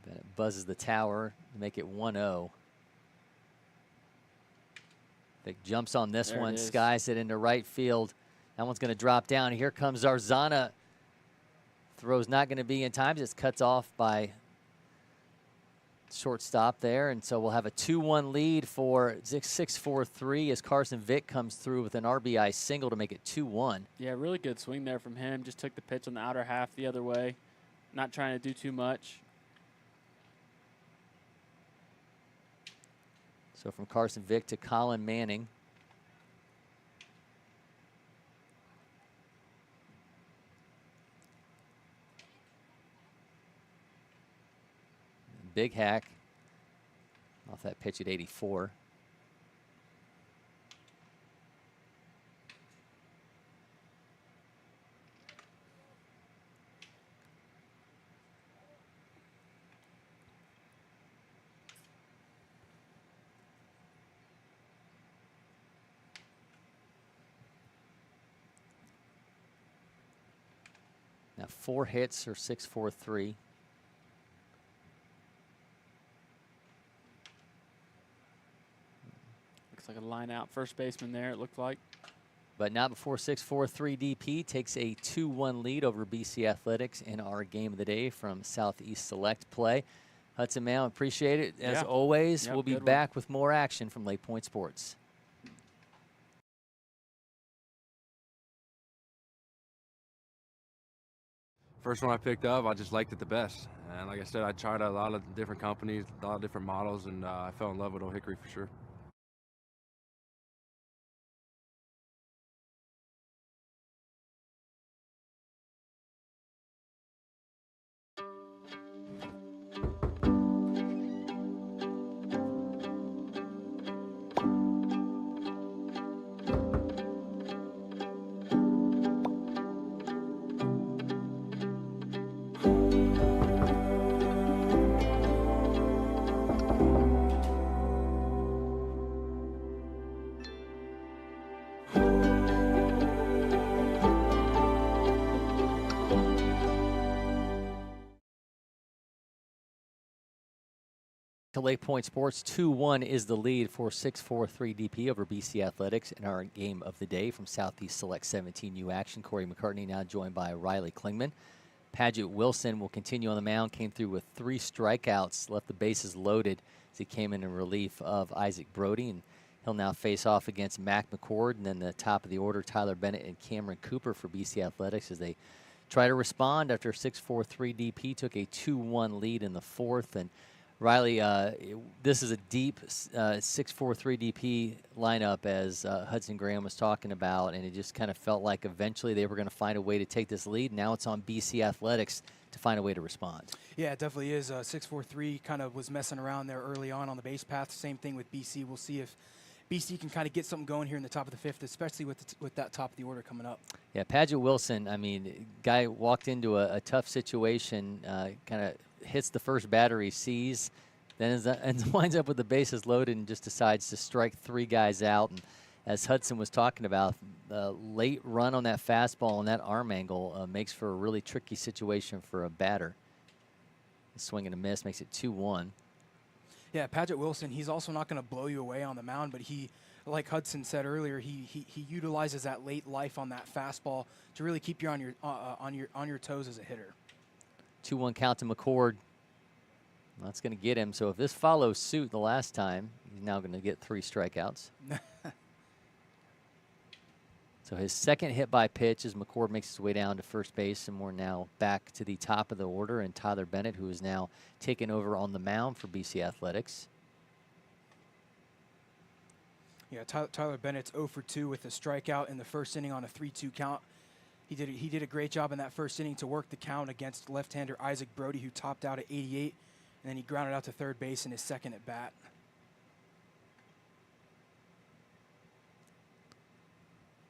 Bennett buzzes the tower to make it 1-0. Vick jumps on this one, skies it into right field. That one's going to drop down. Here comes Zarzana. Throw's not going to be in time. Just cuts off by shortstop there, and so we'll have a 2-1 lead for 6-4-3 as Carson Vick comes through with an RBI single to make it 2-1. Yeah, really good swing there from him. Just took the pitch on the outer half the other way. Not trying to do too much. So from Carson Vick to Colin Manning. Big hack off that pitch at 84. Now 4 hits or 6-4-3. Looks like a line out first baseman there, it looked like. But not before 6-4-3 DP takes a 2-1 lead over BC Athletics in our game of the day from Southeast Select Play. Hudson, man, appreciate it. As always, we'll be back with more action from LakePoint Sports. First one I picked up, I just liked it the best. And like I said, I tried a lot of different companies, a lot of different models, and I fell in love with Old Hickory for sure. To LakePoint Sports, 2-1 is the lead for 6-4-3 DP over BC Athletics in our game of the day from Southeast Select 17U action. Cory McCartney now joined by Riley Clingman. Paget Wilson will continue on the mound, came through with 3 strikeouts, left the bases loaded as he came in relief of Isaac Brody. And He'll now face off against Mac McCord, and then the top of the order, Tyler Bennett and Cameron Cooper for BC Athletics as they try to respond after 6-4-3 DP took a 2-1 lead in the fourth. And Riley, this is a deep 6-4-3 DP lineup, as Hudson Graham was talking about, and it just kind of felt like eventually they were going to find a way to take this lead. Now it's on BC Athletics to find a way to respond. Yeah, it definitely is. 6-4-3 kind of was messing around there early on the base path. Same thing with BC. We'll see if BC can kind of get something going here in the top of the fifth, especially with that top of the order coming up. Yeah, Paget Wilson, I mean, guy walked into a tough situation, kind of hits the first batter he sees, then winds up with the bases loaded and just decides to strike 3 guys out. And as Hudson was talking about, the late run on that fastball and that arm angle makes for a really tricky situation for a batter. A swing and a miss makes it 2-1. Yeah, Paget Wilson, he's also not going to blow you away on the mound, but he, like Hudson said earlier, he utilizes that late life on that fastball to really keep you on your toes as a hitter. 2-1 count to McCord. That's going to get him. So if this follows suit the last time, he's now going to get 3 strikeouts. So his second hit by pitch as McCord makes his way down to first base, and we're now back to the top of the order, and Tyler Bennett, who is now taken over on the mound for BC Athletics. Yeah, Tyler Bennett's 0 for 2 with a strikeout in the first inning on a 3-2 count. He did a great job in that first inning to work the count against left-hander Isaac Brody, who topped out at 88, and then he grounded out to third base in his second at bat.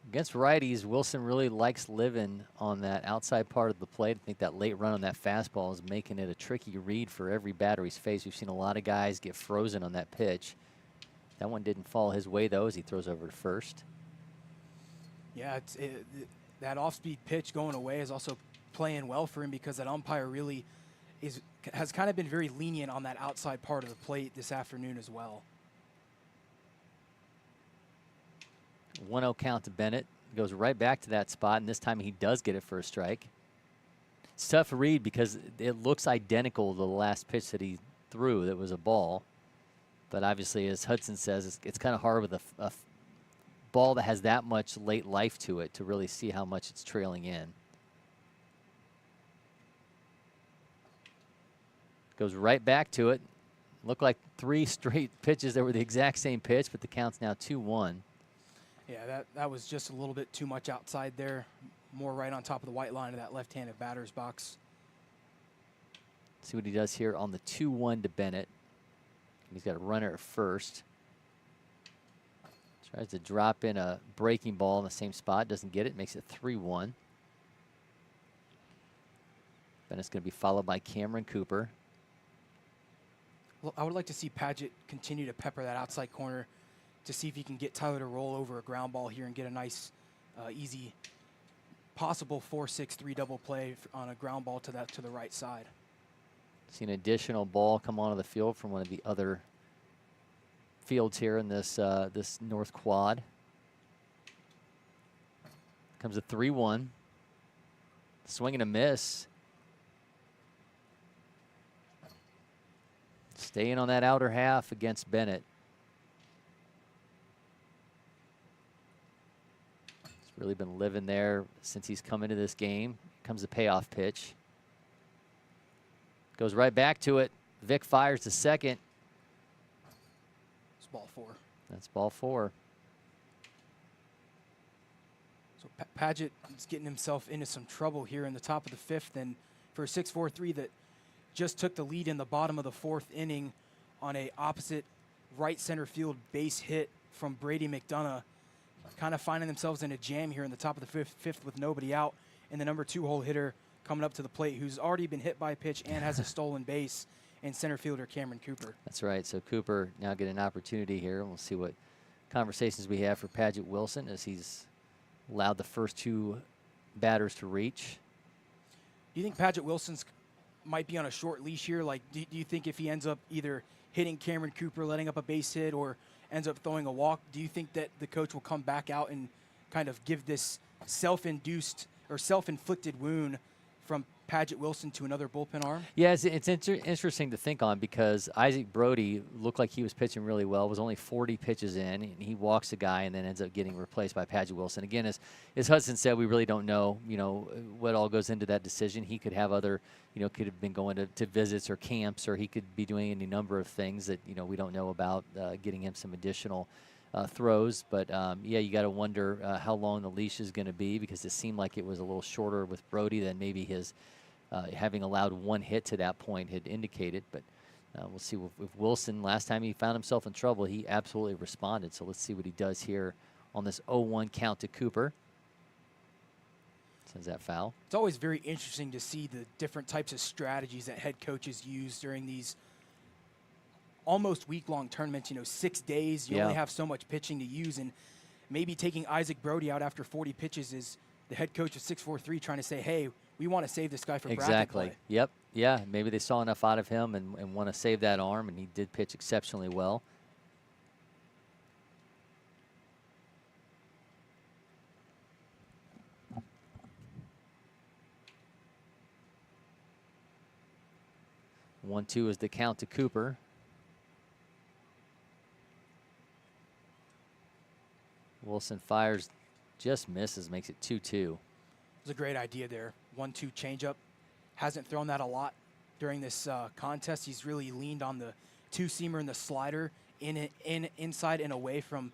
Against righties, Wilson really likes living on that outside part of the plate. I think that late run on that fastball is making it a tricky read for every batter he's faced. We've seen a lot of guys get frozen on that pitch. That one didn't fall his way, though, as he throws over to first. Yeah, that off-speed pitch going away is also playing well for him, because that umpire really has kind of been very lenient on that outside part of the plate this afternoon as well. 1-0 count to Bennett. Goes right back to that spot, and this time he does get it for a strike. It's tough to read because it looks identical to the last pitch that he threw that was a ball. But obviously, as Hudson says, it's kind of hard with a ball that has that much late life to it to really see how much it's trailing in. Goes right back to it. Looked like 3 straight pitches that were the exact same pitch, but the count's now 2-1. Yeah, that was just a little bit too much outside there. More right on top of the white line of that left-handed batter's box. See what he does here on the 2-1 to Bennett. He's got a runner at first. Tries to drop in a breaking ball in the same spot. Doesn't get it. Makes it 3-1. Bennett's going to be followed by Cameron Cooper. Well, I would like to see Paget continue to pepper that outside corner to see if he can get Tyler to roll over a ground ball here and get a nice, easy, possible 4-6-3 double play on a ground ball to the right side. See an additional ball come onto the field from one of the other fields here in this this north quad. Comes a 3-1. Swing and a miss. Staying on that outer half against Bennett. Really been living there since he's come into this game. Comes the payoff pitch. Goes right back to it. Vic fires to second. It's ball 4. That's ball 4. So Paget is getting himself into some trouble here in the top of the fifth, and for a 6-4-3 that just took the lead in the bottom of the fourth inning on a opposite right center field base hit from Brady McDonough. Kind of finding themselves in a jam here in the top of the fifth with nobody out, and the number 2 hole hitter coming up to the plate, who's already been hit by a pitch and has a stolen base, and center fielder Cameron Cooper. That's right. So Cooper now get an opportunity here, and we'll see what conversations we have for Paget Wilson as he's allowed the first 2 batters to reach. Do you think Paget Wilson's might be on a short leash here? Like, do you think if he ends up either hitting Cameron Cooper, letting up a base hit, or ends up throwing a walk, do you think that the coach will come back out and kind of give this self-induced or self-inflicted wound from Paget Wilson to another bullpen arm? Yeah, it's interesting to think on because Isaac Brody looked like he was pitching really well, was only 40 pitches in, and he walks a guy and then ends up getting replaced by Paget Wilson. Again, as Hudson said, we really don't know, what all goes into that decision. He could have other, could have been going to visits or camps, or he could be doing any number of things that, we don't know about, getting him some additional throws. But, yeah, you got to wonder how long the leash is going to be because it seemed like it was a little shorter with Brody than maybe his having allowed one hit to that point had indicated. But we'll see with Wilson. Last time he found himself in trouble, he absolutely responded. So let's see what he does here on this 0-1 count to Cooper. Sends that foul. It's always very interesting to see the different types of strategies that head coaches use during these almost week-long tournaments. 6 days, you only have so much pitching to use, and maybe taking Isaac Brody out after 40 pitches is the head coach of 6-4-3 trying to say, hey, we want to save this guy for bracket play. Yep. Yeah, maybe they saw enough out of him and want to save that arm, and he did pitch exceptionally well. One, two is the count to Cooper. Wilson fires, just misses, makes it 2-2. It was a great idea there. 1-2 changeup. Hasn't thrown that a lot during this contest. He's really leaned on the two-seamer and the slider inside and away from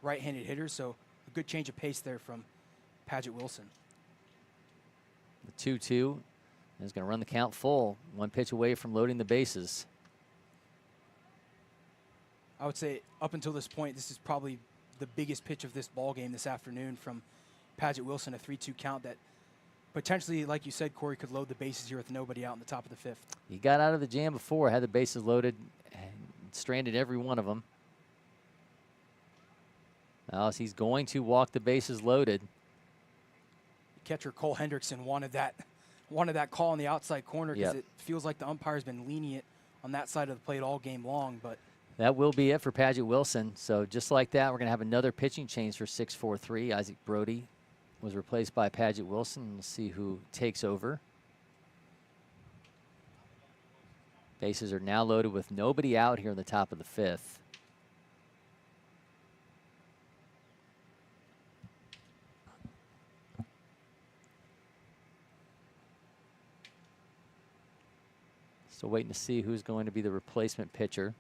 right-handed hitters. So a good change of pace there from Paget Wilson. The 2-2 is going to run the count full. One pitch away from loading the bases. I would say up until this point, this is probably the biggest pitch of this ball game this afternoon from Paget Wilson, a 3-2 count that potentially, like you said, Corey, could load the bases here with nobody out in the top of the fifth. He got out of the jam before, had the bases loaded, and stranded every one of them. Now he's going to walk the bases loaded. Catcher Cole Hendrickson wanted that call on the outside corner because it feels like the umpire's been lenient on that side of the plate all game long. But that will be it for Paget Wilson. So just like that, we're going to have another pitching change for 6-4-3. Isaac Brody was replaced by Paget Wilson. We'll see who takes over. Bases are now loaded with nobody out here in the top of the fifth. So waiting to see who's going to be the replacement pitcher.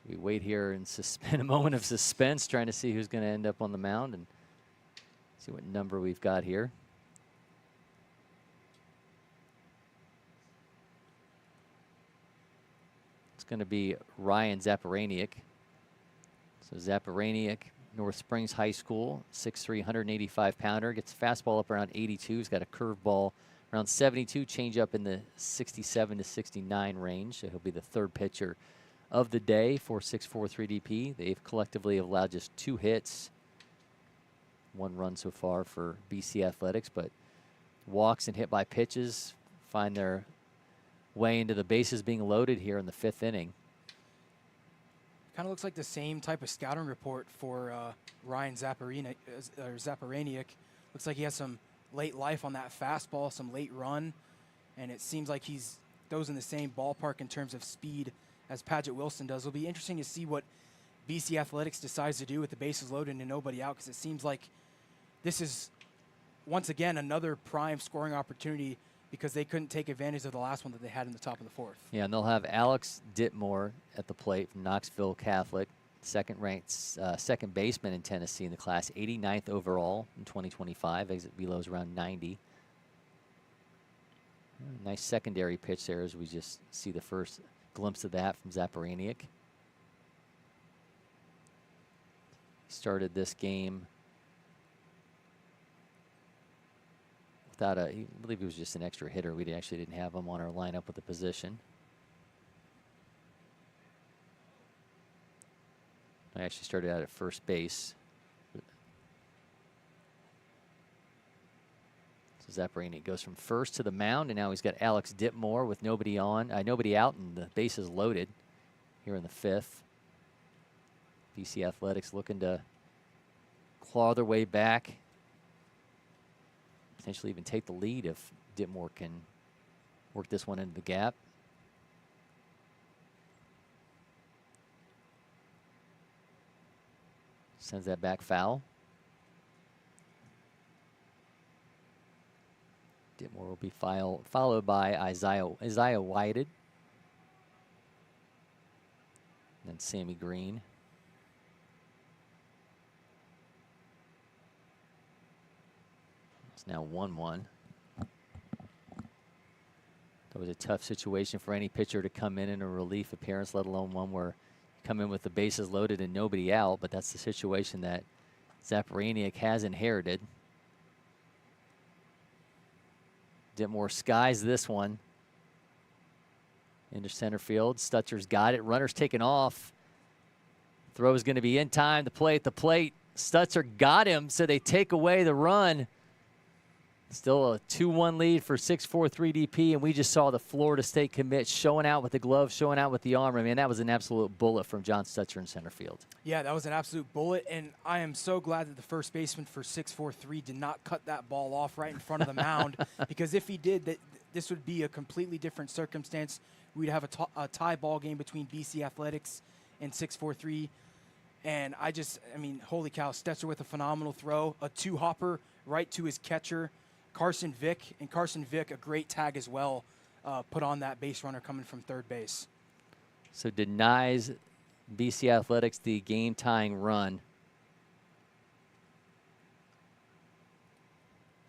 We wait here and suspend a moment of suspense, trying to see who's going to end up on the mound and see what number we've got here. It's going to be Ryan Zaparaniak. So Zaparaniak, North Springs High School, 6'3", 185-pounder. Gets a fastball up around 82. He's got a curveball around 72, change up in the 67 to 69 range. So he'll be the third pitcher of the day for 6-4-3 DP. They've collectively allowed just 2 hits, 1 run so far for BC Athletics, but walks and hit by pitches find their way into the bases being loaded here in the 5th inning. Kind of looks like the same type of scouting report for Ryan Zaparaniak. Looks like he has some late life on that fastball, some late run, and it seems like he's goes in the same ballpark in terms of speed as Paget Wilson does. It'll be interesting to see what BC Athletics decides to do with the bases loaded and nobody out, because it seems like this is, once again, another prime scoring opportunity because they couldn't take advantage of the last one that they had in the top of the 4th. Yeah, and they'll have Alex Ditmore at the plate from Knoxville Catholic, second-ranked second baseman in Tennessee in the class, 89th overall in 2025. Exit velo is around 90. Nice secondary pitch there as we just see the first glimpse of that from Zaparaniak. Started this game without I believe he was just an extra hitter. We actually didn't have him on our lineup with the position. I actually started out at first base. So Zapparini goes from first to the mound, and now he's got Alex Ditmore with nobody on, nobody out, and the bases loaded here in the 5th. BC Athletics looking to claw their way back, potentially even take the lead if Ditmore can work this one into the gap. Sends that back foul. Ditmore will be followed by Isaiah Whited. And then Sammy Green. It's now 1-1. That was a tough situation for any pitcher to come in a relief appearance, let alone one where you come in with the bases loaded and nobody out, but that's the situation that Zapparaniak has inherited. Ditmore skies this one into center field. Stutzer's got it. Runner's taken off. Throw is going to be in time to play at the plate. Stutzer got him, so they take away the run. Still a 2-1 lead for 6'4" 3DP, and we just saw the Florida State commit showing out with the glove, showing out with the arm. I mean, that was an absolute bullet from John Stutzer in center field. Yeah, that was an absolute bullet, and I am so glad that the first baseman for 6'4" 3 did not cut that ball off right in front of the mound, because if he did, this would be a completely different circumstance. We'd have a tie ball game between BC Athletics and 6'4" 3. And I mean, holy cow, Stutzer with a phenomenal throw, a two-hopper right to his catcher, Carson Vick, a great tag as well, put on that base runner coming from third base. So denies BC Athletics the game-tying run.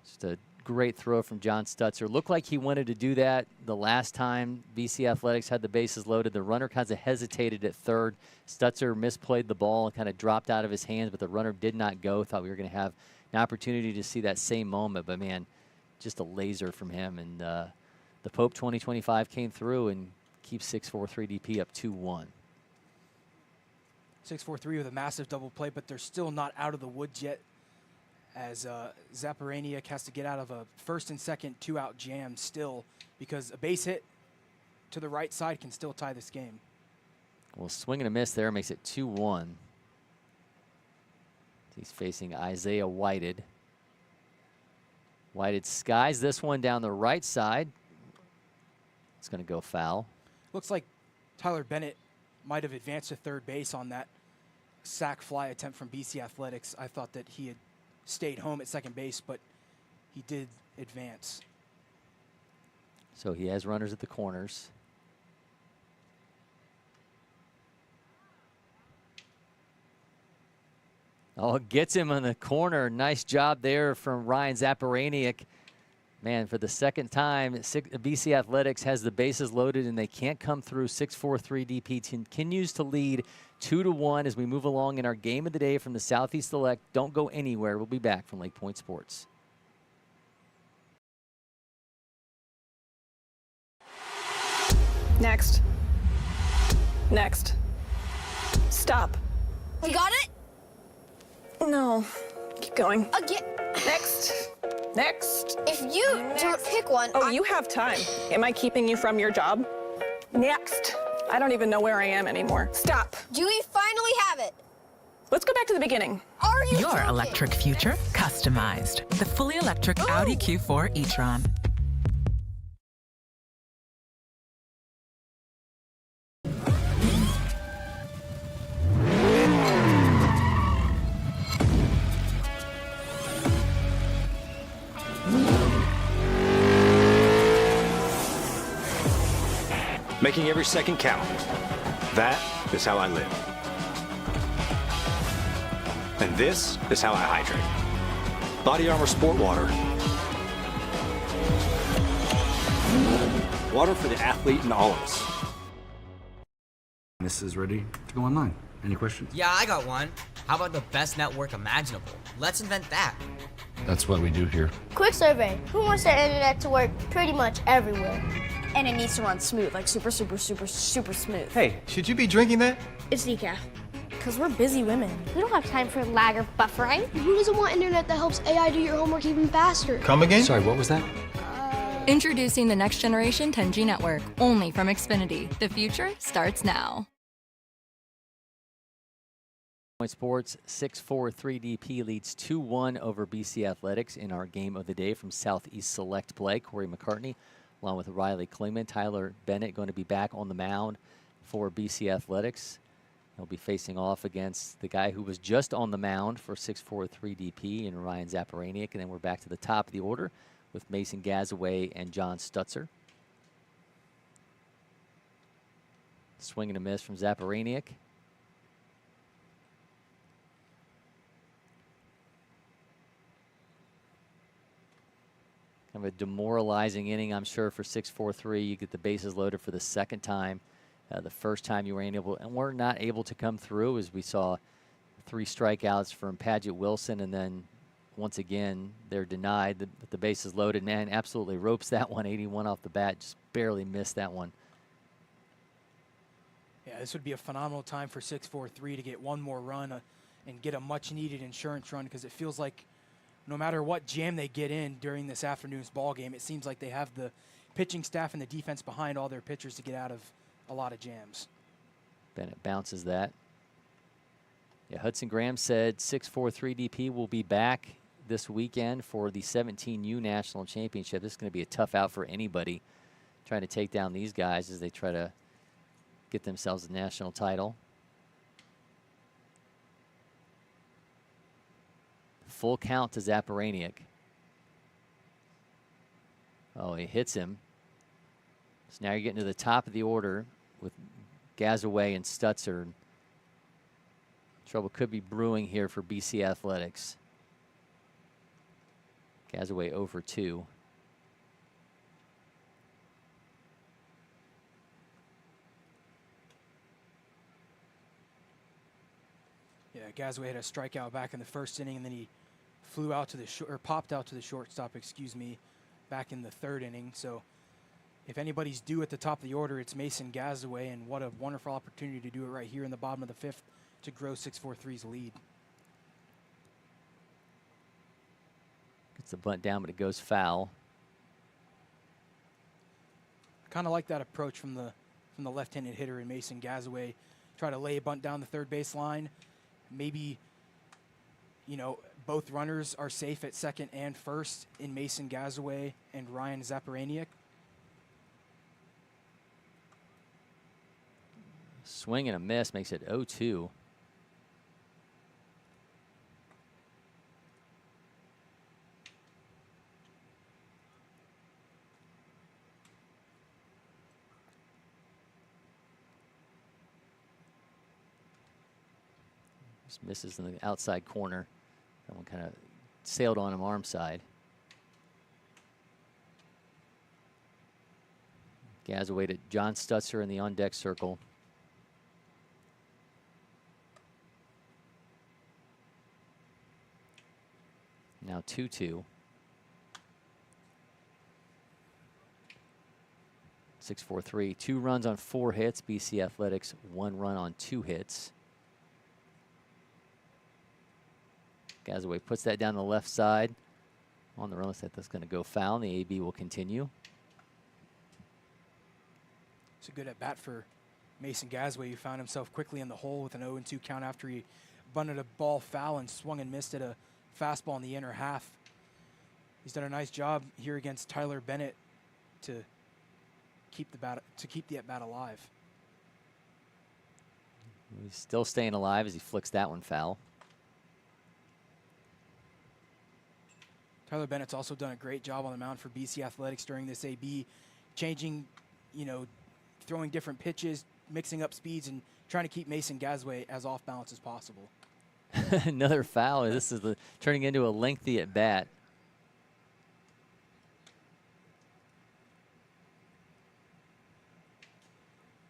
Just a great throw from John Stutzer. Looked like he wanted to do that the last time BC Athletics had the bases loaded. The runner kind of hesitated at third. Stutzer misplayed the ball and kind of dropped out of his hands, but the runner did not go. Thought we were going to have an opportunity to see that same moment, but man, just a laser from him. And the Pope 2025 came through and keeps 6'4" 3DP up 2-1. 6'4" 3 with a massive double play, but they're still not out of the woods yet, as Zapparaniak has to get out of a first and second two-out jam still, because a base hit to the right side can still tie this game. Well, swing and a miss there makes it 2-1. He's facing Isaiah Whited. Whited skies this one down the right side. It's going to go foul. Looks like Tyler Bennett might have advanced to third base on that sac fly attempt from BC Athletics. I thought that he had stayed home at second base, but he did advance. So he has runners at the corners. Oh, gets him in the corner. Nice job there from Ryan Zapparaniak. Man, for the second time, BC Athletics has the bases loaded and they can't come through. 6'4" 3DP continues to lead 2-1 as we move along in our game of the day from the Southeast Select. Don't go anywhere. We'll be back from LakePoint Sports. Next. Next. Stop. You got it? No. Keep going. Again. Next. Next. If you don't pick one. Oh, you have time. Am I keeping you from your job? Next. I don't even know where I am anymore. Stop. Do we finally have it? Let's go back to the beginning. Are you Your joking? electric future customized. The fully electric Audi Q4 e-tron. Making every second count. That is how I live. And this is how I hydrate. Body Armor Sport Water. Water for the athlete and all of us. This is ready to go online. Any questions? Yeah, I got one. How about the best network imaginable? Let's invent that. That's what we do here. Quick survey. Who wants their internet to work pretty much everywhere? And it needs to run smooth, like super smooth. Hey, should you be drinking that? It's decaf. Because we're busy women. We don't have time for lag or buffering. Who doesn't want internet that helps AI do your homework even faster? Come again? Sorry, what was that? Introducing the next generation 10G network, only from Xfinity. The future starts now. LakePoint Sports 6'4" 3DP leads 2-1 over BC Athletics in our game of the day from Southeast Select Play. Cory McCartney along with Riley Clingman. Tyler Bennett going to be back on the mound for BC Athletics. He'll be facing off against the guy who was just on the mound for 6'4" 3DP and Ryan Zaparaniak. And then we're back to the top of the order with Mason Gazaway and John Stutzer. Swing and a miss from Zaparaniak. Kind of a demoralizing inning, I'm sure, for 6-4-3. You get the bases loaded for the second time. The first time you were not able to come through, as we saw 3 strikeouts from Paget Wilson, and then once again they're denied. The bases loaded. Man, absolutely ropes that one. 81 off the bat, just barely missed that one. Yeah, this would be a phenomenal time for 6-4-3 to get one more run and get a much-needed insurance run, because it feels like no matter what jam they get in during this afternoon's ball game, it seems like they have the pitching staff and the defense behind all their pitchers to get out of a lot of jams. Bennett bounces that. Yeah, Hudson Graham said 6'4" 3DP will be back this weekend for the 17U National Championship. This is going to be a tough out for anybody trying to take down these guys as they try to get themselves a national title. Full count to Zaparaniak. Oh, he hits him. So now you're getting to the top of the order with Gazaway and Stutzer. Trouble could be brewing here for BC Athletics. Gazaway 0 for 2. Yeah, Gazaway had a strikeout back in the first inning, and then he flew out to the popped out to the shortstop, excuse me, back in the third inning. So if anybody's due at the top of the order, it's Mason Gazaway, and what a wonderful opportunity to do it right here in the bottom of the 5th to grow 6-4-3's lead. Gets the bunt down, but it goes foul. I kind of like that approach from the left-handed hitter in Mason Gazaway. Try to lay a bunt down the third base line. Maybe, you know, both runners are safe at second and first in Mason Gazaway and Ryan Zaparaniak. Swing and a miss makes it 0-2. Just misses in the outside corner. That one kind of sailed on him arm side. Gazaway to John Stutzer in the on-deck circle. Now 2-2. 6-4-3. 2 runs on 4 hits. BC Athletics 1 run on 2 hits. Gazaway puts that down the left side. On the run set, that's going to go foul, and the AB will continue. It's a good at bat for Mason Gazaway, who found himself quickly in the hole with an 0-2 count after he bunted a ball foul and swung and missed at a fastball in the inner half. He's done a nice job here against Tyler Bennett to keep the at bat alive. He's still staying alive as he flicks that one foul. Tyler Bennett's also done a great job on the mound for BC Athletics during this AB, changing, you know, throwing different pitches, mixing up speeds, and trying to keep Mason Gazaway as off balance as possible. Another foul. This is turning into a lengthy at bat.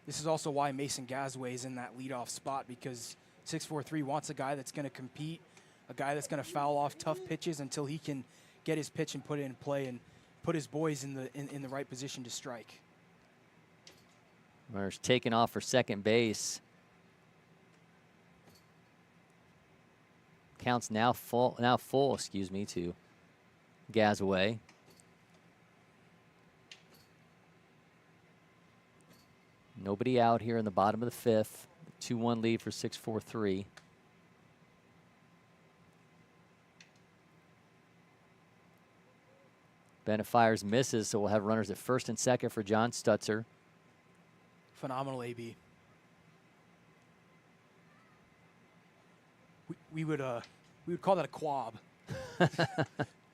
This is also why Mason Gazaway is in that leadoff spot, because 6-4-3 wants a guy that's going to compete, a guy that's going to foul off tough pitches until he can get his pitch and put it in play and put his boys in the right position to strike. Runner's taken off for second base. Count's now full, excuse me, to Gazaway. Nobody out here in the bottom of the fifth. 2-1 lead for 6-4-3. Bennett fires, misses, so we'll have runners at first and second for John Stutzer. Phenomenal AB. We would call that a quab.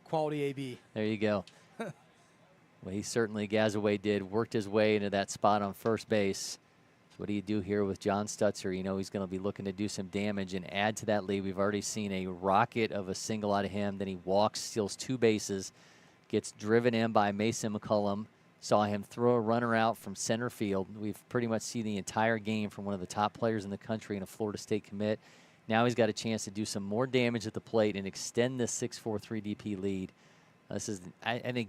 Quality AB. There you go. Well, he certainly, Gazaway did, worked his way into that spot on first base. So what do you do here with John Stutzer? You know he's going to be looking to do some damage and add to that lead. We've already seen a rocket of a single out of him. Then he walks, steals 2 bases, gets driven in by Mason McCullum. Saw him throw a runner out from center field. We've pretty much seen the entire game from one of the top players in the country and a Florida State commit. Now he's got a chance to do some more damage at the plate and extend this 6-4-3 DP lead. This is, I think,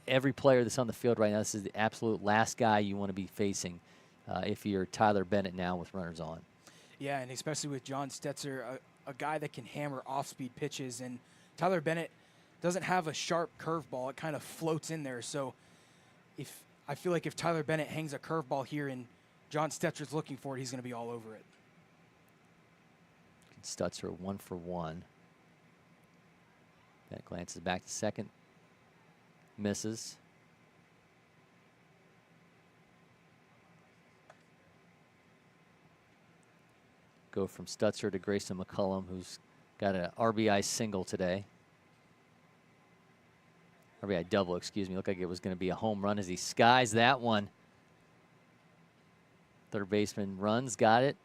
every player that's on the field right now, this is the absolute last guy you want to be facing if you're Tyler Bennett now with runners on. Yeah, and especially with John Stutzer, a guy that can hammer off-speed pitches. And Tyler Bennett doesn't have a sharp curveball. It kind of floats in there. So I feel like if Tyler Bennett hangs a curveball here and John Stutzer's looking for it, he's going to be all over it. Stutzer 1 for 1. Bennett glances back to second. Misses. Go from Stutzer to Grayson McCullum, who's got an RBI single today. RBI double, excuse me. Looked like it was going to be a home run as he skies that one. Third baseman runs, got it.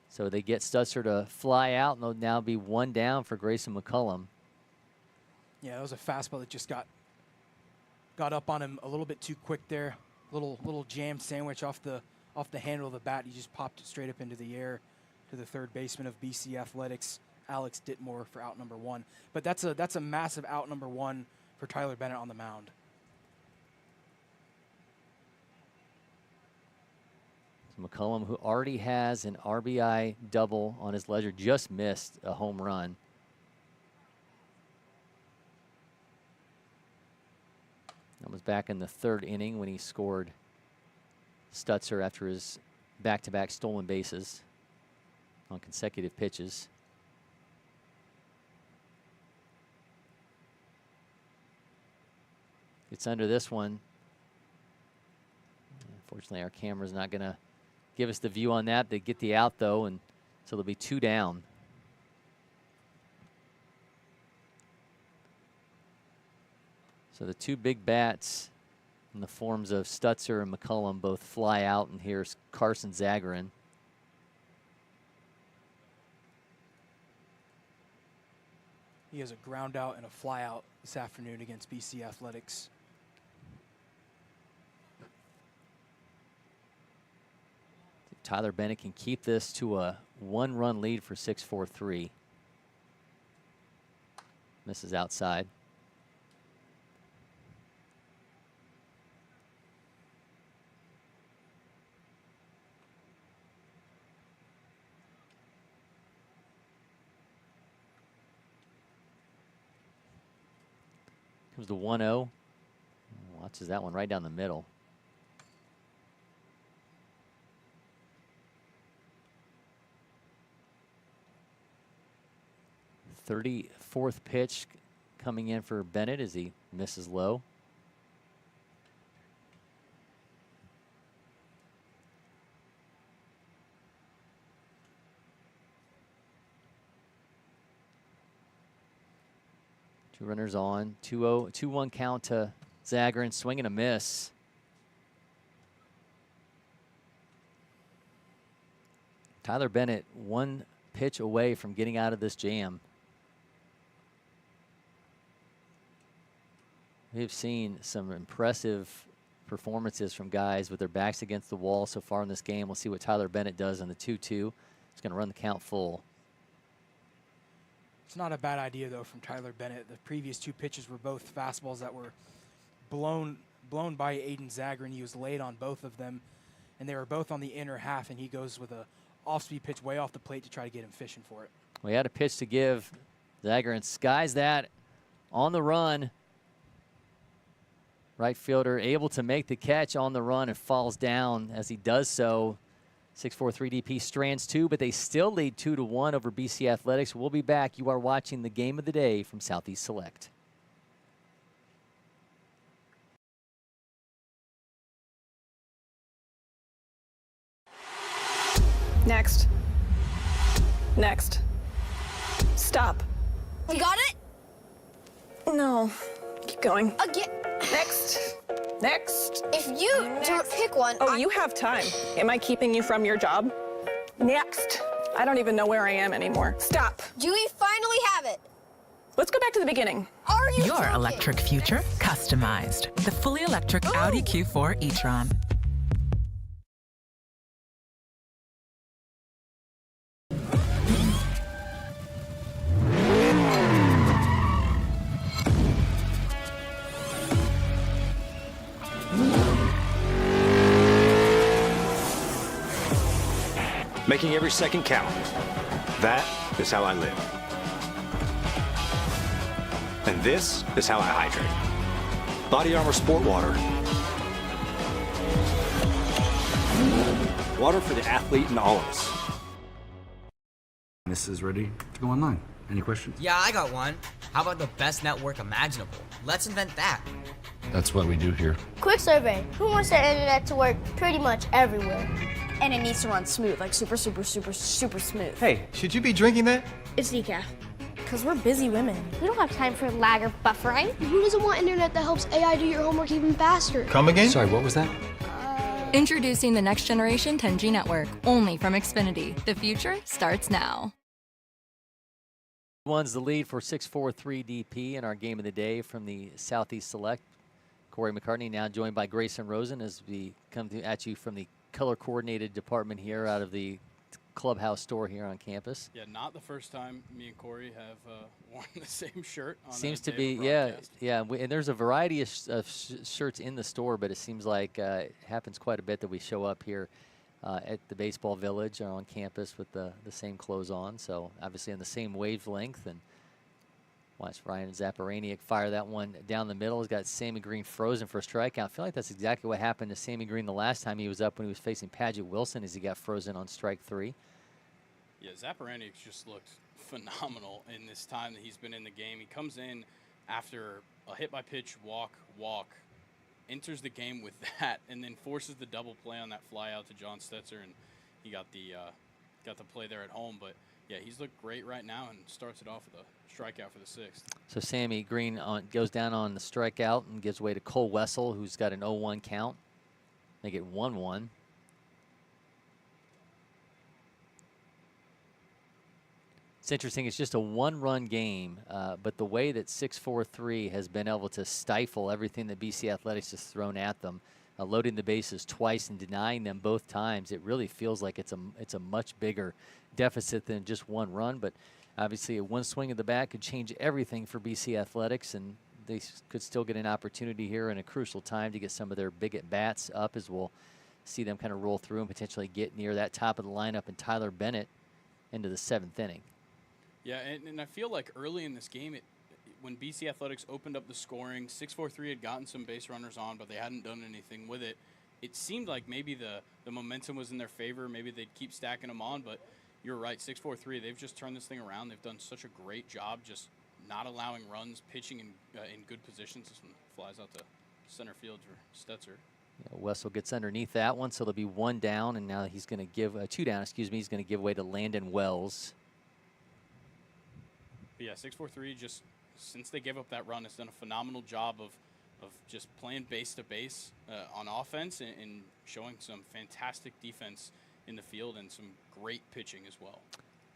So they get Stutzer to fly out, and they'll now be 1 down for Grayson McCullum. Yeah, that was a fastball that just got up on him a little bit too quick there. Little jam sandwich off the handle of the bat. He just popped it straight up into the air to the third baseman of BC Athletics, Alex Ditmore, for out number 1. But that's a massive out number 1 for Tyler Bennett on the mound. McCullum, who already has an RBI double on his ledger, just missed a home run. That was back in the 3rd inning when he scored Stutzer after his back-to-back stolen bases on consecutive pitches. It's under this one. Unfortunately, our camera's not going to give us the view on that. They get the out, though, and so there'll be 2 down. So the 2 big bats in the forms of Stutzer and McCullum both fly out, and here's Carson Zagarin. He has a ground out and a fly out this afternoon against BC Athletics. Tyler Bennett can keep this to a 1-run lead for 6-4-3. Misses outside. Comes the 1-0. Watches that one right down the middle. 34th pitch coming in for Bennett as he misses low. Two runners on, 2-1 count to Zagarin, swing and a miss. Tyler Bennett 1 pitch away from getting out of this jam. We've seen some impressive performances from guys with their backs against the wall so far in this game. We'll see what Tyler Bennett does on the 2-2. He's going to run the count full. It's not a bad idea, though, from Tyler Bennett. The previous 2 pitches were both fastballs that were blown by Aiden Zagarin. He was late on both of them, and they were both on the inner half, and he goes with a off-speed pitch way off the plate to try to get him fishing for it. We had a pitch to give Zagorn skies that on the run. Right fielder able to make the catch on the run and falls down as he does so. 6'4" DP strands 2, but they still lead 2-1 over BC Athletics. We'll be back. You are watching the game of the day from Southeast Select. Next. Next. Stop. You got it? No. Keep going. Again. Next. Next. If you don't pick one. Oh, you have time. Am I keeping you from your job? Next. I don't even know where I am anymore. Stop. Do we finally have it? Let's go back to the beginning. Are you Your joking? electric future customized. The fully electric Audi Q4 e-tron. Making every second count. That is how I live. And this is how I hydrate. Body Armor Sport Water. Water for the athlete in all of us. This is ready to go online. Any questions? Yeah, I got one. How about the best network imaginable? Let's invent that. That's what we do here. Quick survey. Who wants their internet to work pretty much everywhere? And it needs to run smooth, like super smooth. Hey, should you be drinking that? It's decaf. Because we're busy women. We don't have time for lag or buffering. Who doesn't want internet that helps AI do your homework even faster? Come again? Sorry, what was that? Introducing the next generation 10G network, only from Xfinity. The future starts now. One's the lead for 6'4" DP in our game of the day from the Southeast Select. Cory McCartney now joined by Grayson Rosen as we come at you from the color coordinated department here out of the clubhouse store here on campus. Yeah, not the first time me and Cory have worn the same shirt. On Seems a to day of be, a yeah, broadcast. yeah. And there's a variety of shirts in the store, but it seems like it happens quite a bit that we show up here at the baseball village or on campus with the same clothes on. So obviously on the same wavelength. And watch Ryan Zaparaniak fire that one down the middle. He's got Sammy Green frozen for a strikeout. I feel like that's exactly what happened to Sammy Green the last time he was up when he was facing Paget Wilson as he got frozen on strike 3. Yeah, Zaparaniak just looked phenomenal in this time that he's been in the game. He comes in after a hit-by-pitch walk, enters the game with that, and then forces the double play on that fly out to John Stetzer, and he got the play there at home. But yeah, he's looked great right now and starts it off with a strikeout for the 6th. So Sammy Green goes down on the strikeout and gives way to Cole Wessel, who's got an 0-1 count. Make it 1-1. It's interesting. It's just a one-run game, but the way that 6'4" has been able to stifle everything that BC Athletics has thrown at them, loading the bases twice and denying them both times, it really feels like it's a much bigger deficit than just one run. But obviously, one swing of the bat could change everything for BC Athletics, and they could still get an opportunity here in a crucial time to get some of their big at-bats up, as we'll see them kind of roll through and potentially get near that top of the lineup and Tyler Bennett into the 7th inning. Yeah, and I feel like early in this game, when BC Athletics opened up the scoring, 6'4" had gotten some base runners on, but they hadn't done anything with it. It seemed like maybe the momentum was in their favor. Maybe they'd keep stacking them on, but you're right, 6'4", they've just turned this thing around. They've done such a great job just not allowing runs, pitching in good positions. This one flies out to center field for Stetzer. Yeah, Wessel gets underneath that one, so there'll be one down, and now he's going to give two down. Excuse me. He's going to give way to Landon Wells. But yeah, 6'4", just since they gave up that run, has done a phenomenal job of just playing base to base on offense and showing some fantastic defense in the field and some great pitching as well.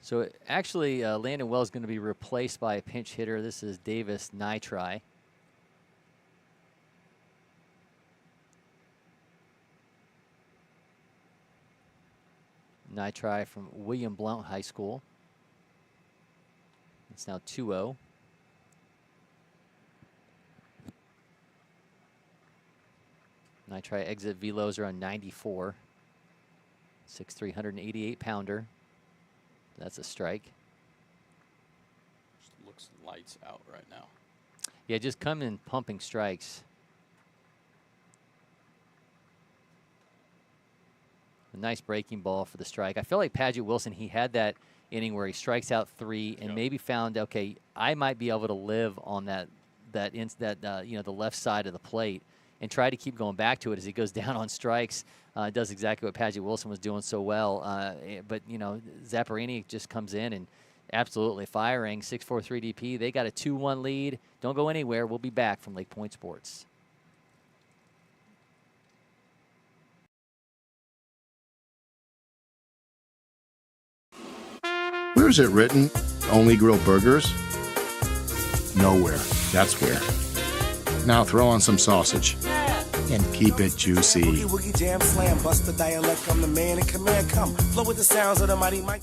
So actually, Landon Wells is going to be replaced by a pinch hitter. This is Davis Nitri. Nitri from William Blount High School. It's now 2-0. Nitri exit velos are on 94. 6'3", 188-pounder. That's a strike. Just looks lights out right now. Yeah, just come in pumping strikes. A nice breaking ball for the strike. I feel like Paget Wilson, he had that inning where he strikes out 3 and maybe found, okay, I might be able to live on the left side of the plate, and try to keep going back to it as he goes down on strikes. Does exactly what Paget Wilson was doing so well. But Zapparini just comes in and absolutely firing. 6-4-3 DP. They got a 2-1 lead. Don't go anywhere. We'll be back from LakePoint Sports. Where's it written? Only grill burgers? Nowhere. That's where. Now throw on some sausage. And keep it juicy. Boogie, woogie, jam, slam, bust the dialect. I'm the man in command. Come, flow with the sounds of the mighty Mike.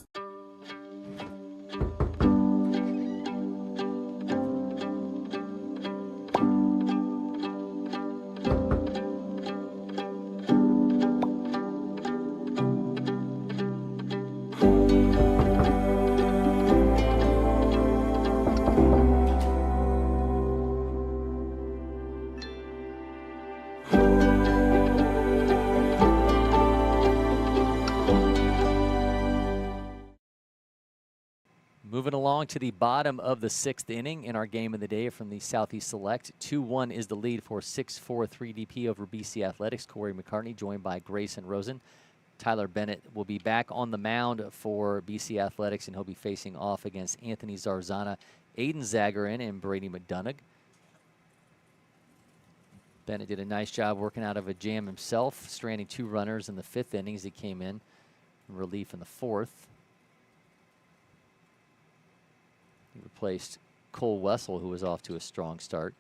Moving along to the bottom of the 6th inning in our game of the day from the Southeast Select. 2-1 is the lead for 6-4-3 DP over BC Athletics. Cory McCartney joined by Grayson Rosen. Tyler Bennett will be back on the mound for BC Athletics, and he'll be facing off against Anthony Zarzana, Aiden Zagarin, and Brady McDonough. Bennett did a nice job working out of a jam himself, stranding 2 runners in the 5th inning as he came in relief in the 4th. He replaced Cole Wessel, who was off to a strong start.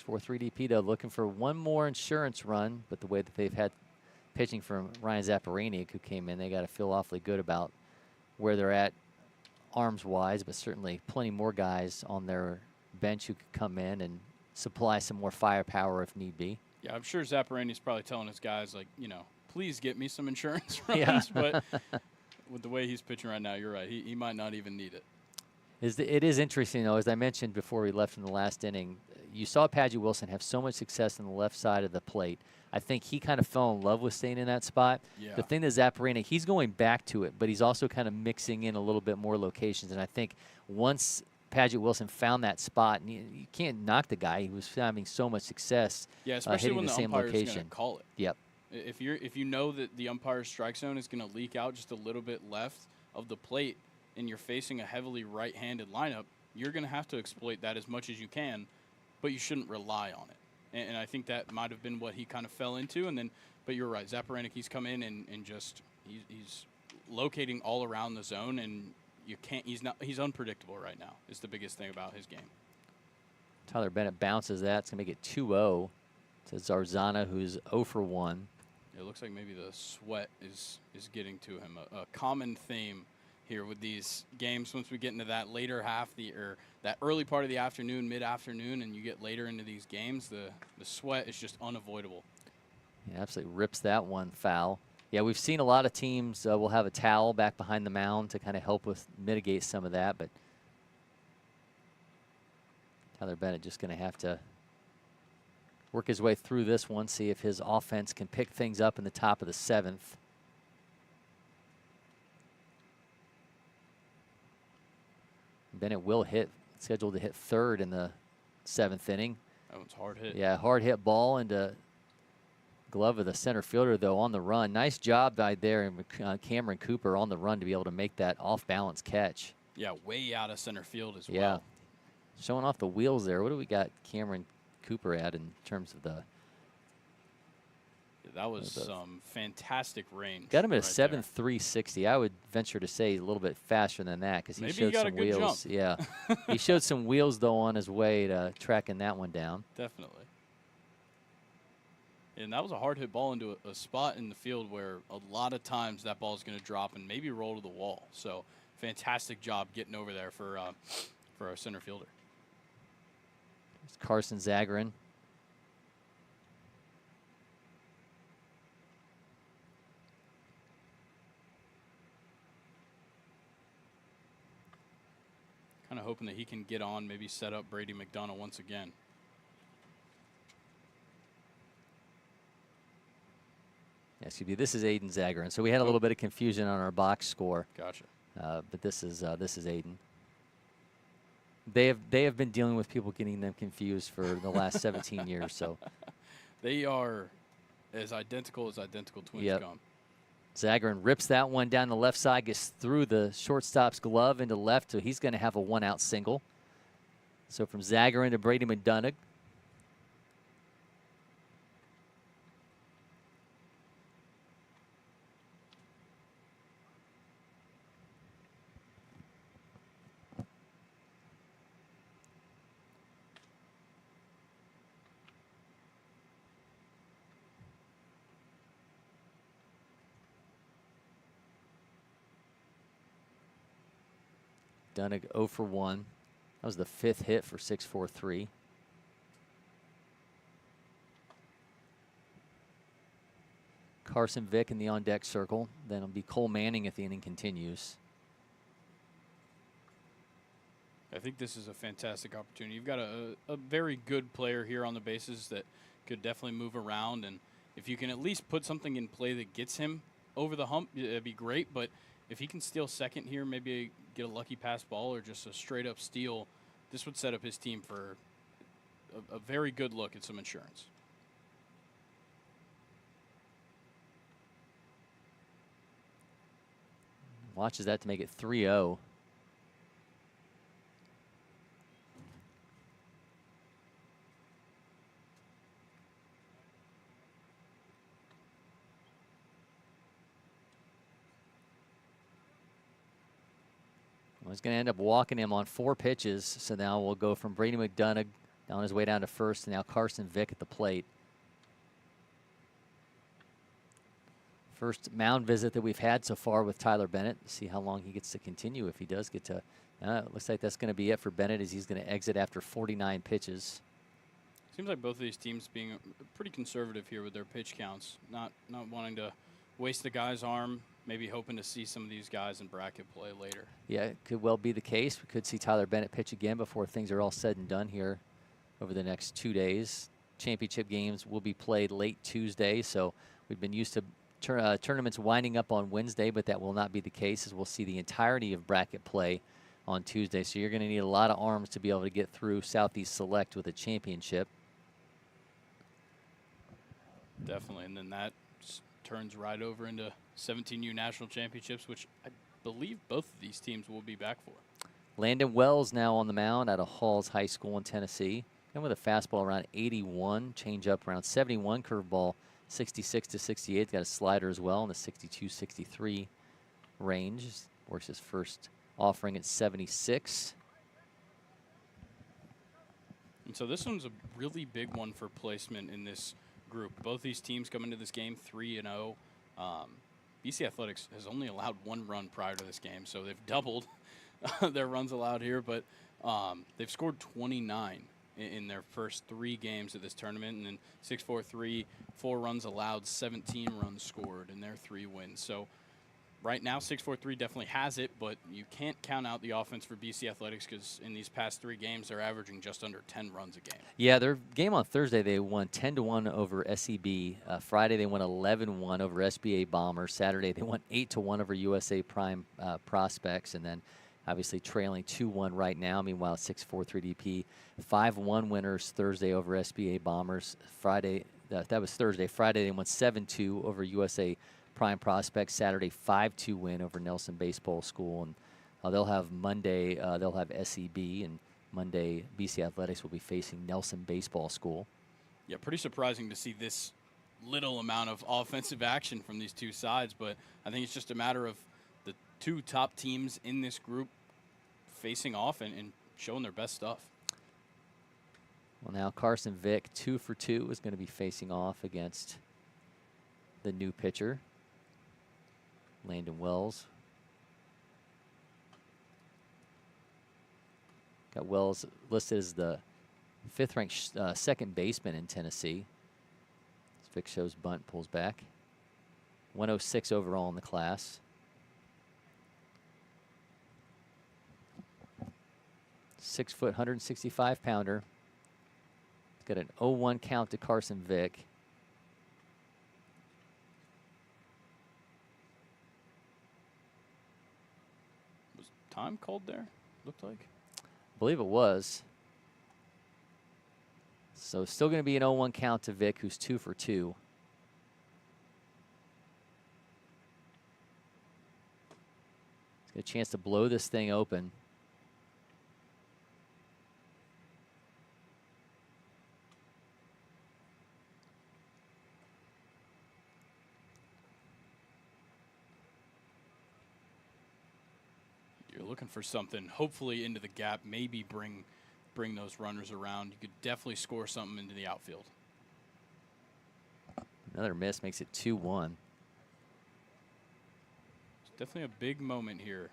6-4-3 DP, though, looking for one more insurance run, but the way that they've had pitching from Ryan Zapparani, who came in, they got to feel awfully good about where they're at arms-wise, but certainly plenty more guys on their bench who could come in and supply some more firepower if need be. Yeah, I'm sure Zapparani's probably telling his guys, like, please get me some insurance runs, Yeah. But with the way he's pitching right now, you're right. He might not even need it. It is interesting, though, as I mentioned before we left in the last inning, you saw Paget Wilson have so much success on the left side of the plate. I think he kind of fell in love with staying in that spot. Yeah. The thing that Zapparani, he's going back to it, but he's also kind of mixing in a little bit more locations. And I think once Paget Wilson found that spot, and you can't knock the guy. He was having so much success especially hitting when the the same umpire's location. going to call it. Yep. If you know that the umpire's strike zone is going to leak out just a little bit left of the plate and you're facing a heavily right-handed lineup, you're going to have to exploit that as much as you can, but you shouldn't rely on it. And I think that might have been what he kind of fell into. And then, but you're right, Zapparani, he's come in and just he's locating all around the zone, and you can't. He's unpredictable right now. Is the biggest thing about his game. Tyler Bennett bounces that. It's going to make it 2-0 to Zarzana, who's 0 for 1. It looks like maybe the sweat is getting to him. A common theme here with these games once we get into that later half, or that early part of the afternoon, mid-afternoon, and you get later into these games, the sweat is just unavoidable. Yeah, absolutely rips that one foul. Yeah, we've seen a lot of teams will have a towel back behind the mound to kind of help with mitigate some of that, but Tyler Bennett just going to have to work his way through this one, see if his offense can pick things up in the top of the 7th. Bennett will scheduled to hit 3rd in the 7th inning. That one's hard hit. Yeah, hard hit ball into glove of the center fielder, though, on the run. Nice job by there, Cameron Cooper on the run to be able to make that off-balance catch. Yeah, way out of center field as yeah. well. Showing off the wheels there. What do we got Cameron Cooper at in terms of the... That was some fantastic range. Got him at right a 7.360. I would venture to say a little bit faster than that because he showed some wheels. Jump. Yeah, he showed some wheels though on his way to tracking that one down. Definitely. And that was a hard hit ball into a spot in the field where a lot of times that ball is going to drop and maybe roll to the wall. So fantastic job getting over there for our center fielder. It's Carson Zagarin. hoping that he can get on, maybe set up Brady McDonough once again. Excuse me. This is Aiden Zagarin. So we had a little bit of confusion on our box score. Gotcha. But this is Aiden. They have been dealing with people getting them confused for the last 17 years. So they are as identical twins yep. come. Zagarin rips that one down the left side, gets through the shortstop's glove into left, so he's going to have a 1-out single. So from Zagarin to Brady McDonough. Dunnig 0 for 1. That was the 5th hit for 6-4-3. Carson Vick in the on-deck circle. Then it'll be Cole Manning if the inning continues. I think this is a fantastic opportunity. You've got a very good player here on the bases that could definitely move around. And if you can at least put something in play that gets him over the hump, it'd be great. But if he can steal second here, maybe get a lucky pass ball or just a straight-up steal, this would set up his team for a very good look at some insurance. Watches that to make it 3-0. Well, he's going to end up walking him on 4 pitches. So now we'll go from Brady McDonough on his way down to first, and now Carson Vick at the plate. First mound visit that we've had so far with Tyler Bennett. See how long he gets to continue if he does get to. It looks like that's going to be it for Bennett as he's going to exit after 49 pitches. Seems like both of these teams being pretty conservative here with their pitch counts, not wanting to waste the guy's arm, maybe hoping to see some of these guys in bracket play later. Yeah, it could well be the case. We could see Tyler Bennett pitch again before things are all said and done here over the next 2 days. Championship games will be played late Tuesday, so we've been used to tournaments winding up on Wednesday, but that will not be the case as we'll see the entirety of bracket play on Tuesday. So you're going to need a lot of arms to be able to get through Southeast Select with a championship. Definitely, and then that turns right over into 17U National Championships, which I believe both of these teams will be back for. Landon Wells now on the mound out of Halls High School in Tennessee. And with a fastball around 81, changeup around 71, curveball 66 to 68. Got a slider as well in the 62-63 range. Works his first offering at 76. And so this one's a really big one for placement in this group. Both these teams come into this game 3-0. BC Athletics has only allowed 1 run prior to this game, so they've doubled their runs allowed here, but they've scored 29 in their first 3 games of this tournament, and then 6-4-3, 4 runs allowed, 17 runs scored in their 3 wins. So right now 6-4-3 definitely has it, but you can't count out the offense for BC Athletics because in these past 3 games they're averaging just under 10 runs a game. Yeah, their game on Thursday they won 10-1 over SEB. Friday they won 11-1 over SBA Bombers. Saturday they won 8-1 over USA Prime Prospects, and then obviously trailing 2-1 right now. Meanwhile, 6-4-3 DP. 5-1 winners Thursday over SBA Bombers. Friday, that was Thursday. Friday they won 7-2 over USA Prime Prospects. Saturday 5-2 win over Nelson Baseball School. And they'll have Monday, they'll have SEB, and Monday BC Athletics will be facing Nelson Baseball School. Yeah, pretty surprising to see this little amount of offensive action from these two sides, but I think it's just a matter of the 2 top teams in this group facing off and showing their best stuff. Well, now Carson Vick, 2 for 2, is going to be facing off against the new pitcher, Landon Wells. Got Wells listed as the 5th-ranked second baseman in Tennessee. As Vick shows bunt, pulls back. 106 overall in the class. 6 foot, 165 pounder. Got an 0-1 count to Carson Vick. Was time called there? Looked like. I believe it was. So still going to be an 0-1 count to Vick, who's 2 for 2. He's got a chance to blow this thing open. You're looking for something, hopefully into the gap, maybe bring those runners around. You could definitely score something into the outfield. Another miss makes it 2-1. It's definitely a big moment here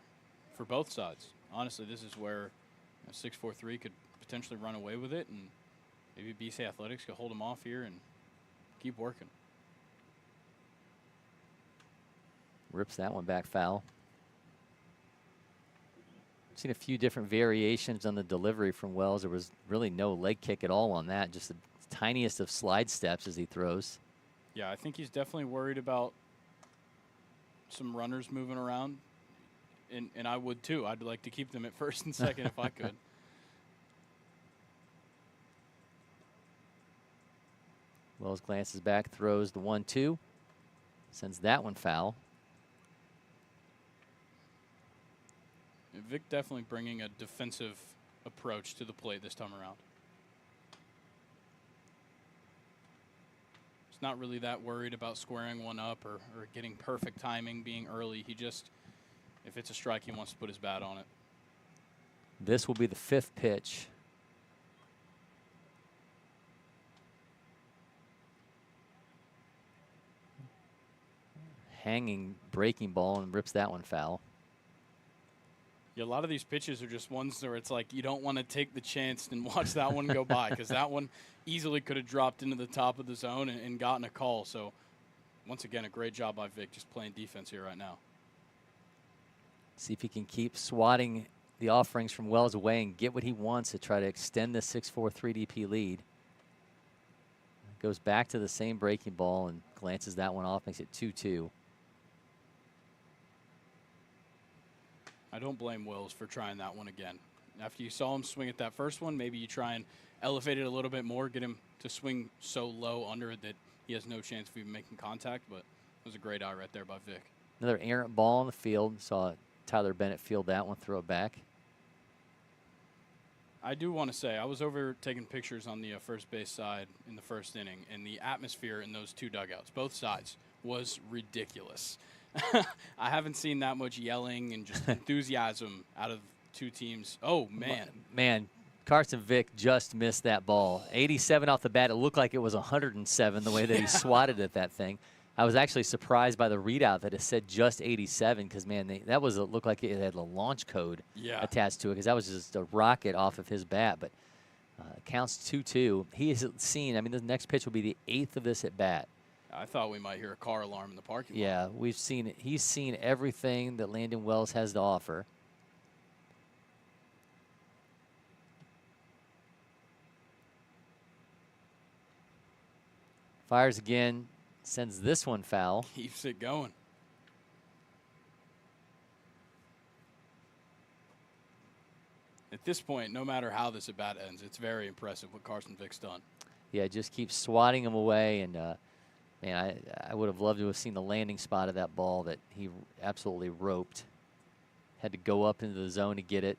for both sides. Honestly, this is where 6-4-3 could potentially run away with it, and maybe BC Athletics could hold them off here and keep working. Rips that one back foul. Seen a few different variations on the delivery from Wells. There was really no leg kick at all on that, just the tiniest of slide steps as he throws. Yeah, I think he's definitely worried about some runners moving around, and I would too. I'd like to keep them at first and second if I could. Wells glances back, throws the 1-2, sends that one foul. Vic definitely bringing a defensive approach to the plate this time around. He's not really that worried about squaring one up or getting perfect timing, being early. He just, if it's a strike, he wants to put his bat on it. This will be the 5th pitch. Hanging breaking ball and rips that one foul. Yeah, a lot of these pitches are just ones where it's like you don't want to take the chance and watch that one go by, because that one easily could have dropped into the top of the zone and gotten a call. So, once again, a great job by Vic just playing defense here right now. See if he can keep swatting the offerings from Wells away and get what he wants to try to extend the 6-4 3DP lead. Goes back to the same breaking ball and glances that one off, makes it 2-2. I don't blame Wills for trying that one again. After you saw him swing at that first one, maybe you try and elevate it a little bit more, get him to swing so low under it that he has no chance of even making contact, but it was a great eye right there by Vic. Another errant ball on the field. Saw Tyler Bennett field that one, throw it back. I do want to say, I was over taking pictures on the first base side in the first inning, and the atmosphere in those two dugouts, both sides, was ridiculous. I haven't seen that much yelling and just enthusiasm out of two teams. Oh, man. Man, Carson Vick just missed that ball. 87 off the bat. It looked like it was 107 the way that he swatted at that thing. I was actually surprised by the readout that it said just 87 because, man, that was looked like it had a launch code attached to it because that was just a rocket off of his bat. But counts 2-2. He has seen, I mean, the next pitch will be the 8th of this at bat. I thought we might hear a car alarm in the parking lot. Yeah, we've seen it. He's seen everything that Landon Wells has to offer. Fires again, sends this one foul. Keeps it going. At this point, no matter how this at bat ends, it's very impressive what Carson Vick's done. Yeah, just keeps swatting him away, and man, I would have loved to have seen the landing spot of that ball that he absolutely roped. Had to go up into the zone to get it.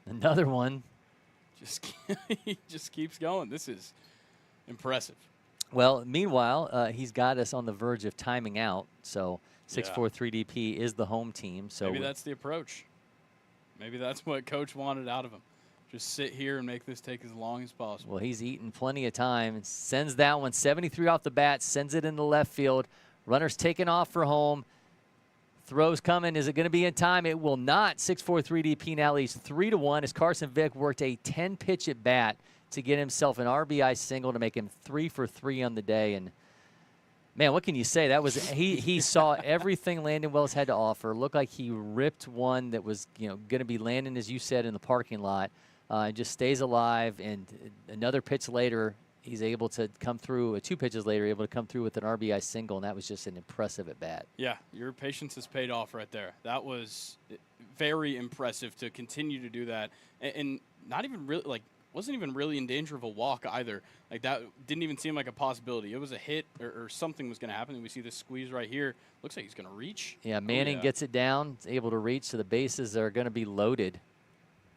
Another one. He just keeps going. This is impressive. Well, meanwhile, he's got us on the verge of timing out. So 6-4 3DP is the home team. So maybe that's the approach. Maybe that's what Coach wanted out of him. Just sit here and make this take as long as possible. Well, he's eaten plenty of time and sends that one 73 off the bat, sends it into left field. Runner's taken off for home. Throw's coming. Is it going to be in time? It will not. 6'4" 3DP now leads 3-1 as Carson Vick worked a 10-pitch at bat to get himself an RBI single to make him 3 for 3 on the day. And man, what can you say? That was he saw everything Landon Wells had to offer. Looked like he ripped one that was going to be landing, as you said, in the parking lot. And just stays alive. And another pitch later, he's able to come through. 2 pitches later, able to come through with an RBI single, and that was just an impressive at bat. Yeah, your patience has paid off right there. That was very impressive to continue to do that, and not even really wasn't even really in danger of a walk either. Like, that didn't even seem like a possibility. It was a hit or something was going to happen. And we see this squeeze right here. Looks like he's going to reach. Yeah, Manning gets it down, able to reach, so the bases are going to be loaded.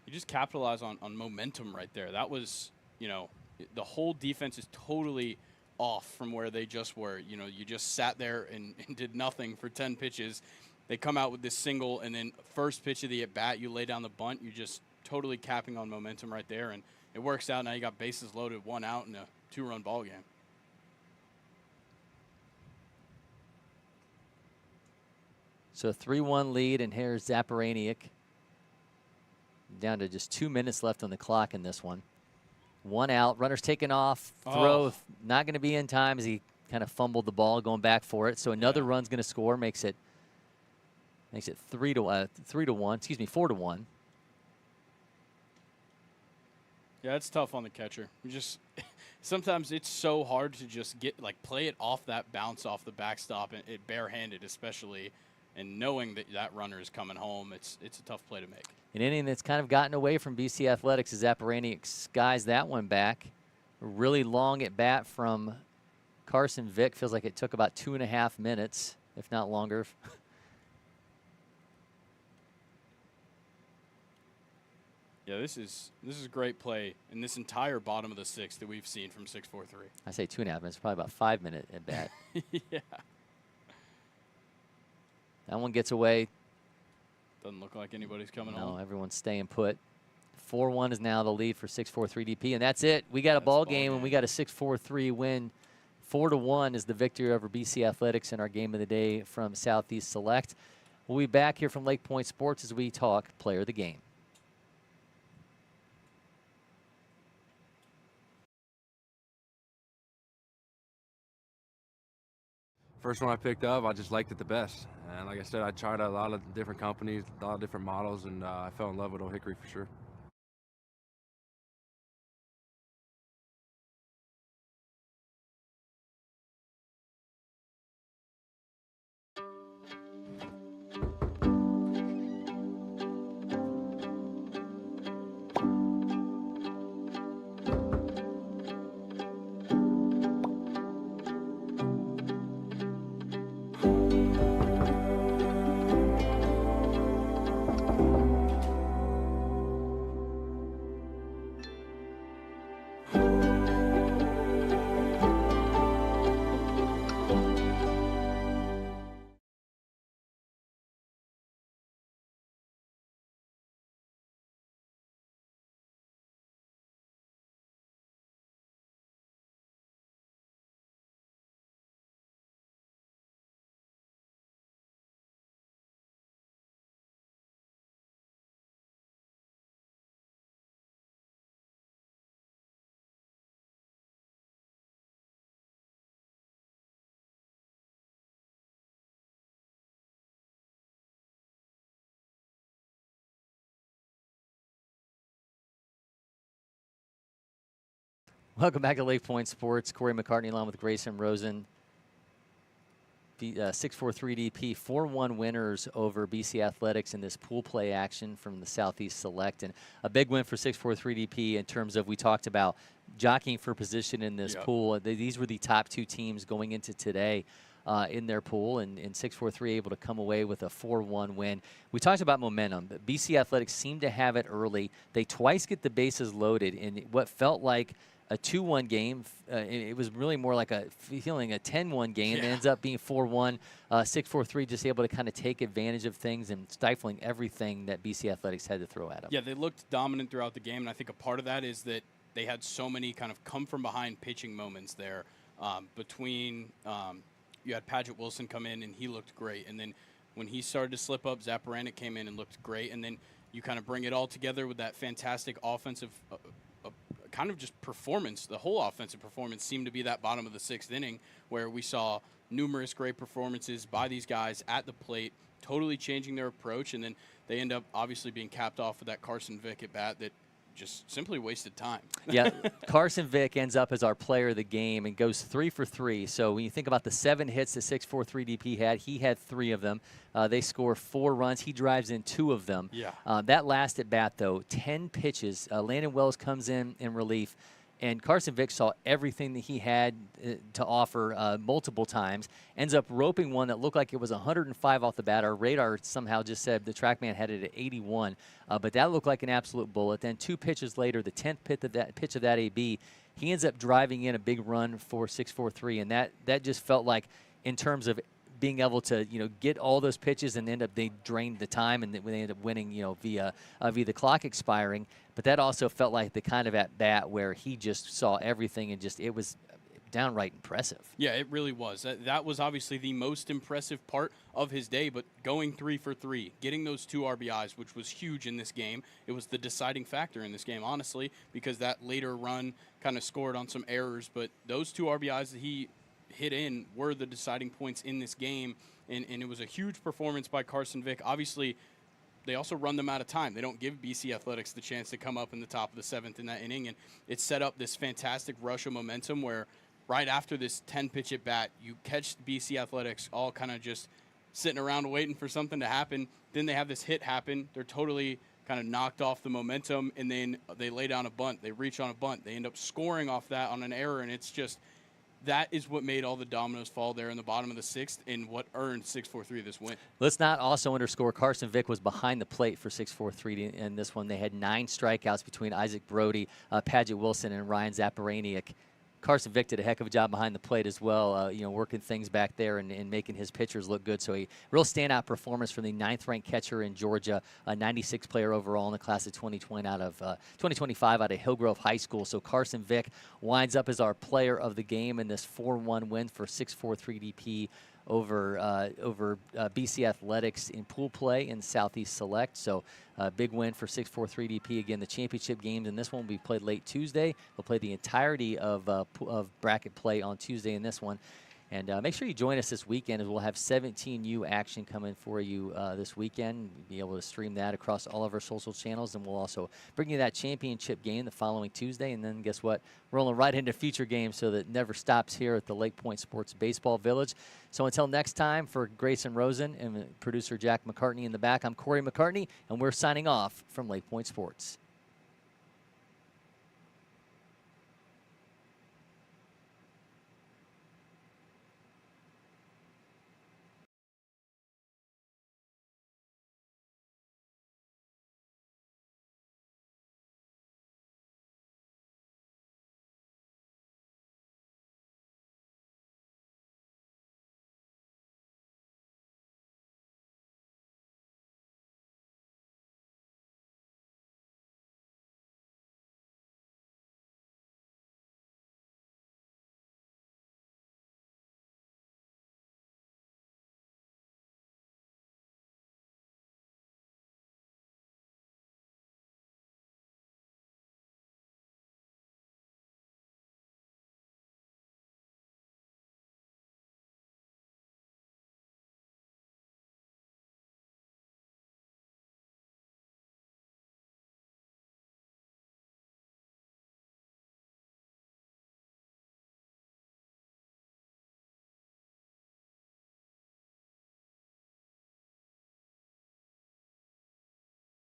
You just capitalize on momentum right there. That was, the whole defense is totally off from where they just were. You just sat there and did nothing for 10 pitches. They come out with this single, and then first pitch of the at-bat, you lay down the bunt. You just totally capping on momentum right there, and it works out. Now you got bases loaded, 1 out in a 2-run ball game. So a 3-1 lead, and here's Zaparaniak. Down to just 2 minutes left on the clock in this one. 1 out, runners taken off, throw not going to be in time as he kind of fumbled the ball going back for it. So another run's going to score, makes it 4-1. Yeah, it's tough on the catcher. Sometimes it's so hard to just play it off that bounce off the backstop, and it barehanded especially, and knowing that runner is coming home, it's a tough play to make. An inning that's kind of gotten away from BC Athletics as Zaparaniak skies that one back. A really long at bat from Carson Vick. Feels like it took about 2.5 minutes, if not longer. Yeah, this is great play in this entire bottom of the 6th that we've seen from 6'4" 3. I say 2.5 minutes, probably about 5 minutes at bat. Yeah. That one gets away. Doesn't look like anybody's coming home. No, everyone's staying put. 4-1 is now the lead for 6'4" 3DP, and that's it. We got a ball game, and we got a 6-4-3 win. 4-1 is the victory over BC Athletics in our game of the day from Southeast Select. We'll be back here from LakePoint Sports as we talk player of the game. First one I picked up, I just liked it the best. And like I said, I tried a lot of different companies, a lot of different models, and I fell in love with Old Hickory for sure. Welcome back to LakePoint Sports. Cory McCartney along with Grayson Rosen. 6-4-3 DP, 4-1 winners over BC Athletics in this pool play action from the Southeast Select. And a big win for 6-4-3 DP in terms of, we talked about jockeying for position in this pool. These were the top 2 teams going into today in their pool, and 6-4-3 able to come away with a 4-1 win. We talked about momentum. BC Athletics seemed to have it early. They twice get the bases loaded in what felt like a 2-1 game. It was really more like a 10-1 game. It ends up being 4-1. 6-4-3 just able to kind of take advantage of things and stifling everything that BC Athletics had to throw at them. Yeah, they looked dominant throughout the game, and I think a part of that is that they had so many kind of come-from-behind pitching moments there. You had Paget Wilson come in, and he looked great. And then when he started to slip up, Zaparanik came in and looked great. And then you kind of bring it all together with that fantastic offensive kind of just performance. The whole offensive performance seemed to be that bottom of the 6th inning where we saw numerous great performances by these guys at the plate, totally changing their approach. And then they end up obviously being capped off with that Carson Vick at bat that just simply wasted time. Yeah, Carson Vick ends up as our player of the game and goes 3 for 3. So when you think about the 7 hits the 6'4" DP had, he had 3 of them. They score 4 runs. He drives in 2 of them. Yeah. That last at bat, though, 10 pitches. Landon Wells comes in relief. And Carson Vick saw everything that he had to offer multiple times. Ends up roping one that looked like it was 105 off the bat. Our radar somehow just said the TrackMan had it at 81. But that looked like an absolute bullet. Then 2 pitches later, the 10th pitch of that AB, he ends up driving in a big run for 6-4-3. And that just felt like, in terms of being able to, get all those pitches and they drained the time and they ended up winning, via the clock expiring. But that also felt like the kind of at bat where he just saw everything and it was downright impressive. Yeah, it really was. That was obviously the most impressive part of his day, but going 3 for 3, getting those 2 RBIs, which was huge in this game. It was the deciding factor in this game, honestly, because that later run kind of scored on some errors, but those 2 RBIs that he hit in were the deciding points in this game, and it was a huge performance by Carson Vick. Obviously, they also run them out of time. They don't give BC Athletics the chance to come up in the top of the 7th in that inning, and it set up this fantastic rush of momentum where right after this 10-pitch at bat, you catch BC Athletics all kind of just sitting around waiting for something to happen. Then they have this hit happen. They're totally kind of knocked off the momentum, and then they lay down a bunt. They reach on a bunt. They end up scoring off that on an error, and it's just – that is what made all the dominoes fall there in the bottom of the 6th and what earned 6-4-3 this win. Let's not also underscore Carson Vick was behind the plate for 6-4-3 in this one. They had 9 strikeouts between Isaac Brody, Paget Wilson, and Ryan Zaparaniak. Carson Vick did a heck of a job behind the plate as well, working things back there and making his pitchers look good. So a real standout performance from the 9th-ranked catcher in Georgia, a 96 player overall in the class of 2025 out of Hillgrove High School. So Carson Vick winds up as our player of the game in this 4-1 win for 6-4-3 DP over BC Athletics in pool play in Southeast Select. So big win for 6-4-3 DP. Again, the championship games in this one will be played late Tuesday. We'll play the entirety of bracket play on Tuesday in this one. And make sure you join us this weekend as we'll have 17U action coming for you this weekend. You'll be able to stream that across all of our social channels, and we'll also bring you that championship game the following Tuesday. And then guess what? Rolling right into future games so that it never stops here at the LakePoint Sports Baseball Village. So until next time, for Grayson Rosen and producer Jack McCartney in the back, I'm Cory McCartney, and we're signing off from LakePoint Sports.